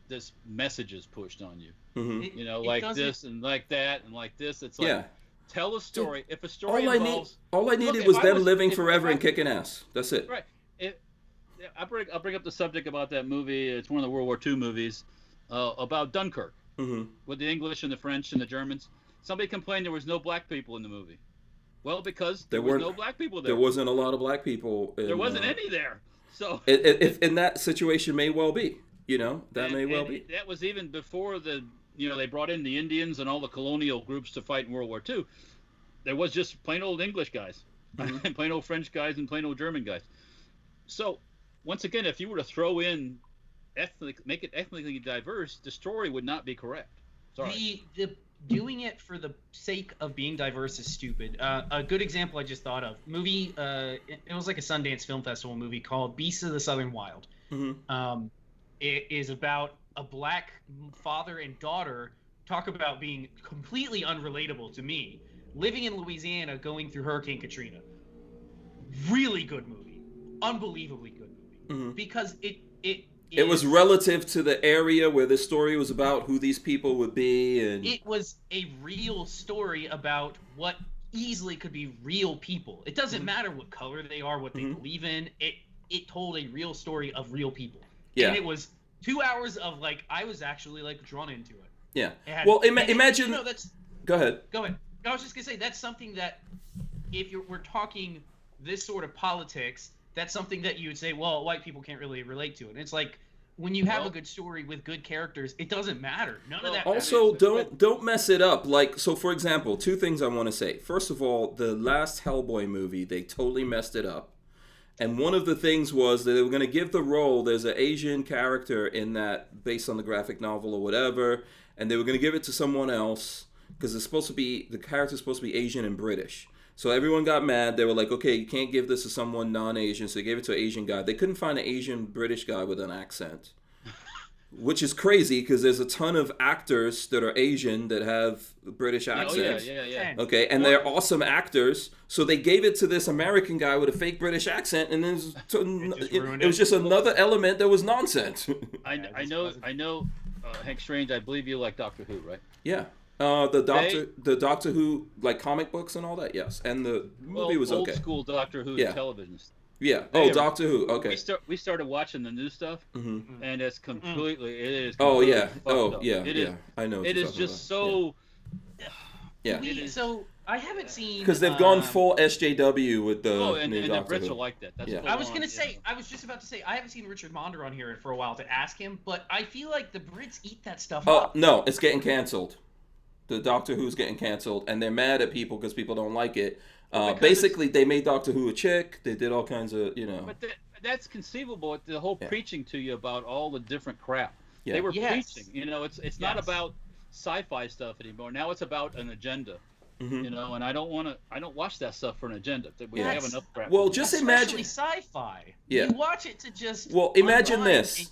this messages pushed on you. Mm-hmm. Like this and like that and like this. It's like, tell a story. If a story involves... All I needed was them living forever and kicking ass. That's it. Right. I'll bring up the subject about that movie. It's one of the World War II movies about Dunkirk with the English and the French and the Germans. Somebody complained there was no black people in the movie. Well, because there were no black people there. There wasn't a lot of black people. There wasn't any there. So if in that situation may well be. That may well be. That was even before they brought in the Indians and all the colonial groups to fight in World War II. There was just plain old English guys, and plain old French guys, and plain old German guys. So, once again, if you were to throw in make it ethnically diverse, the story would not be correct. Sorry. The doing it for the sake of being diverse is stupid. A good example I just thought of, movie, it was like a Sundance Film Festival movie called Beasts of the Southern Wild. Mm-hmm. It is about a black father and daughter, talk about being completely unrelatable to me, living in Louisiana going through Hurricane Katrina. Really good movie. Unbelievably good movie. Because it was relative to the area where the story was about, who these people would be, and it was a real story about what easily could be real people. It doesn't matter what color they are, what they believe in. It told a real story of real people. Yeah. And it was 2 hours of I was actually drawn into it. Yeah. Imagine. Go ahead. I was just gonna say that's something that if we're talking this sort of politics, that's something that you would say, well, white people can't really relate to it. And it's like when you have a good story with good characters, it doesn't matter. None of that. Also, don't mess it up. So for example, two things I want to say. First of all, the last Hellboy movie, they totally messed it up. And one of the things was that they were going to give the role, there's an Asian character in that based on the graphic novel or whatever, and they were going to give it to someone else because the character's supposed to be Asian and British. So everyone got mad. They were like, okay, you can't give this to someone non-Asian, so they gave it to an Asian guy. They couldn't find an Asian British guy with an accent. Which is crazy because there's a ton of actors that are Asian that have British accents. Yeah. Okay, and they're awesome actors. So they gave it to this American guy with a fake British accent, and then it was just another element that was nonsense. I know. Hank Strange, I believe you like Doctor Who, right? Yeah. The Doctor Who, like comic books and all that, yes. And the movie was okay. Old school Doctor Who television stuff. Yeah. Doctor Who. Okay. We started watching the new stuff, and it's completely. It is. Oh yeah. Oh yeah. It is. I know. It is just so. Yeah. So I haven't seen. Because they've gone full SJW with the new Doctor the Brits Who. are like that. That's I was gonna say. I was just about to say. I haven't seen Richard Monder on here for a while to ask him, but I feel like the Brits eat that stuff up. No, it's getting canceled. The Doctor Who's getting canceled, and they're mad at people because people don't like it. Basically, they made Doctor Who a chick. They did all kinds of, But that's conceivable. The whole preaching to you about all the different crap. Yeah. They were preaching. It's not about sci-fi stuff anymore. Now it's about an agenda. And I don't watch that stuff for an agenda. We have enough crap. Well, just imagine sci-fi. Yeah. You watch it to just. Well, imagine this.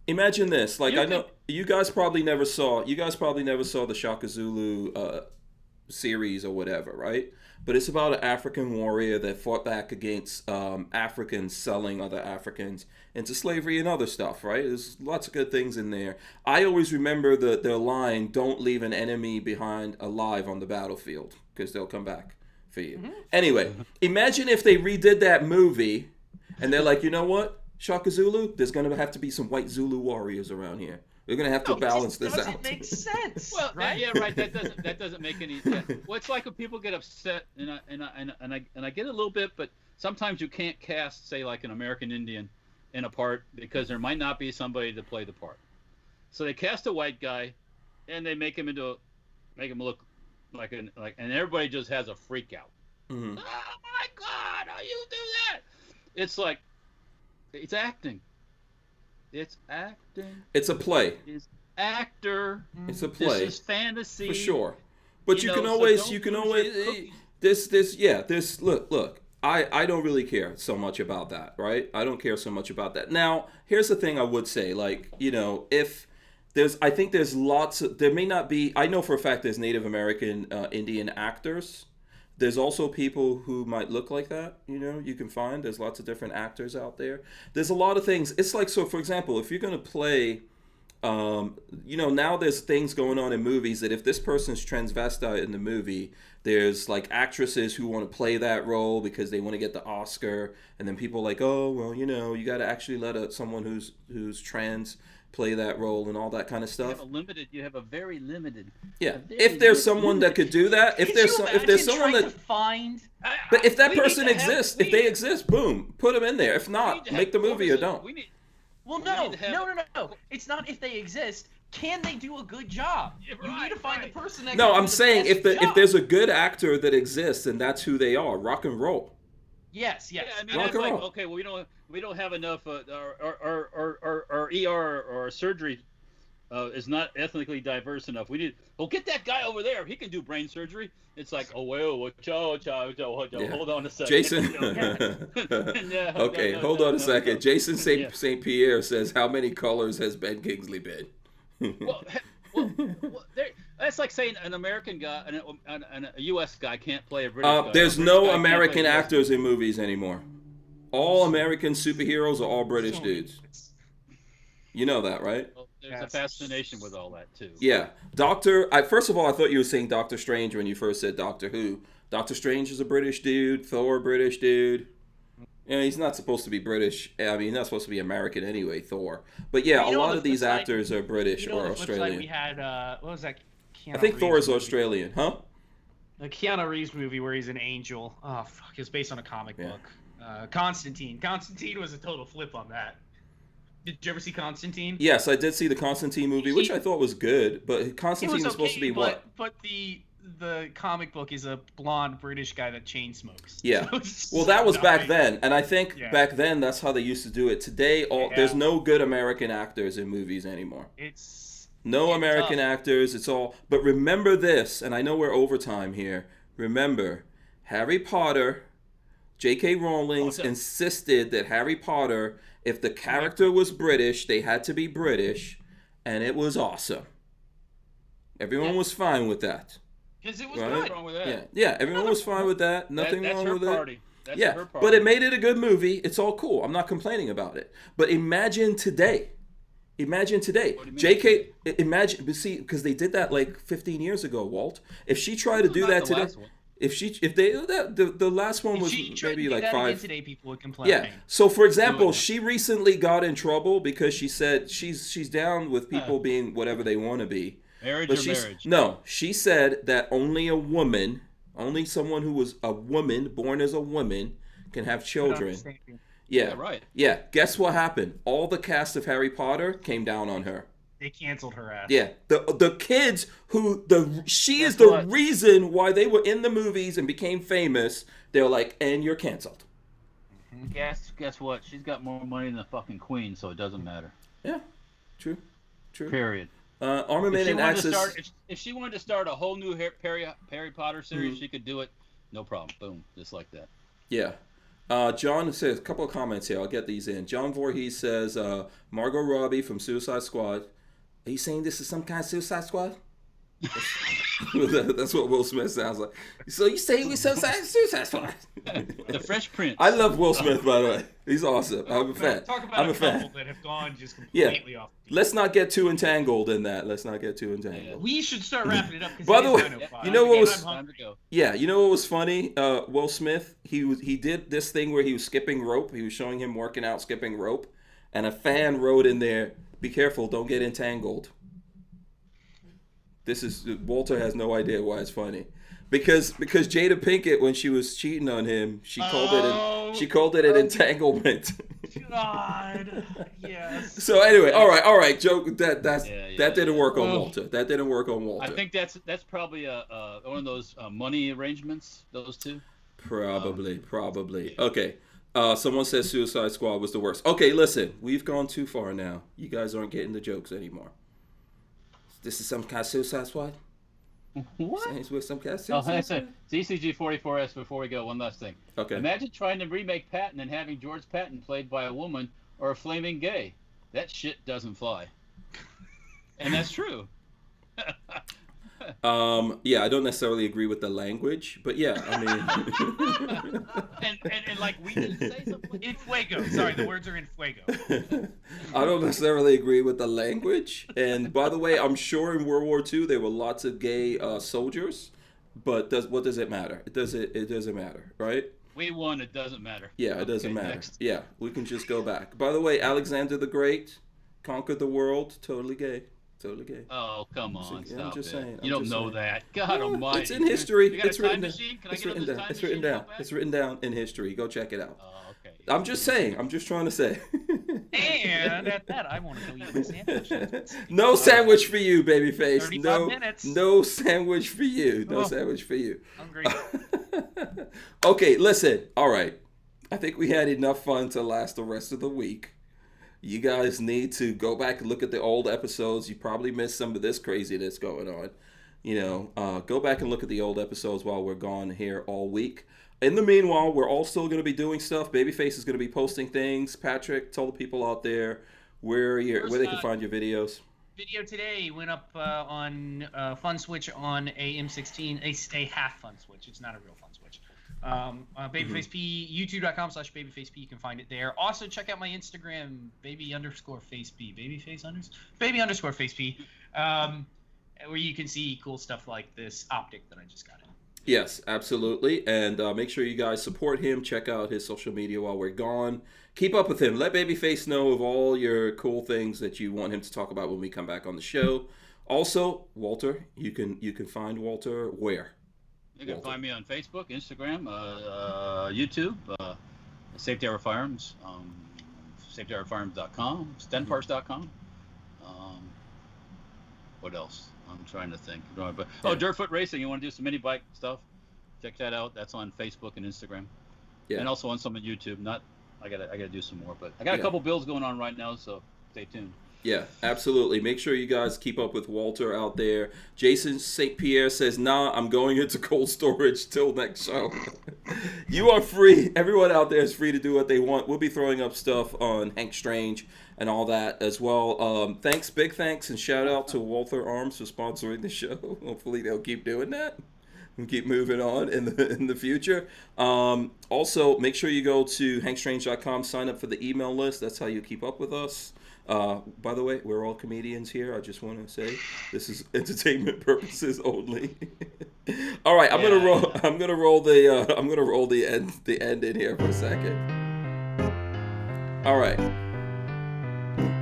Imagine this. Like I know you guys probably never saw the Shaka Zulu series or whatever, right? But it's about an African warrior that fought back against Africans selling other Africans into slavery and other stuff, right? There's lots of good things in there. I always remember their line, "Don't leave an enemy behind alive on the battlefield, because they'll come back for you." Anyway, imagine if they redid that movie and they're like, you know what, Shaka Zulu, there's going to have to be some white Zulu warriors around here. We're gonna have to balance this out. It makes sense. Well, right? Right. That doesn't make any sense. Well, it's like when people get upset, and I get a little bit, but sometimes you can't cast, say, like an American Indian in a part because there might not be somebody to play the part. So they cast a white guy, and they make him look and everybody just has a freak out. Oh my God! How you do that? It's like it's acting. It's acting. It's a play. It's actor. It's a play. This is fantasy. For sure. But you can always look. I don't really care so much about that, right? I don't care so much about that. Now, here's the thing I would say, like, if I think there's lots of, there may not be, I know for a fact there's Native American Indian actors. There's also people who might look like that, you can find. There's lots of different actors out there. There's a lot of things. It's like, so for example, if you're going to play, now there's things going on in movies that if this person's transvestite in the movie, there's like actresses who want to play that role because they want to get the Oscar. And then people are like, oh, well, you got to actually let someone who's trans play that role and all that kind of stuff. You have a very limited. Yeah. If there's someone that could do that, if there's someone that find. But if that person exists, if they exist, boom, put them in there. If not, make the movie or don't. No. It's not if they exist. Can they do a good job? You need to find the person that. No, I'm saying if there's a good actor that exists and that's who they are, rock and roll. Yes. Yeah, I mean, it's like, okay, well, we don't have enough, or ER or surgery is not ethnically diverse enough. Get that guy over there. He can do brain surgery. It's like, hold on a second. Jason. Okay, hold on a second. Jason St. Pierre says, how many colors has Ben Kingsley been? That's like saying an American guy and a U.S. guy can't play a British guy. There's no American actors in movies anymore. All American superheroes are all British dudes. You know that, right? Well, there's a fascination with all that, too. Yeah. First of all, I thought you were saying Doctor Strange when you first said Doctor Who. Doctor Strange is a British dude. Thor, British dude. He's not supposed to be British. I mean, he's not supposed to be American anyway, Thor. But yeah, a lot of these actors are British or Australian. We had, what was that? I think Thor is Australian, huh? The Keanu Reeves movie where he's an angel. Oh, fuck. It was based on a comic book. Constantine. Constantine was a total flip on that. Did you ever see Constantine? Yes, I did see the Constantine movie, which I thought was good. But Constantine was supposed to be what? But the comic book is a blonde British guy that chain smokes. Yeah. Well, that was back then, and I think back then that's how they used to do it. Today, there's no good American actors in movies anymore. No American actors. It's all. But remember this, and I know we're overtime here. Remember, Harry Potter J.K. Rowling insisted that Harry Potter, if the character was British, they had to be British, and it was awesome. Everyone was fine with that. Because it was good. Wrong with that. Yeah, everyone was fine with that. Nothing wrong with it. That's her party. But it made it a good movie. It's all cool. I'm not complaining about it. But imagine today. J.K. Imagine, see, because they did that like 15 years ago, Walt. If she tried to do that today, the last one was maybe like 5. Today, people would complain. Yeah. So for example, she recently got in trouble because she said she's down with people being whatever they want to be. Marriage. No, she said that only someone who was a woman, born as a woman, can have children. Yeah, right. Yeah, guess what happened? All the cast of Harry Potter came down on her. They canceled her ass. Yeah, the kids she is the reason why they were in the movies and became famous. They're like, and you're canceled. Guess what? She's got more money than the fucking queen, so it doesn't matter. Yeah, true. Period. Armament and Axis. If she wanted to start a whole new Harry Potter series, she could do it. No problem. Boom, just like that. Yeah. John says a couple of comments here. I'll get these in. John Voorhees says Margot Robbie from Suicide Squad. Are you saying this is some kind of Suicide Squad? That's what Will Smith sounds like. So you say we Suicide Squad? The Fresh Prince. I love Will Smith, by the way. He's awesome. I'm a fan. Talk about a couple that have gone just completely off. Let's not get too entangled in that. We should start wrapping it up. By the way, you know what was? Yeah, you know what was funny? Will Smith. He did this thing where he was skipping rope. He was showing him working out skipping rope, and a fan wrote in there, "Be careful, don't get entangled." Walter has no idea why it's funny, because Jada Pinkett, when she was cheating on him, she called it an entanglement. God, yes. So anyway, all right, joke that didn't work on Walter. That didn't work on Walter. I think that's probably one of those money arrangements. Those two. Probably. Okay. Someone says Suicide Squad was the worst. Okay, listen, we've gone too far now. You guys aren't getting the jokes anymore. This is some kind of Suicide Squad? What? It's with some kind of Suicide Squad? ZCG 44S, before we go, one last thing. Okay. Imagine trying to remake Patton and having George Patton played by a woman or a flaming gay. That shit doesn't fly. And that's true. Yeah, I don't necessarily agree with the language, but yeah, I mean... and like we didn't say something. In fuego. Sorry, the words are in fuego. I don't necessarily agree with the language. And by the way, I'm sure in World War II there were lots of gay soldiers, but what does it matter? It doesn't matter, right? We won, it doesn't matter. Yeah, it doesn't matter. Next. Yeah, we can just go back. By the way, Alexander the Great conquered the world, totally gay. Totally gay. Oh, come on. I'm just saying. You don't know that. God almighty. It's in history. It's written down. It's written down. It's written down in history. Go check it out. Oh, okay. I'm just saying. I'm just trying to say. And at that, I want to go eat my sandwich. No sandwich for you, babyface. 35 minutes. No sandwich for you. No sandwich for you. Hungry. Okay, listen. All right. I think we had enough fun to last the rest of the week. You guys need to go back and look at the old episodes. You probably missed some of this craziness going on. Go back and look at the old episodes while we're gone here all week. In the meanwhile, we're all still going to be doing stuff. Babyface is going to be posting things. Patrick, tell the people out there where they can find your videos. Video today went up on Fun Switch on a M16, a half Fun Switch. It's not a real Fun Switch. Babyface P, youtube.com/babyface P. You can find it there. Also, check out my Instagram, baby_face P. Baby_face P. Where you can see cool stuff like this optic that I just got in. Yes, absolutely. And make sure you guys support him. Check out his social media while we're gone. Keep up with him. Let Babyface know of all your cool things that you want him to talk about when we come back on the show. Also, Walter, you can find Walter where? You can find me on Facebook, Instagram, YouTube, Safety Hour Firearms, safetyhourfirearms.com, stenparts.com. What else? I'm trying to think. But Dirtfoot Racing. You want to do some mini bike stuff? Check that out. That's on Facebook and Instagram, and also on some of YouTube. I gotta do some more, but I got a couple builds going on right now, so stay tuned. Yeah, absolutely. Make sure you guys keep up with Walter out there. Jason St. Pierre says, nah, I'm going into cold storage till next show. You are free. Everyone out there is free to do what they want. We'll be throwing up stuff on Hank Strange and all that as well. Big thanks and shout out to Walther Arms for sponsoring the show. Hopefully they'll keep doing that. And keep moving on in the future. Also, make sure you go to hankstrange.com, sign up for the email list. That's how you keep up with us. By the way, we're all comedians here. I just want to say this is entertainment purposes only. All right, I'm gonna roll the end in here for a second. All right.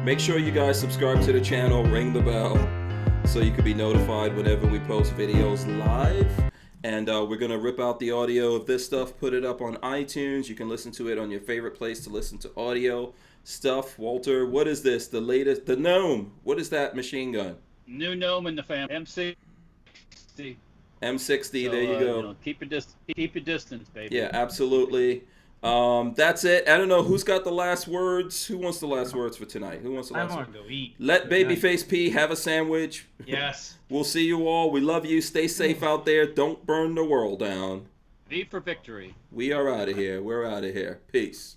Make sure you guys subscribe to the channel, ring the bell, so you can be notified whenever we post videos live. And we're going to rip out the audio of this stuff, put it up on iTunes. You can listen to it on your favorite place to listen to audio stuff. Walter, what is this? The latest, the Gnome. What is that machine gun? New Gnome in the family. M60. M60, so, there you go. Keep your distance, baby. Yeah, absolutely. That's it. I don't know who's got the last words. Who wants the last words for tonight? Who wants the last words? I want to go eat. Let Babyface P have a sandwich. Yes. We'll see you all. We love you. Stay safe out there. Don't burn the world down. V for victory. We are out of here. We're out of here. Peace.